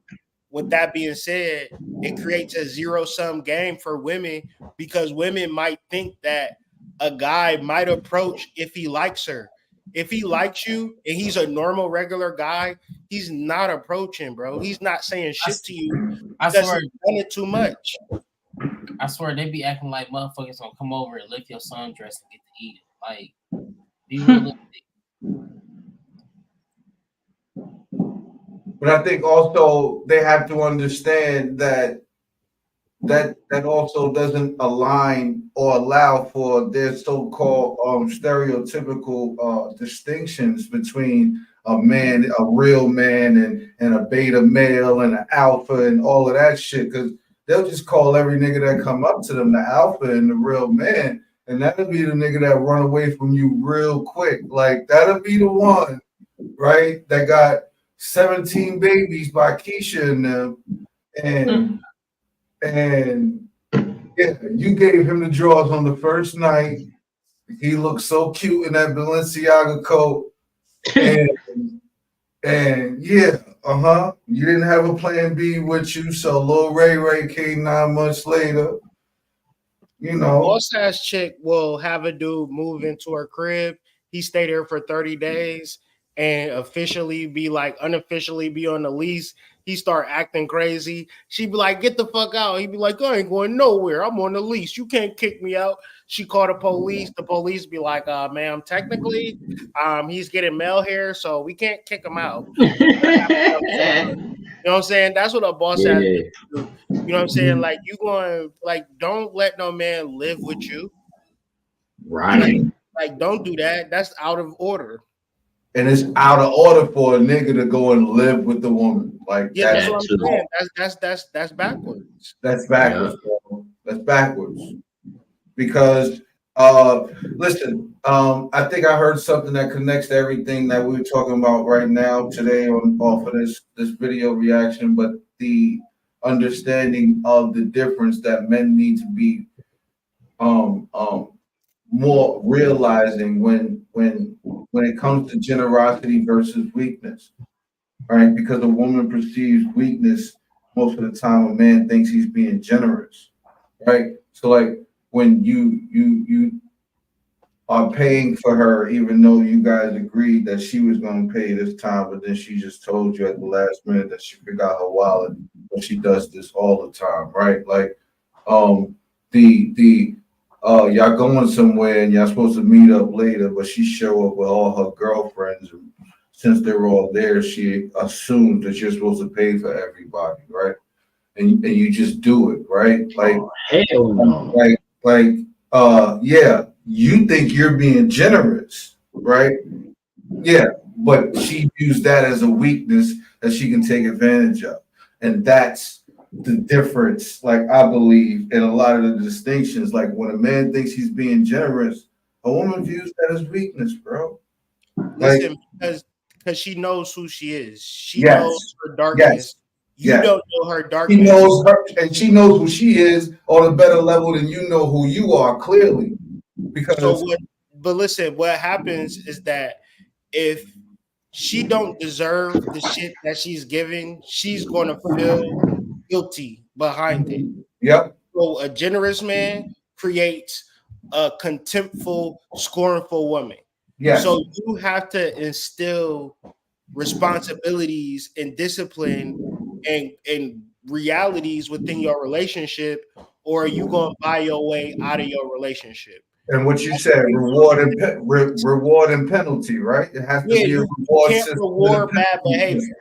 with that being said, it creates a zero-sum game for women, because women might think that a guy might approach if he likes her. If he likes you and he's a normal, regular guy, he's not approaching, bro. He's not saying shit to you. I swear, he's done it too much. I swear they be acting like motherfuckers gonna come over and lift your sundress and get to eat it. Like, be realistic. But I think also they have to understand that also doesn't align or allow for their so-called stereotypical distinctions between a man, a real man, and a beta male and an alpha and all of that shit. Because they'll just call every nigga that come up to them the alpha and the real man, and that'll be the nigga that run away from you real quick. Like that'll be the one, right? That got 17 babies by Keisha and them, and yeah, you gave him the drawers on the first night. He looked so cute in that Balenciaga coat, and yeah, you didn't have a plan B with you, so Lil Ray came 9 months later. You know, boss ass chick will have a dude move into her crib. He stay there for 30 days and unofficially be on the lease. He start acting crazy. She be like, "Get the fuck out." He be like, "I ain't going nowhere. I'm on the lease. You can't kick me out." She call the police. The police be like, "Ma'am, technically, he's getting mail here, so we can't kick him out." You know what I'm saying? That's what a boss has to do. You know what I'm saying? Like you going, like, don't let no man live with you. Right. Like don't do that. That's out of order. And it's out of order for a nigga to go and live with the woman. Like that's what I'm saying. That's backwards. That's backwards, bro. That's backwards. Because listen, I think I heard something that connects to everything that we're talking about right now today off of this video reaction, but the understanding of the difference that men need to be more realizing when it comes to generosity versus weakness, right? Because a woman perceives weakness most of the time. A man thinks he's being generous, right? So like when you are paying for her, even though you guys agreed that she was going to pay this time, but then she just told you at the last minute that she forgot her wallet, but she does this all the time, right? Like y'all going somewhere and y'all supposed to meet up later, but she show up with all her girlfriends, and since they're all there, she assumes that you're supposed to pay for everybody, right? And you just do it, right? Like hell no. Yeah, you think you're being generous, right? Yeah, but she views that as a weakness that she can take advantage of. And that's the difference, like I believe, in a lot of the distinctions. Like when a man thinks he's being generous, a woman views that as weakness, bro. Like, Listen, because she knows who she is. She knows yes, her darkness. yes, You yes. don't know her She darkness. knows her, and she knows who she is on a better level than you know who you are, clearly. So Because what? But listen, what happens is that if she don't deserve the shit that she's giving, she's gonna feel guilty behind it. yep, So a generous man creates a contemptful, scornful woman. yes. So you have to instill responsibilities and discipline and realities within your relationship, or are you gonna buy your way out of your relationship? And what you said, reward and reward and penalty, right? It has to Yeah, be a you reward can't system and a reward bad penalty behavior. system.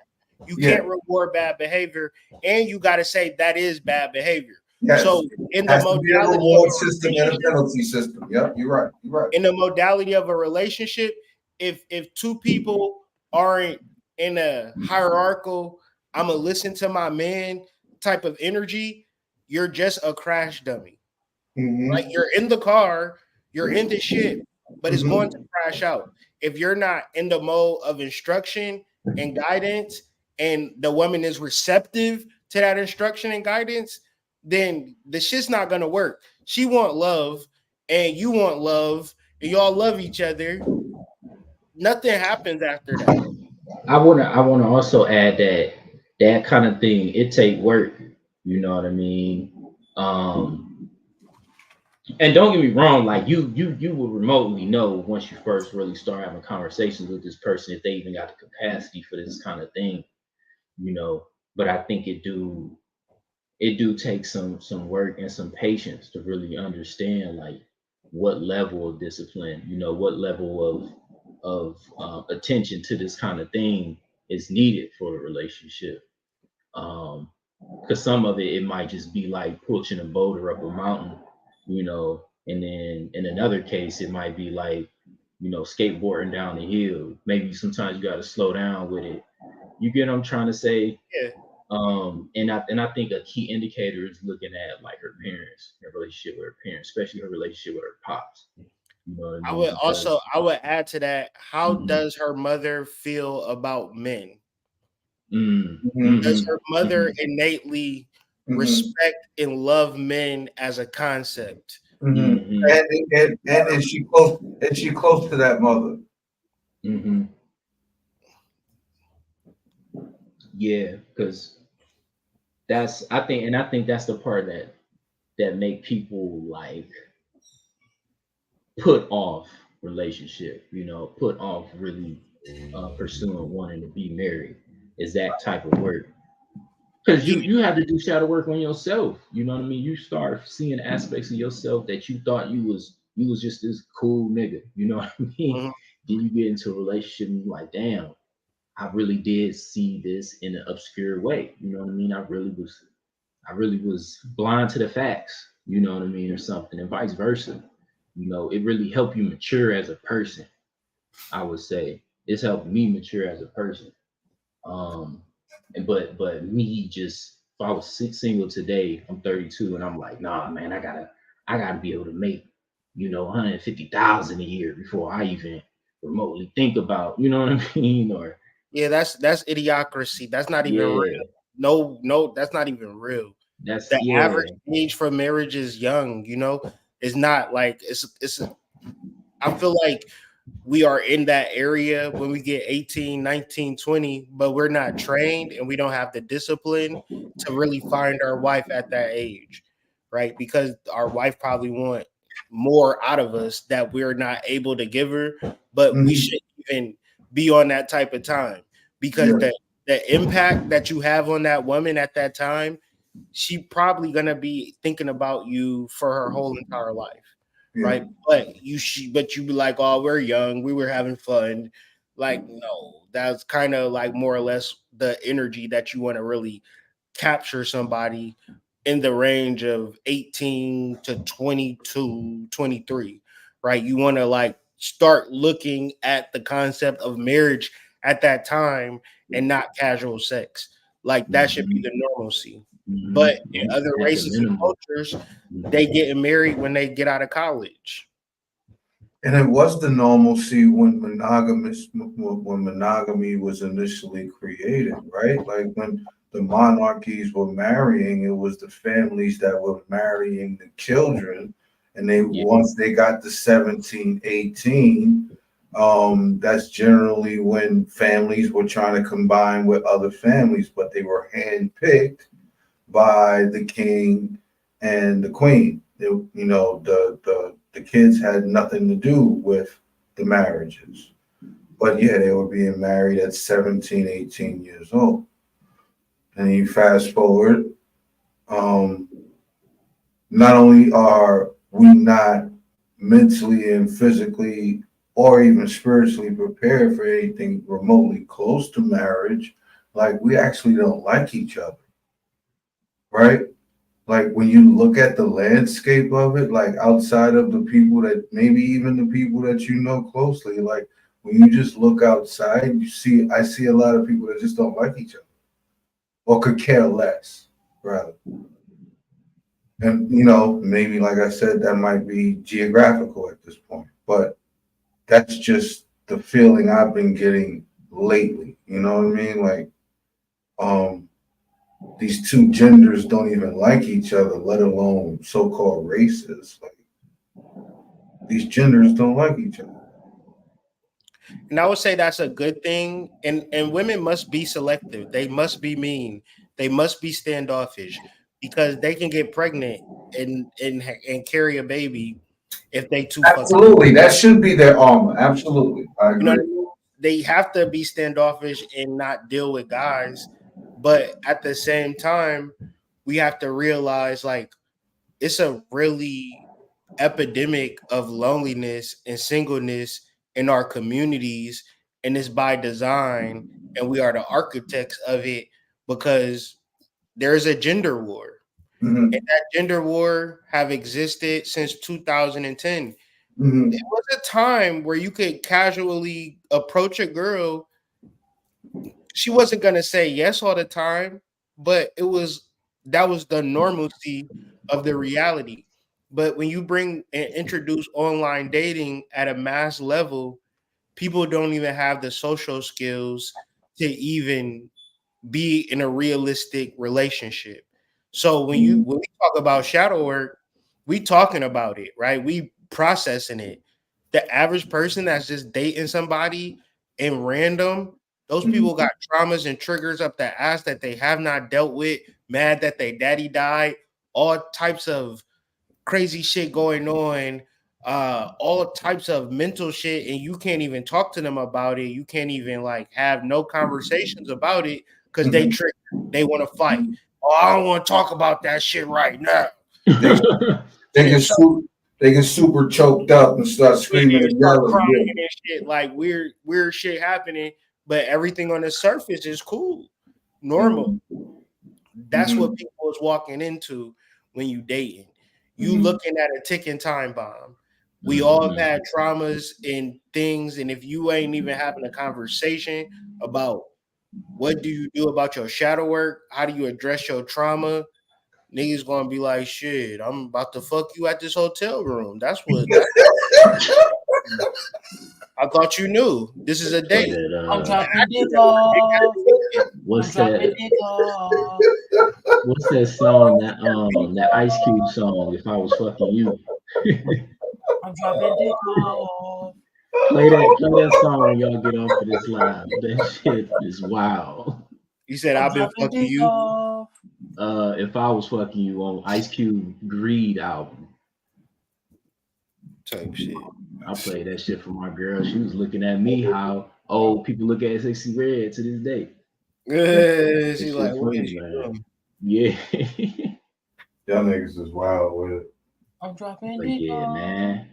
You Yeah, can't reward bad behavior, and you got to say that is bad behavior. yes. So in the Has to be a modality of reward a system and a relationship, penalty system. Yep, you're right. You're right. in the modality of a relationship, if two people aren't in a hierarchical, I'm gonna listen to my man type of energy, you're just a crash dummy. Like Mm-hmm. you're in the car, you're in the ship, but it's going to Mm-hmm. crash out. If you're not in the mode of instruction and guidance, and the woman is receptive to that instruction and guidance, then the shit's not gonna work. She want love, and you want love, and y'all love each other. Nothing happens after that. I wanna also add that that kind of thing it take work. You know what I mean? And don't get me wrong, like you will remotely know once you first really start having conversations with this person if they even got the capacity for this kind of thing, you know. But I think it do take some work and some patience to really understand like what level of discipline, you know, what level of attention to this kind of thing is needed for a relationship. Um, because some of it might just be like pushing a boulder up a mountain, you know, and then in another case it might be like, you know, skateboarding down the hill. Maybe sometimes you got to slow down with it. You get what I'm trying to say? Yeah. And I think a key indicator is looking at like her parents, her relationship with her parents, especially her relationship with her pops. You know what I mean? Because I would add to that. How mhm, does her mother feel about men? Mm-hmm. Does mhm, her mother mhm, innately Mm-hmm. respect and love men as a concept? Mm-hmm. mhm, And is she close? Is she close to that mother? mhm. Yeah, because I think that's the part that make people like put off relationship, you know, put off really pursuing wanting to be married is that type of work. Because You you have to do shadow work on yourself. You know what I mean? You start seeing aspects of yourself that you thought you was just this cool nigga. You know what I mean? mhm. Then you get into a relationship and you're like, damn, I really did see this in an obscure way. You know what I mean? I really was blind to the facts, you know what I mean, or something, and vice versa. You know, it really helped you mature as a person. I would say it's helped me mature as a person. But me just if I was single today, I'm 32, and I'm like, nah, man, I gotta be able to make 150,000 a year before I even remotely think about, you know what I mean, or Yeah, that's idiocracy. That's not even real. yeah, No, no, that's not even real. that's The yeah. average age for marriage is young, you know. It's not like it's I feel like we are in that area when we get 18, 19, 20, but we're not trained and we don't have the discipline to really find our wife at that age, right? Because our wife probably want more out of us that we're not able to give her, but we Mm-hmm. shouldn't even be on that type of time because Yeah, the impact that you have on that woman at that time, she probably gonna be thinking about you for her whole entire life, yeah, right? But you be like, oh, we're young, we were having fun. Like, no, that's kind of like more or less the energy that you want to really capture somebody in the range of 18 to 22, 23, right? You want to like start looking at the concept of marriage at that time and not casual sex. Like that should be the normalcy. Mhm. But in other At the races and minimum. cultures, they getting married when they get out of college. And it was the normalcy when monogamy was initially created, right? Like when the monarchies were marrying, it was the families that were marrying the children, and they once they got to 17, 18, that's generally when families were trying to combine with other families, but they were handpicked by the king and the queen. The kids had nothing to do with the marriages. But yeah, they were being married at 17, 18 years old. And you fast forward, not only are we not mentally and physically or even spiritually prepared for anything remotely close to marriage, like we actually don't like each other, right? Like when you look at the landscape of it, like outside of the people that maybe even the people that you know closely, like when you just look outside, I see a lot of people that just don't like each other or could care less, rather. And maybe like I said, that might be geographical at this point, but that's just the feeling I've been getting lately. You know what I mean? Like, these two genders don't even like each other, let alone so-called races. Like these genders don't like each other. And I would say that's a good thing. And women must be selective. They must be mean. They must be standoffish because they can get pregnant and carry a baby if they too fucking. Absolutely, that should be their armor. Absolutely, I agree. You know what I mean? They have to be standoffish and not deal with guys. But at the same time, we have to realize like it's a really epidemic of loneliness and singleness in our communities, and it's by design, and we are the architects of it because there's a gender war. Mm-hmm. And that gender war have existed since 2010. Mm-hmm. It was a time where you could casually approach a girl. She wasn't gonna say yes all the time, but that was the normalcy of the reality. But when you bring and introduce online dating at a mass level, people don't even have the social skills to even be in a realistic relationship. So when we talk about shadow work, we talking about it, right? We processing it. The average person that's just dating somebody in random, those people got traumas and triggers up their ass that they have not dealt with, mad that their daddy died, all types of crazy shit going on, all types of mental shit, and you can't even talk to them about it. You can't even like have no conversations about it because they trigger, they want to fight. Oh, I don't want to talk about that shit right now. They get super choked up and start screaming and start yelling. crying and shit, like weird shit happening, but everything on the surface is cool, normal. That's what people is walking into when you dating. You looking at a ticking time bomb. We all have had traumas and things, and if you ain't even having a conversation about what do you do about your shadow work, how do you address your trauma, niggas gonna be like, shit, I'm about to fuck you at this hotel room. That's what. I thought you knew. This is a date. I'm dropping dick off. What's that? What's that song? That Ice Cube song. If I was fucking you. I'm dropping dick off. Play that song. Y'all get off of this live. That shit is wild. You said I've been fucking you. Off. If I was fucking you on Ice Cube Greed album. Type shit. I played that shit for my girl. She was looking at me how old people look at Sexy Red to this day. Yeah, she like, what funny, is man. Yeah. Y'all niggas is wild with it. I'm dropping dick off. Man.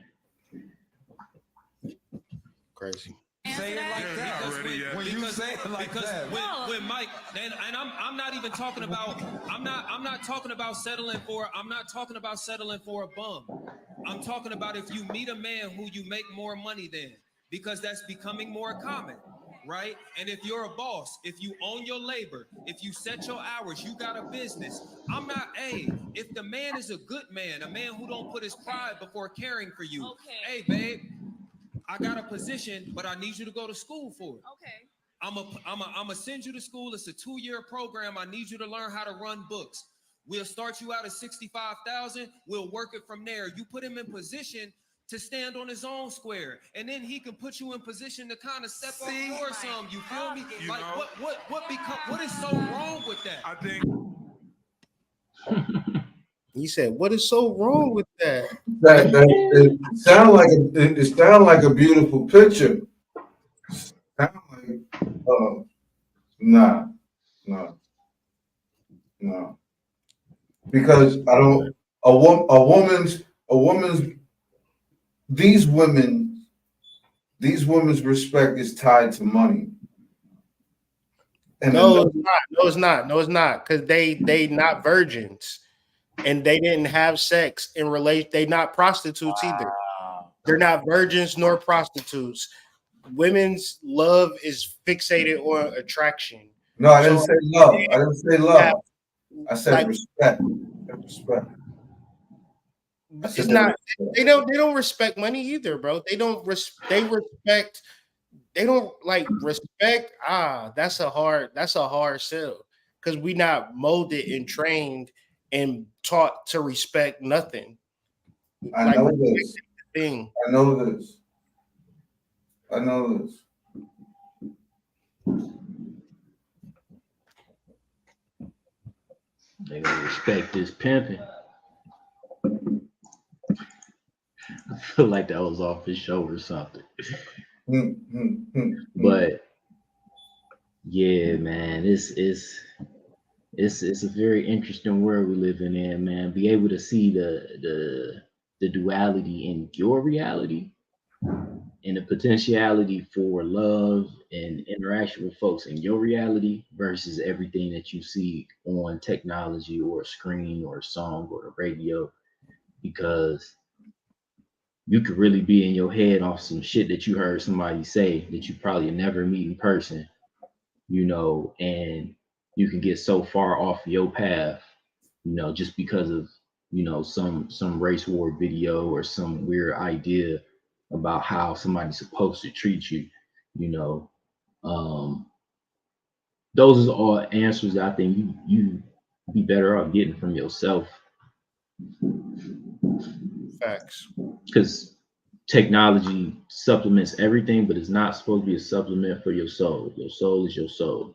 Crazy. Say it like that already. When you say it like that, when Mike, and I'm not even talking about. I'm not talking about settling for. I'm not talking about settling for a bum. I'm talking about if you meet a man who you make more money than, because that's becoming more common. right? And if you're a boss, if you own your labor, if you set your hours, you got a business. I'm not, if the man is a good man, a man who don't put his pride before caring for you. Hey, babe, I got a position, but I need you to go to school for it. I'm a send you to school. It's a 2-year program. I need you to learn how to run books. We'll start you out at 65,000. We'll work it from there. You put him in position to stand on his own square, and then he can put you in position to kind of step up for some. You feel me? You like know, what is so wrong with that? I think He said, "What is so wrong with that?" That it sound like a beautiful picture. Sound like nah, because I don't a woman's these women's respect is tied to money. And No, it's not. No, it's not. No, it's not. Because they not virgins, and they didn't have sex in relation. They not prostitutes either. They're not virgins nor prostitutes. Women's love is fixated on attraction. no, I didn't say love. I didn't say love. I said like, respect. Respect. It's not. They don't respect money either, bro. They don't. They respect. They don't like respect. That's a hard sell because we not molded and trained and taught to respect nothing. I know this. Thing. I know this. I know this. They gonna respect this pimping. I feel like that was off his show or something. But yeah, man, it's a very interesting world we're living in, man. Be able to see the duality in your reality and the potentiality for love and interaction with folks in your reality versus everything that you see on technology or a screen or a song or the radio, because you could really be in your head off some shit that you heard somebody say that you probably never meet in person, and you can get so far off your path, just because of, some race war video or some weird idea about how somebody's supposed to treat you, you know. Those are all answers that I think you be better off getting from yourself. Facts. Because technology supplements everything, but it's not supposed to be a supplement for your soul. Your soul is your soul.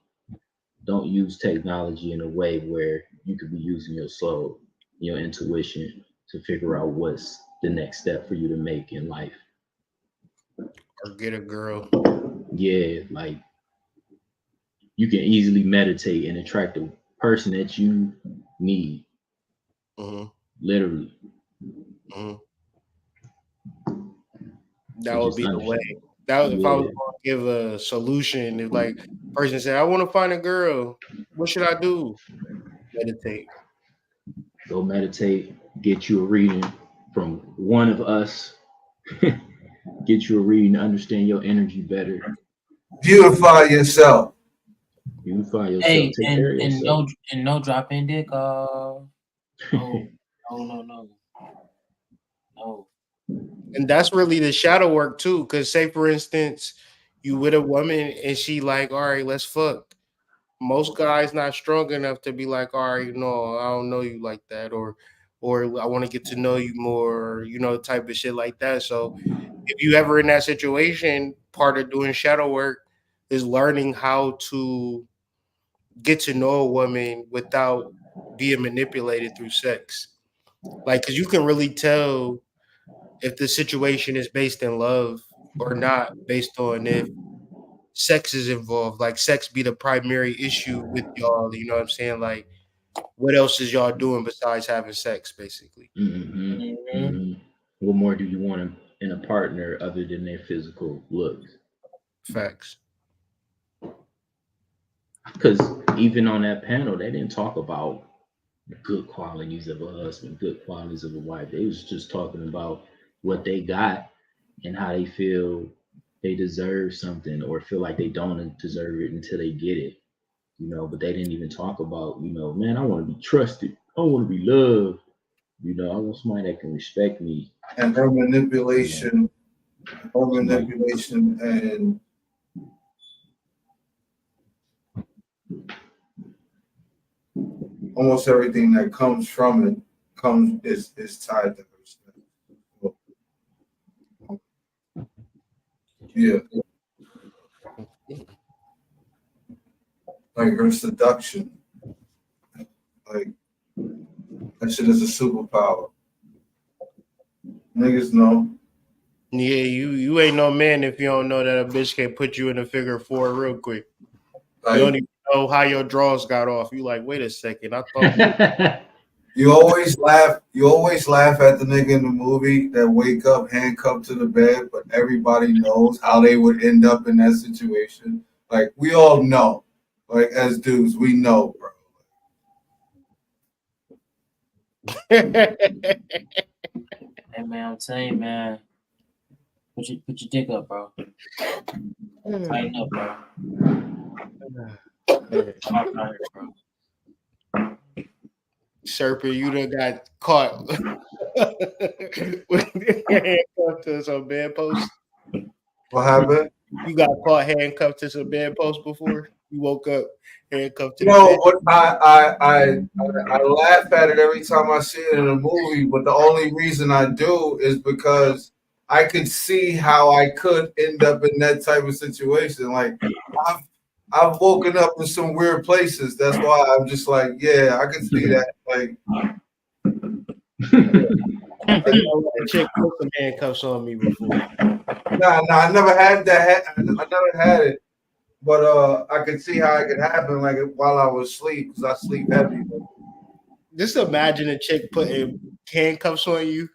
Don't use technology in a way where you could be using your soul, your intuition, to figure out what's the next step for you to make in life. Or get a girl. Yeah, like you can easily meditate and attract the person that you need. Mm-hmm. Literally. Mm-hmm. That would be the way. That if I was going to give a solution, if like a person said, "I want to find a girl, what should I do?" Meditate. Go meditate. Get you a reading from one of us. Get you a reading to understand your energy better. Beautify yourself. Beautify yourself. Hey, take care of yourself. no dropping dick off. No. And that's really the shadow work too. Because say for instance, you with a woman and she like, all right, let's fuck. Most guys not strong enough to be like, all right, no, I don't know you like that, or I want to get to know you more, type of shit like that. So if you ever in that situation, part of doing shadow work is learning how to get to know a woman without being manipulated through sex. Like, because you can really tell if the situation is based in love or not, based on if sex is involved. Like, sex be the primary issue with y'all. You know what I'm saying? Like, what else is y'all doing besides having sex, basically? What more do you want in a partner other than their physical looks? Facts. Because even on that panel, they didn't talk about good qualities of a husband, good qualities of a wife. They was just talking about what they got and how they feel they deserve something or feel like they don't deserve it until they get it, you know, but they didn't even talk about, you know, man, I want to be trusted. I want to be loved. You know, I want somebody that can respect me. And her manipulation, and almost everything that comes from it is tied to her stuff. Yeah. Like her seduction. Like that shit is a superpower. Niggas know. Yeah, you ain't no man if you don't know that a bitch can put you in a figure four real quick. Like, you don't even know how your draws got off. You like, wait a second, I thought you always laugh at the nigga in the movie that wake up handcuffed to the bed, but everybody knows how they would end up in that situation. Like we all know. Like as dudes, we know, bro. Hey man, I'm telling you, man. Put your dick up, bro. Tighten up, bro. Serpent, you done got caught with handcuffed to some bedpost. What happened? You got caught handcuffed to some bedpost before? You woke up handcuffed to You the know bed? what? I laugh at it every time I see it in a movie, but the only reason I do is because I could see how I could end up in that type of situation. Like I've woken up in some weird places. That's why I'm just like, yeah, I can see that. Like, A chick put some handcuffs on me before. nah, I never had that. I never had it, but I could see how it could happen. Like while I was asleep, because I sleep heavy. Just imagine a chick putting handcuffs on you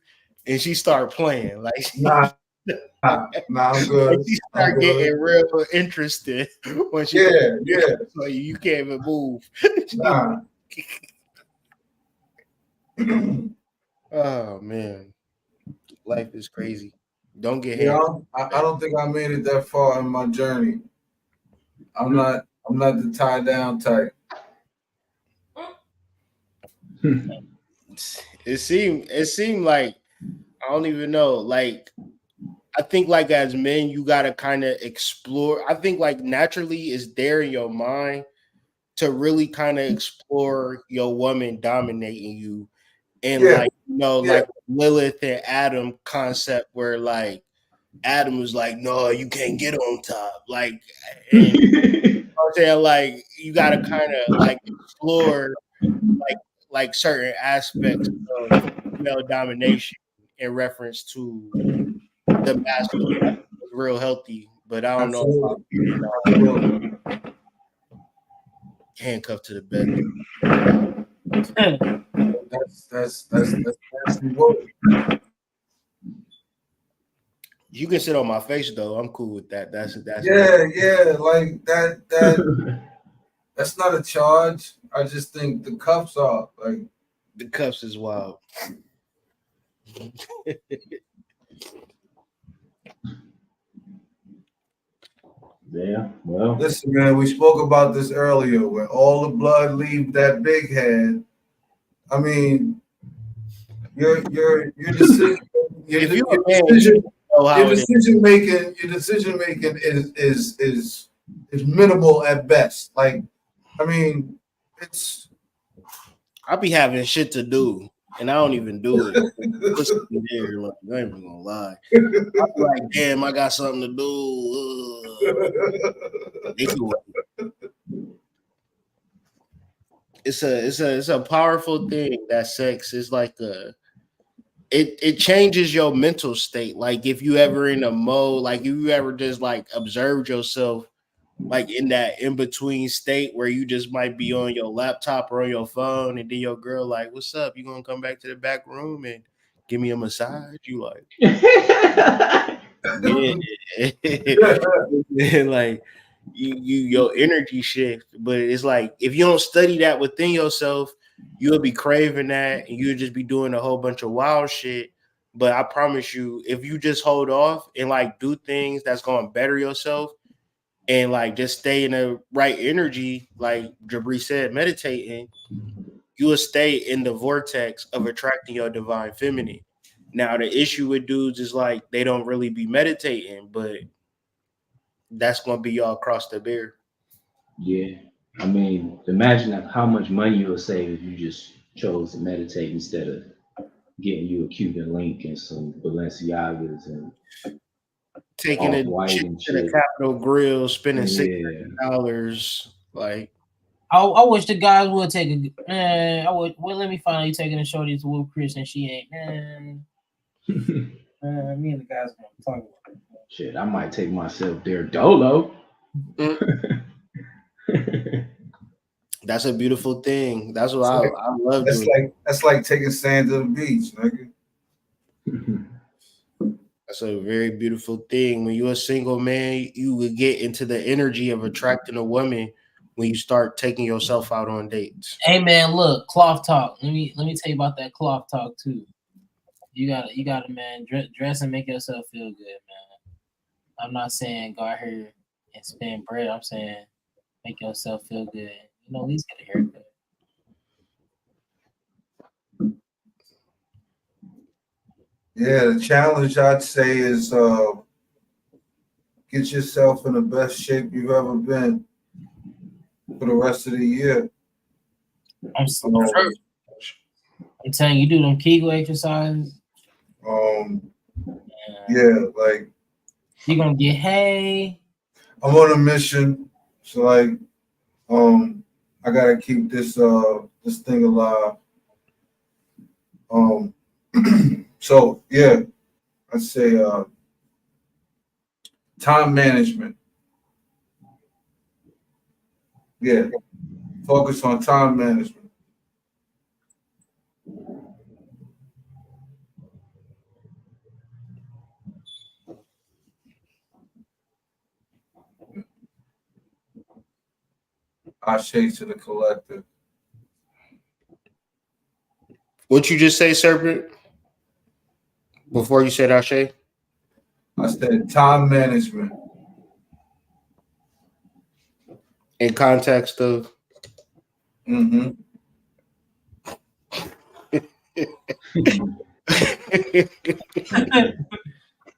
and she start playing. Like Nah, I'm good. Like she start getting real interested when she so you can't even move. Nah. Oh man, life is crazy. Don't get Yeah, handcuffed. I don't think I made it that far in my journey. I'm not the tie down type. It seemed like I don't even know. Like I think like as men, you gotta kind of explore. I think like naturally it's there in your mind to really kind of explore your woman dominating you. And like, you know, like Lilith and Adam concept where like Adam was like, no, you can't get on top. Like, and you know what I'm saying, like, you gotta kind of like explore like certain aspects of female domination in reference to the masculine. I think it's real healthy, but I don't know if I'm handcuffed to the bed. That's nasty work. You can sit on my face though. I'm cool with that. That's yeah. Like that's not a charge. I just think the cuffs are like the cuffs is wild. Yeah, well. Listen, man, we spoke about this earlier. When all the blood leave that big head, I mean, your decision making is minimal at best. Like, I mean, it's. I be having shit to do, and I don't even do it. There, like, I ain't even gonna lie. I'm like, damn, I got something to do. It's a powerful thing that sex is like it changes your mental state. Like if you ever in a mode, like if you ever just like observed yourself like in that in-between state where you just might be on your laptop or on your phone and then your girl like, what's up? You gonna come back to the back room and give me a massage? You like yeah. Like you your energy shift, but it's like if you don't study that within yourself, you'll be craving that and you'll just be doing a whole bunch of wild shit But I promise you, if you just hold off and like do things that's gonna better yourself and like just stay in the right energy, like Jabri said, meditating, you will stay in the vortex of attracting your divine feminine. Now the issue with dudes is like they don't really be meditating, but that's gonna be y'all across the bear. Yeah. I mean, imagine how much money you'll save if you just chose to meditate instead of getting you a Cuban link and some Balenciagas and Taking off a white trip and to the shit. Capitol Grill, spending Yeah. $600, like I wish the guys would take a man. I would. Well, let me find out you taking a shorty to Will Chris and she ain't. Man, me and the guys gonna talk about it. Shit, I might take myself there dolo. that's a beautiful thing. That's what I love doing. That's like taking sand to the beach, nigga. That's a very beautiful thing. When you're a single man, you would get into the energy of attracting a woman when you start taking yourself out on dates. Hey man, look, cloth talk. Let me tell you about that cloth talk too. You gotta, man, dress and make yourself feel good, man. I'm not saying go out here and spend bread. I'm saying make yourself feel good. You know, at least get a haircut. Yeah, the challenge I'd say is get yourself in the best shape you've ever been for the rest of the year. I'm telling you, do them Kegel exercises. Yeah, like you're gonna get hay. I'm on a mission, so like I gotta keep this this thing alive. So yeah, I'd say time management. Yeah, focus on time management. Ashe to the collective. What you just say, Serpent? Before you said Ashe? I said time management. In context of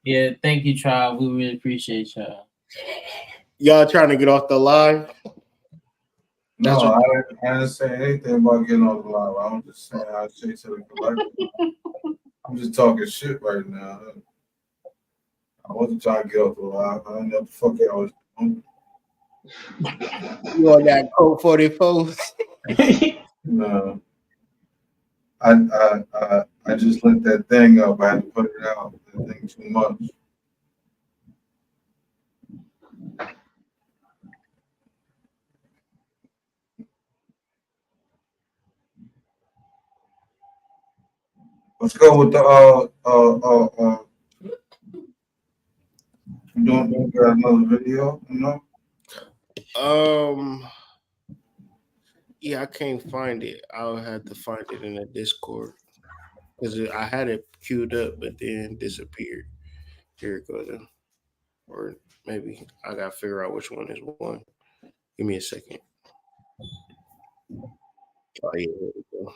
Yeah, thank you, Tribe. We really appreciate y'all. Y'all trying to get off the line? No, I didn't say anything about getting off the line. I'm just saying I say to the collective. I'm just talking shit right now. I wasn't trying to get off the line. I didn't know what the fuck I was doing. You on that code 44? No. I just lit that thing up. I had to put it out. That thing too much. Let's go with the you don't got another video, you know? Yeah, I can't find it. I'll have to find it in the Discord because I had it queued up, but then disappeared. Here it goes. Or maybe I gotta figure out which one is one. Give me a second. Oh yeah, here we go.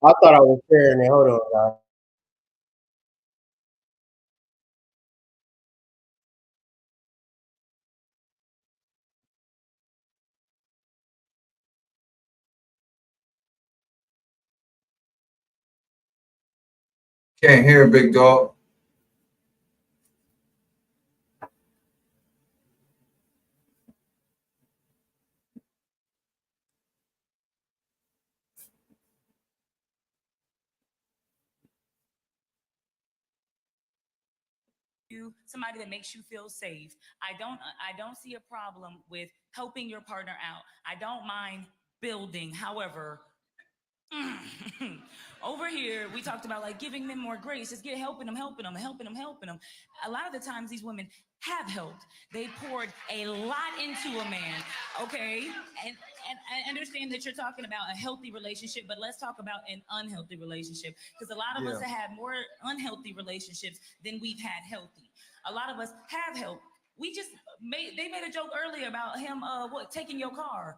I thought I was sharing it. Hold on, guys. Can't hear, big dog. somebody that makes you feel safe. I don't see a problem with helping your partner out. I don't mind building. However, over here we talked about like giving men more grace, just helping them. A lot of the times these women have helped. They poured a lot into a man. Okay, and I understand that you're talking about a healthy relationship, but let's talk about an unhealthy relationship, because a lot of us have had more unhealthy relationships than we've had healthy. A lot of us have helped. They made a joke earlier about him taking your car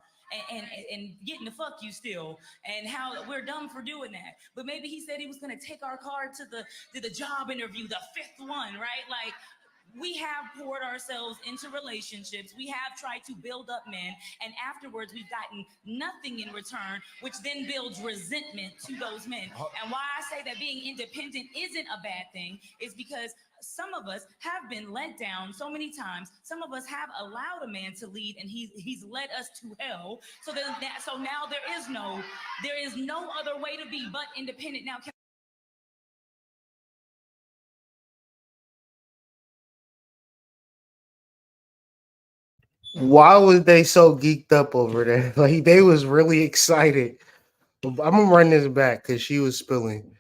and getting to fuck you still, and how we're dumb for doing that. But maybe he said he was going to take our car to the job interview, the fifth one, right? Like, we have poured ourselves into relationships. We have tried to build up men, and afterwards we've gotten nothing in return, which then builds resentment to those men. And why I say that being independent isn't a bad thing is because some of us have been let down so many times. Some of us have allowed a man to lead, and he's led us to hell. So now there is no other way to be but independent. Now, Why was they so geeked up over that? Like they was really excited. I'm gonna run this back because she was spilling.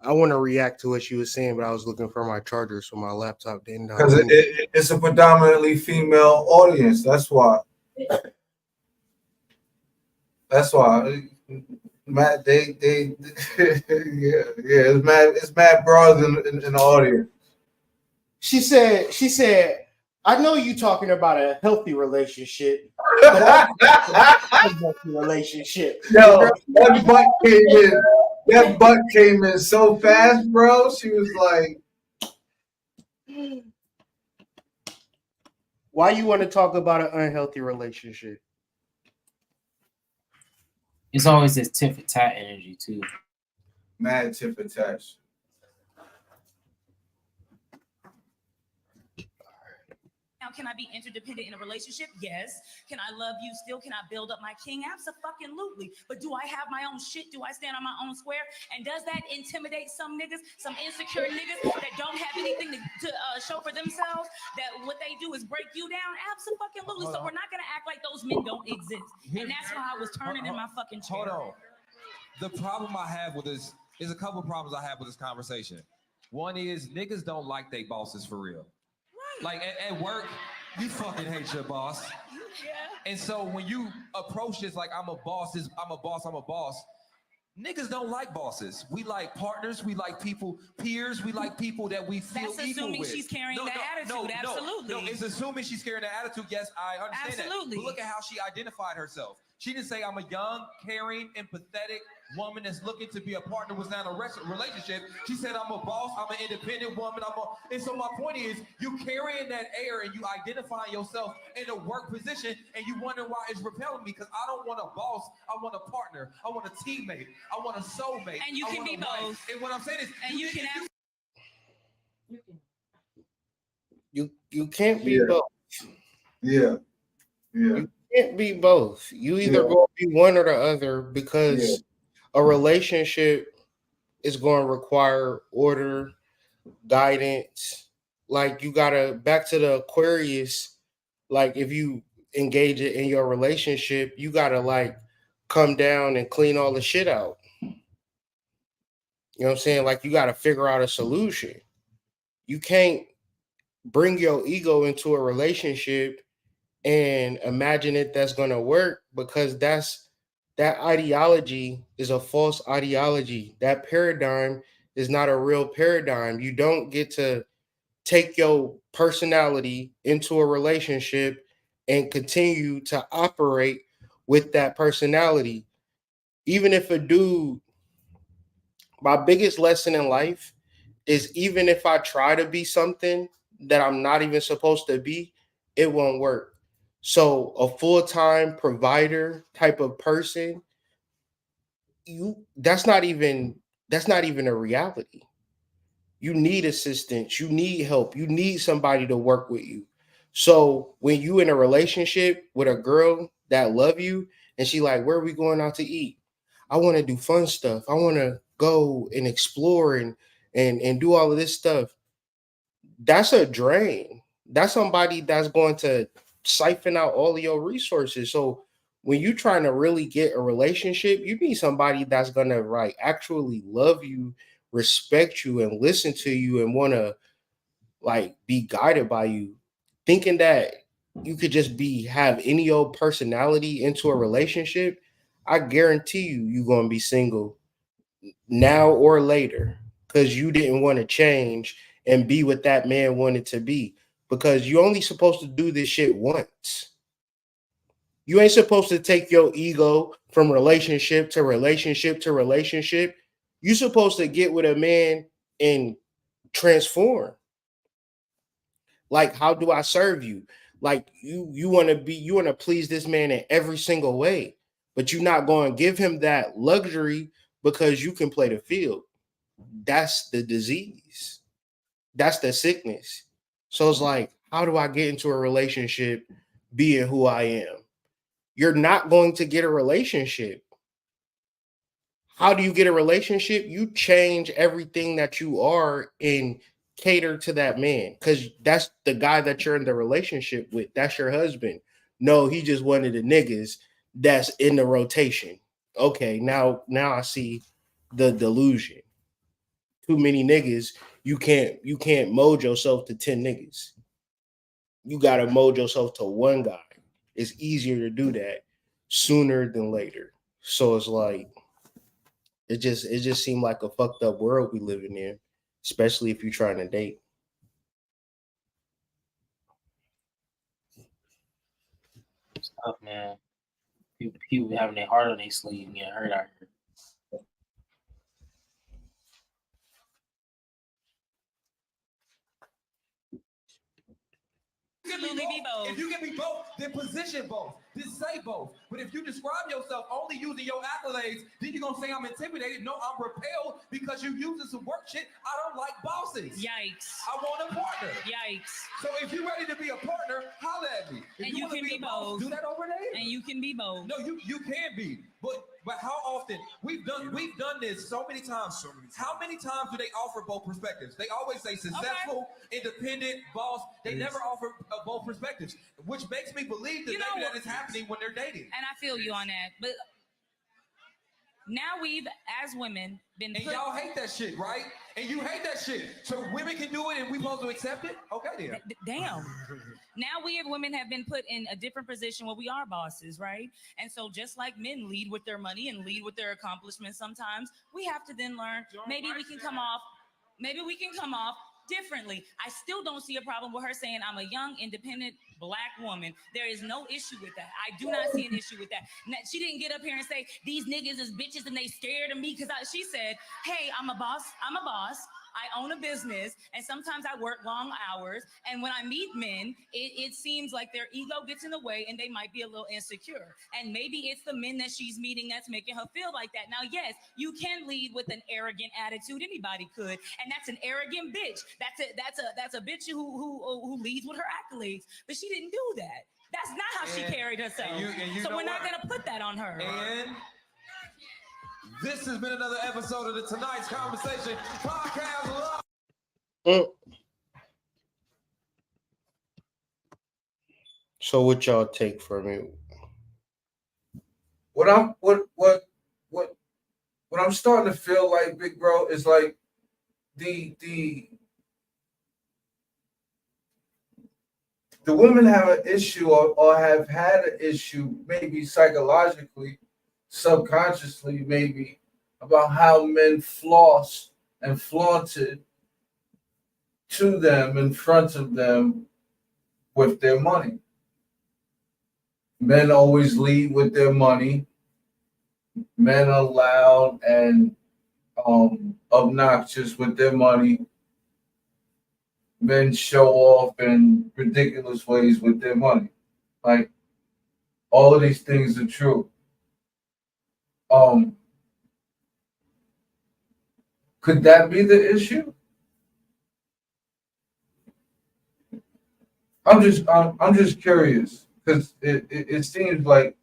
I want to react to what she was saying, but I was looking for my charger, so my laptop didn't die. Because it's a predominantly female audience. That's why. That's why. Matt, they yeah. It's mad bros in the audience. She said, I know you talking about a healthy relationship, but I a healthy relationship. Yo, that butt came in so fast, bro. She was like, why you want to talk about an unhealthy relationship? It's always this tit for tat energy too. Mad tit for tat. Now, can I be interdependent in a relationship? Yes. Can I love you still? Can I build up my king? Absolutely. But do I have my own shit? Do I stand on my own square? And does that intimidate some niggas, some insecure niggas that don't have anything to show for themselves? That what they do is break you down? Absolutely. So we're not going to act like those men don't exist. And that's why I was turning in my fucking chair. Hold on. The problem I have with this is a couple problems I have with this conversation. One is niggas don't like they bosses for real. Like at work, you fucking hate your boss. Yeah. And so when you approach this like I'm a boss, niggas don't like bosses. We like partners, we like people, peers, we like people that we feel equal with. That's assuming she's carrying that attitude, absolutely. No, it's assuming she's carrying that attitude. Yes, I understand that. But look at how she identified herself. She didn't say I'm a young, caring, empathetic woman that's looking to be a partner with not a relationship. She said I'm a boss, I'm an independent woman. And so my point is, you carrying that air and you identifying yourself in a work position, and you wonder why it's repelling me, because I don't want a boss, I want a partner, I want a teammate, I want a soulmate. And you can be both. And what I'm saying is, and you can have. You can't be both. Yeah. You can't be both. You either go be one or the other, because a relationship is going to require order, guidance. Like you gotta, back to the Aquarius, like if you engage it in your relationship, you gotta like come down and clean all the shit out. You know what I'm saying? Like you gotta figure out a solution. You can't bring your ego into a relationship and imagine that's going to work, because that ideology is a false ideology. That paradigm is not a real paradigm. You don't get to take your personality into a relationship and continue to operate with that personality. Even if a dude, my biggest lesson in life is, even if I try to be something that I'm not even supposed to be, it won't work. So a full-time provider type of person, that's not even a reality. You need assistance, you need help, you need somebody to work with you. So when you in a relationship with a girl that love you and she like, where are we going out to eat? I want to do fun stuff. I want to go and explore and do all of this stuff. that's a drain. That's somebody that's going to siphon out all of your resources. So when you're trying to really get a relationship, you need somebody that's gonna actually love you, respect you, and listen to you, and want to be guided by you. Thinking that you could just have any old personality into a relationship, I guarantee you're gonna be single now or later because you didn't want to change and be what that man wanted to be. Because you're only supposed to do this shit once. You ain't supposed to take your ego from relationship to relationship to relationship. You're supposed to get with a man and transform. Like, how do I serve you? Like, you want to please this man in every single way, but you're not going to give him that luxury because you can play the field. That's the disease. That's the sickness. So it's like, how do I get into a relationship being who I am? You're not going to get a relationship. How do you get a relationship? You change everything that you are and cater to that man, because that's the guy that you're in the relationship with. That's your husband. No, he just one of the niggas that's in the rotation. Okay, now I see the delusion. Too many niggas, you can't mold yourself to 10 niggas. You gotta mold yourself to one guy. It's easier to do that sooner than later. So it's like it just seemed like a fucked up world we living in, especially if you're trying to date. It's tough, man. People having their heart on their sleeve and getting hurt out here. If you can be both, then position both. Then say both. But if you describe yourself only using your accolades, then you're going to say I'm intimidated. No, I'm repelled because you're using some work shit. I don't like bosses. Yikes. I want a partner. Yikes. So if you're ready to be a partner, holla at me. If and you can be both. Do that over there. And you can be both. No, you can be. But how often we've done this so many times. How many times do they offer both perspectives? They always say successful, independent, boss. They never offer both perspectives, which makes me believe that maybe that is happening when they're dating. And I feel you on that, but now we've, as women, been and y'all hate that shit, right? And you hate that shit. So women can do it and we supposed to accept it? Okay, then. Damn. Now we as women have been put in a different position where we are bosses, right? And so just like men lead with their money and lead with their accomplishments sometimes, we have to then learn, maybe we can come off differently. I still don't see a problem with her saying I'm a young, independent Black woman. There is no issue with that. I do not see an issue with that. She didn't get up here and say these niggas is bitches and they scared of me because she said, hey, I'm a boss. I own a business, and sometimes I work long hours. And when I meet men, it seems like their ego gets in the way and they might be a little insecure. And maybe it's the men that she's meeting that's making her feel like that. Now, yes, you can lead with an arrogant attitude. Anybody could. And that's an arrogant bitch. That's a bitch who leads with her accolades. But she didn't do that. That's not how she carried herself. So we're not going to put that on her. And this has been another episode of the Tonight's Conversation podcast. So what y'all take from it? What I'm starting to feel like, big bro, is like the women have an issue or have had an issue, maybe psychologically, subconsciously, maybe, about how men floss and flaunted to them, in front of them, with their money. Men always lead with their money. Men are loud and obnoxious with their money. Men show off in ridiculous ways with their money. Like, all of these things are true. Could that be the issue? I'm just curious, because it seems like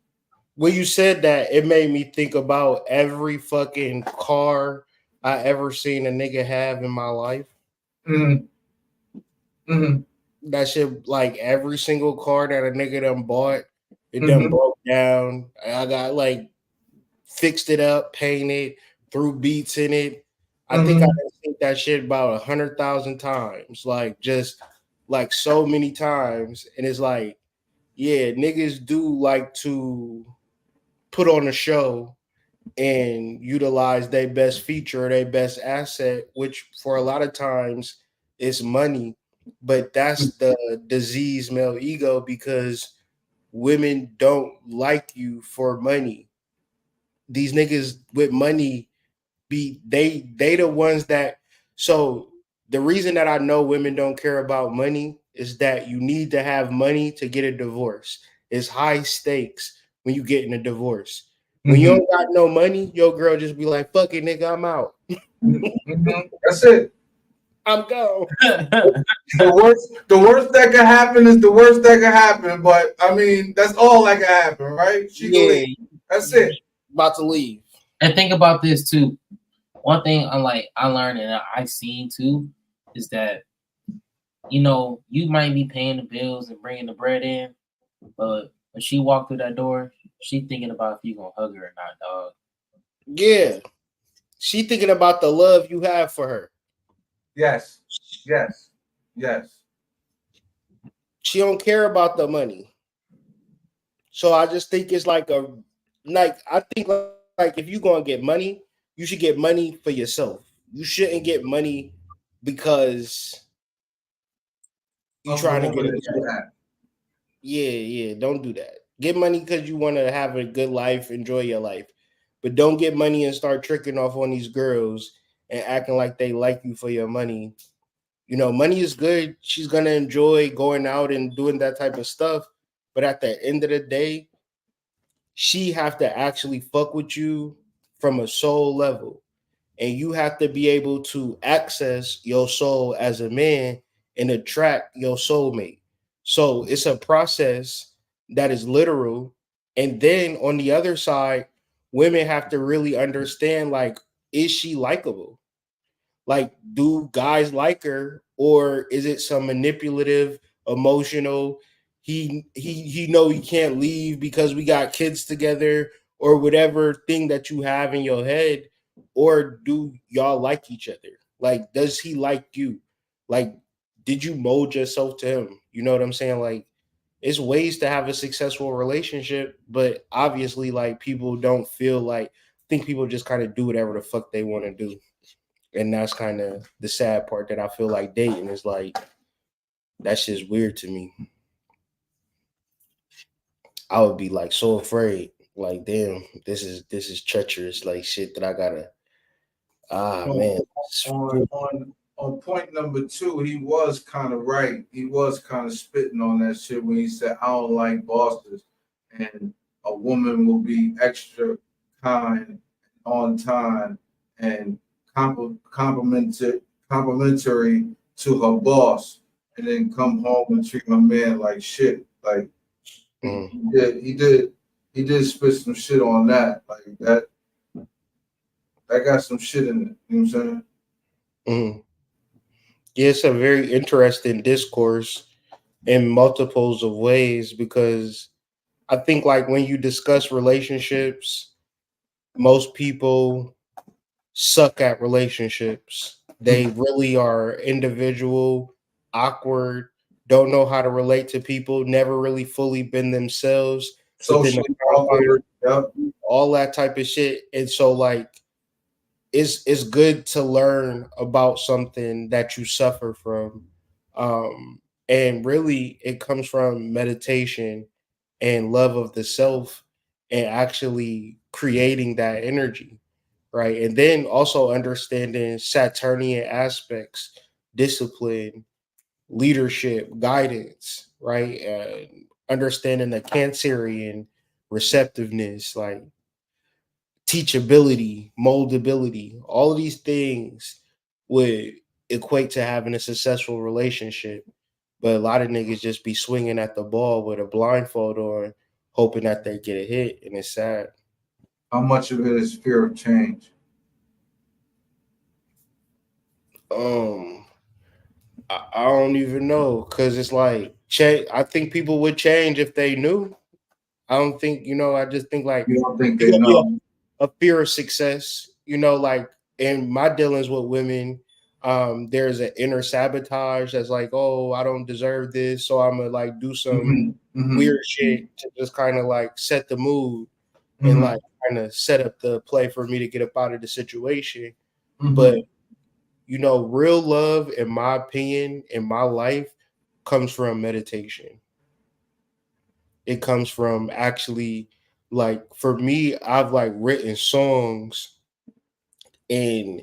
when you said that, it made me think about every fucking car I ever seen a nigga have in my life. Mm. That shit, like every single car that a nigga done bought, it done broke down. I got like fixed it up, painted, threw beats in it. I think I done seen that shit about 100,000 times, like just like so many times. And it's like, yeah, niggas do like to put on a show and utilize their best feature or their best asset, which for a lot of times is money. But that's the disease male ego, because women don't like you for money. These niggas with money they the ones that, so the reason that I know women don't care about money is that you need to have money to get a divorce. It's high stakes when you get in a divorce. When you don't got no money, your girl just be like, fuck it, nigga, I'm out. That's it. I'm gone. The worst that could happen is the worst that could happen. But I mean, that's all that could happen, right? She gonna leave. That's it. About to leave. And think about this too. One thing I learned and I've seen too is that, you know, you might be paying the bills and bringing the bread in, but when she walked through that door, she thinking about if you gonna hug her or not, dog. Yeah. She thinking about the love you have for her. Yes. Yes. Yes. She don't care about the money. So I just think it's like I think like if you're gonna get money, you should get money for yourself. You shouldn't get money because you trying to get a yeah, don't do that. Get money because you want to have a good life, enjoy your life. But don't get money and start tricking off on these girls and acting like they like you for your money. You know, money is good. She's gonna enjoy going out and doing that type of stuff. But at the end of the day, she have to actually fuck with you from a soul level. And you have to be able to access your soul as a man and attract your soulmate. So it's a process that is literal. And then on the other side, women have to really understand, like, is she likable? Like, do guys like her, or is it some manipulative, emotional? He know he can't leave because we got kids together, or whatever thing that you have in your head, or do y'all like each other? Like, does he like you? Like, did you mold yourself to him? You know what I'm saying? Like, it's ways to have a successful relationship, but obviously, like, people don't feel like, think people just kind of do whatever the fuck they want to do. And that's kind of the sad part, that I feel like dating is like, that's just weird to me. I would be like so afraid, like, damn, this is treacherous, like shit that I gotta. Man. On point number 2, he was kind of right. He was kind of spitting on that shit when he said, "I don't like bosses," and a woman will be extra kind, on time, and complimentary to her boss, and then come home and treat my man like shit. Like he did spit some shit on that. Like that got some shit in it. You know what I'm saying? Mm-hmm. Yeah, it's a very interesting discourse in multiples of ways, because I think, like, when you discuss relationships, most people suck at relationships. They really are individual, awkward, don't know how to relate to people, never really fully been themselves within the confines, all that type of shit. And so, like, it's good to learn about something that you suffer from. And really it comes from meditation and love of the self, and actually creating that energy, right? And then also understanding Saturnian aspects, discipline, leadership, guidance, right? Understanding the Cancerian receptiveness, like teachability, moldability, all of these things would equate to having a successful relationship. But a lot of niggas just be swinging at the ball with a blindfold on, hoping that they get a hit, and it's sad. How much of it is fear of change? I don't even know because it's like I think people would change if they knew. I don't think I just think like You don't think it's they gonna be know? a fear of success. Like in my dealings with women, there's an inner sabotage that's like, oh, I don't deserve this, so I'm gonna like do some weird shit to just kind of like set the mood and like kind of set up the play for me to get up out of the situation. But real love, in my opinion, in my life, comes from meditation. It comes from actually, like, for me, I've like written songs and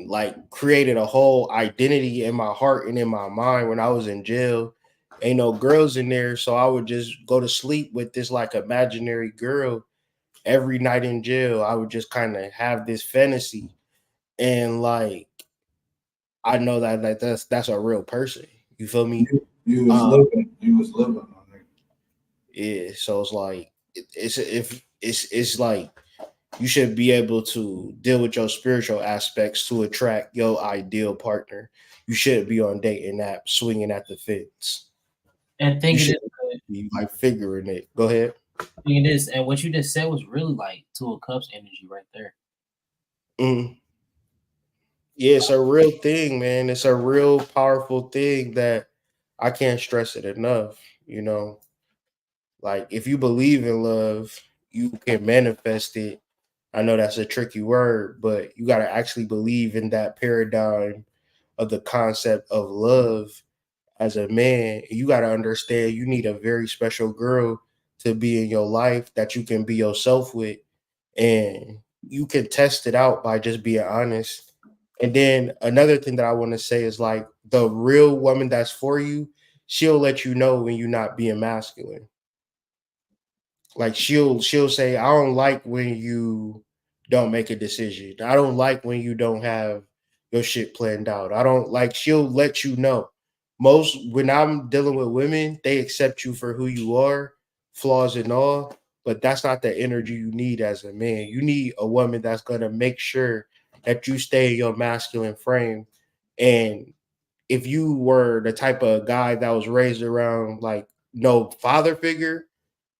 like created a whole identity in my heart and in my mind when I was in jail. Ain't no girls in there, so I would just go to sleep with this like imaginary girl every night in jail. I would just kind of have this fantasy, and like I know that that's a real person. You feel me? You was living. You was living. Yeah. So it's like it's like you should be able to deal with your spiritual aspects to attract your ideal partner. You shouldn't be on dating app swinging at the fence. And You thinking should this, be like figuring it. Go ahead. thinking this, and what you just said was really like Two of Cups energy right there. Mm. Yeah, it's a real thing, man. It's a real powerful thing that I can't stress it enough. Like if you believe in love, you can manifest it. I know that's a tricky word, but you got to actually believe in that paradigm of the concept of love as a man. You got to understand you need a very special girl to be in your life that you can be yourself with. And you can test it out by just being honest. And then another thing that I want to say is like the real woman that's for you, she'll let you know when you're not being masculine. Like she'll say, I don't like when you don't make a decision. I don't like when you don't have your shit planned out. I don't like she'll let you know. Most when I'm dealing with women, they accept you for who you are, flaws and all, but that's not the energy you need as a man. You need a woman that's gonna make sure that you stay in your masculine frame. And if you were the type of guy that was raised around like no father figure,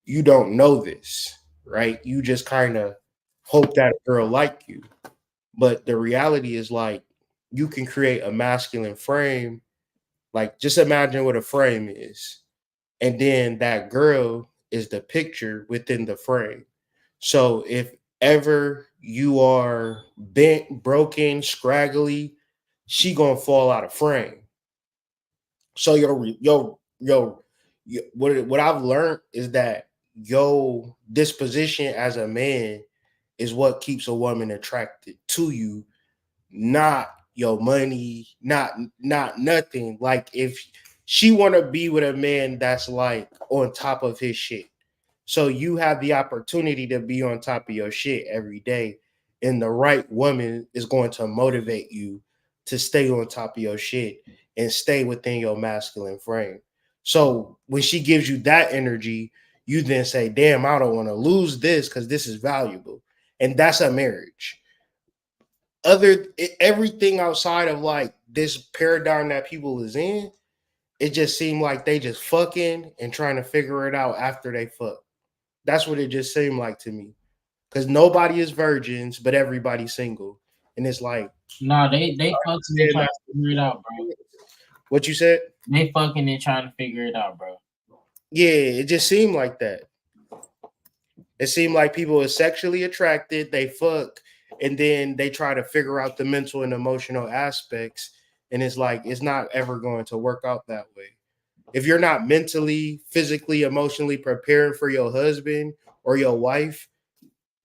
you don't know this, right? You just kind of hope that a girl like you. But the reality is like you can create a masculine frame. Like just imagine what a frame is. And then that girl is the picture within the frame. So if ever you are bent, broken, scraggly, she gonna fall out of frame. So what I've learned is that your disposition as a man is what keeps a woman attracted to you, not your money, not nothing. Like if she want to be with a man that's like on top of his shit, so you have the opportunity to be on top of your shit every day. And the right woman is going to motivate you to stay on top of your shit and stay within your masculine frame. So when she gives you that energy, you then say, damn, I don't want to lose this because this is valuable. And that's a marriage. Everything outside of like this paradigm that people is in, it just seemed like they just fucking and trying to figure it out after they fuck. That's what it just seemed like to me. Because nobody is virgins, but everybody's single. And it's like, nah, they fucking and trying to figure it out, bro. What you said? They fucking and trying to figure it out, bro. Yeah, it just seemed like that. It seemed like people are sexually attracted, they fuck, and then they try to figure out the mental and emotional aspects. And it's like, it's not ever going to work out that way. If you're not mentally, physically, emotionally preparing for your husband or your wife,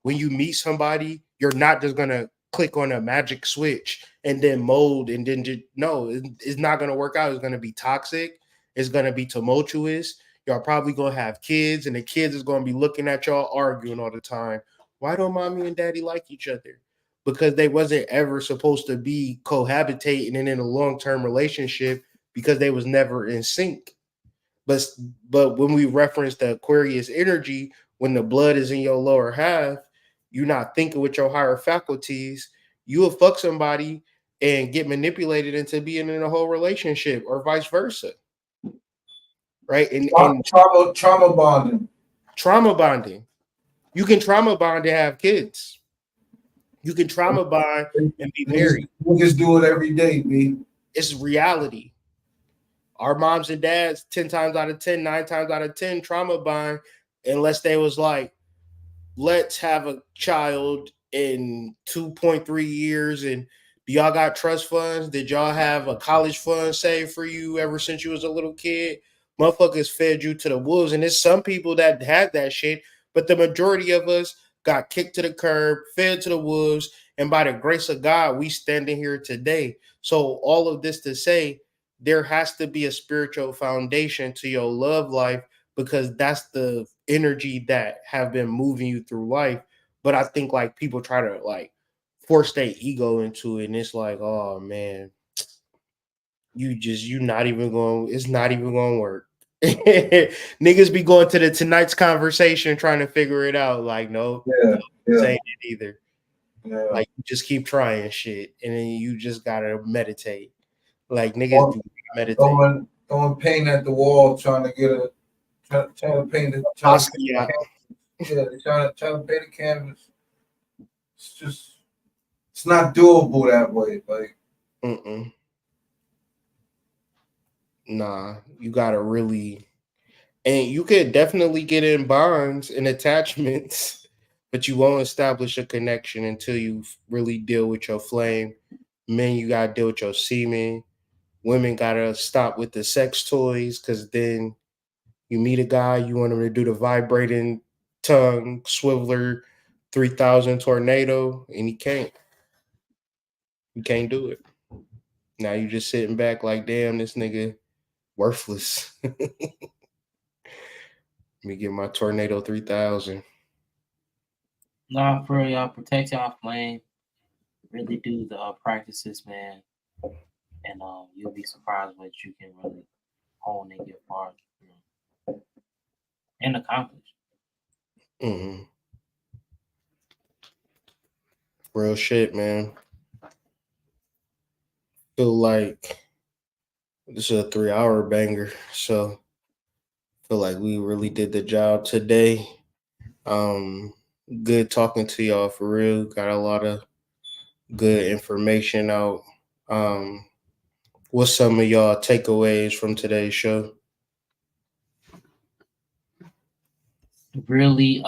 when you meet somebody, you're not just gonna click on a magic switch and then mold and then just no, it's not gonna work out. It's gonna be toxic. It's gonna be tumultuous. Y'all probably gonna have kids, and the kids is gonna be looking at y'all arguing all the time. Why don't mommy and daddy like each other? Because they wasn't ever supposed to be cohabitating and in a long-term relationship because they was never in sync. But but when we reference the Aquarius energy, when the blood is in your lower half, you're not thinking with your higher faculties. You will fuck somebody, and get manipulated into being in a whole relationship or vice versa. Right? And trauma bonding. Trauma bonding. You can trauma bond and have kids. You can trauma bond and be married. Niggas do it every day, B. It's reality. Our moms and dads, 10 times out of 10, 9 times out of 10, trauma bond, unless they was like, let's have a child in 2.3 years. And do y'all got trust funds? Did y'all have a college fund saved for you ever since you was a little kid? Motherfuckers fed you to the wolves. And there's some people that had that shit, but the majority of us got kicked to the curb, fed to the wolves, and by the grace of God, we standing here today. So all of this to say, there has to be a spiritual foundation to your love life, because that's the energy that have been moving you through life. But I think like people try to like force their ego into it, and it's like, oh man, you're not even going, it's not even going to work. Niggas be going to the tonight's conversation trying to figure it out. Like, no, saying it either. Yeah. Like, you just keep trying shit, and then you just gotta meditate. Like, niggas do meditate. Throwing paint at the wall, trying to paint the trying to paint a canvas. It's not doable that way. Like, nah, you gotta really, and you could definitely get in bonds and attachments, but you won't establish a connection until you really deal with your flame. Men, you gotta deal with your semen. Women gotta stop with the sex toys, because then you meet a guy, you want him to do the vibrating tongue swiveler 3000 tornado, and he can't. You can't do it. Now you just sitting back like, damn, this nigga worthless. Let me get my tornado 3000. Nah, for real, y'all protect y'all flame. Really do the practices, man, and you'll be surprised what you can really hone and get far, and accomplish. Real shit, man. Feel like this is a 3-hour banger, so feel like we really did the job today. Good talking to y'all for real. Got a lot of good information out. What's some of y'all takeaways from today's show? Really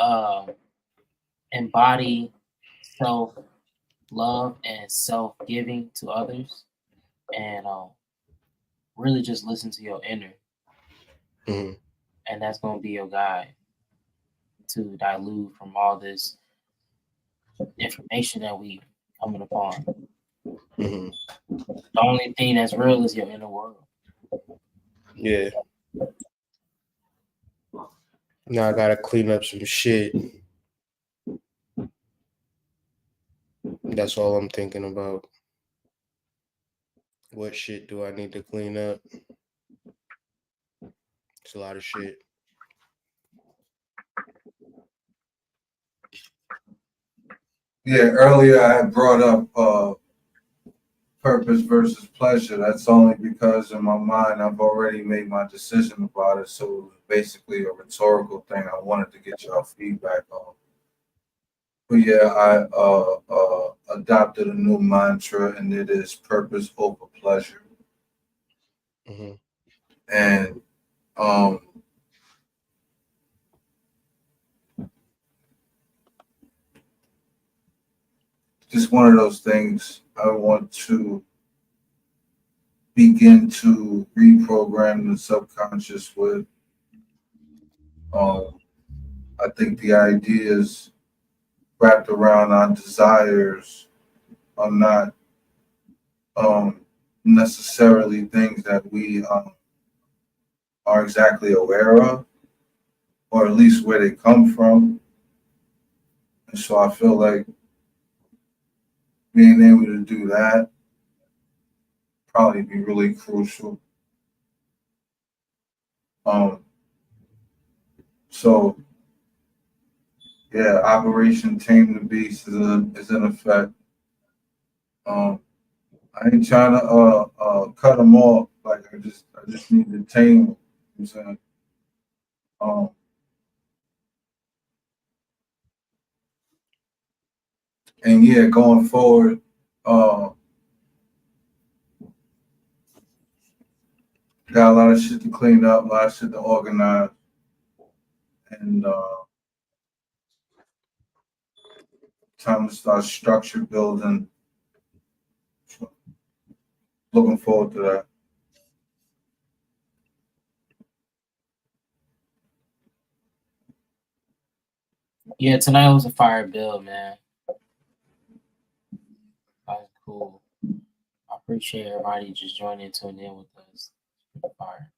embody self-love and self-giving to others, and really just listen to your inner. And that's going to be your guide to dilute from all this information that we coming upon. The only thing that's real is your inner world. Yeah. Now I gotta clean up some shit. That's all I'm thinking about. What shit do I need to clean up? It's a lot of shit. Yeah, earlier I had brought up purpose versus pleasure. That's only because in my mind I've already made my decision about it. So it was basically a rhetorical thing. I wanted to get y'all feedback on. But yeah, I adopted a new mantra, and it is purpose over pleasure. And just one of those things I want to begin to reprogram the subconscious with. I think the ideas wrapped around our desires are not necessarily things that we are exactly aware of, or at least where they come from. And so I feel like being able to do that probably be really crucial. So yeah, Operation Tame the Beast is in effect. I ain't trying to cut them off. Like I just need to tame them. You know what I'm saying? And yeah, going forward, got a lot of shit to clean up, a lot of shit to organize, and time to start structure building. So, looking forward to that. Yeah, tonight was a fire build, man. That was cool. I appreciate everybody just joining and tuning in with us. Fire.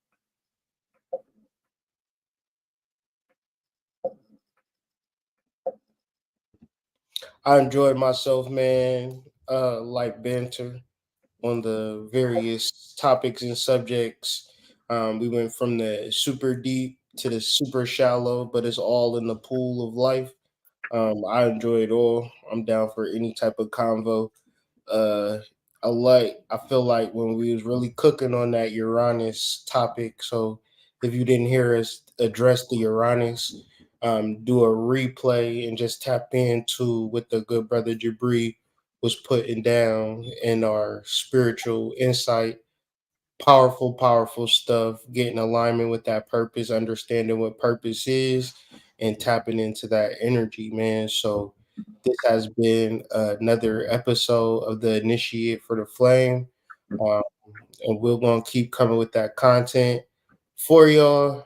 I enjoyed myself, man. Like banter on the various topics and subjects. We went from the super deep to the super shallow, but it's all in the pool of life. I enjoy it all. I'm down for any type of convo. Uh, I feel like when we was really cooking on that Uranus topic. So if you didn't hear us address the Uranus, do a replay and just tap into what the good brother Jabri was putting down in our spiritual insight. Powerful stuff. Getting alignment with that purpose, understanding what purpose is, and tapping into that energy, man. So this has been another episode of the Initiate for the Flame. And we're going to keep coming with that content for y'all,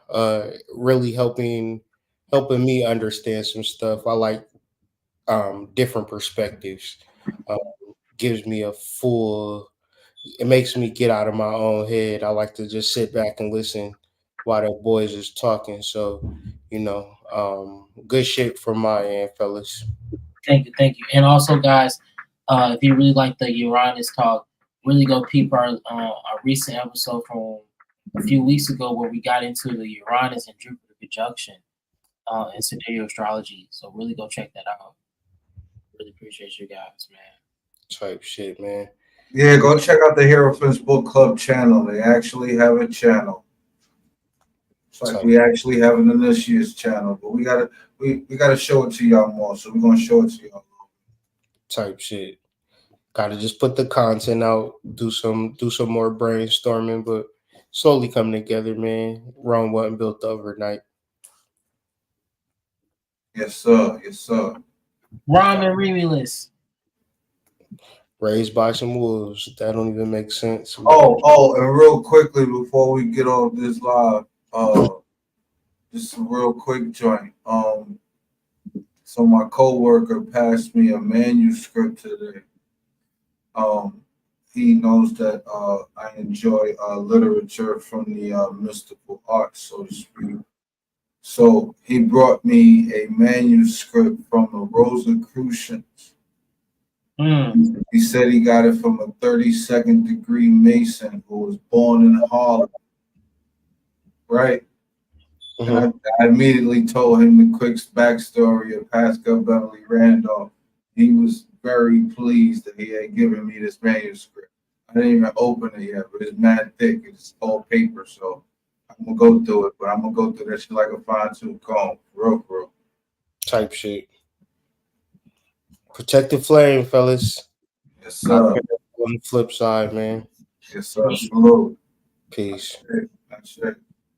really helping me understand some stuff. I like different perspectives. Um, gives me a full, it makes me get out of my own head. I like to just sit back and listen while the boys is talking. So, good shit from my end, fellas. Thank you. And also, guys, if you really like the Uranus talk, really go peep our recent episode from a few weeks ago where we got into the Uranus and Jupiter conjunction in sidereal astrology. So really go check that out. Really appreciate you guys, man. Type shit, man. Yeah, go check out the Hierophants Book Club channel. They actually have a channel. It's like we actually have an Initiates channel, but we gotta show it to y'all more. So we're gonna show it to y'all. Type shit. Gotta just put the content out, do some more brainstorming, but slowly coming together, man. Rome wasn't built overnight. Yes, sir. Yes, sir. Rom and Remulus. Raised by some wolves. That don't even make sense. And real quickly before we get off this live, just a real quick joint. So my coworker passed me a manuscript today. He knows that I enjoy literature from the mystical arts, so to speak. So he brought me a manuscript from the Rosicrucians. He said he got it from a 32nd degree Mason who was born in Harlem. Right? And I immediately told him the quick backstory of Pascal Beverly Randolph. He was very pleased that he had given me this manuscript. I didn't even open it yet, but it's mad thick. It's all paper, so I'm gonna go through it. But I'm gonna go through that shit like a fine-tooth comb, for real. Type shit. Protect the flame, fellas. Yes, sir. On the flip side, man. Yes, sir. Salute. Peace. That's it.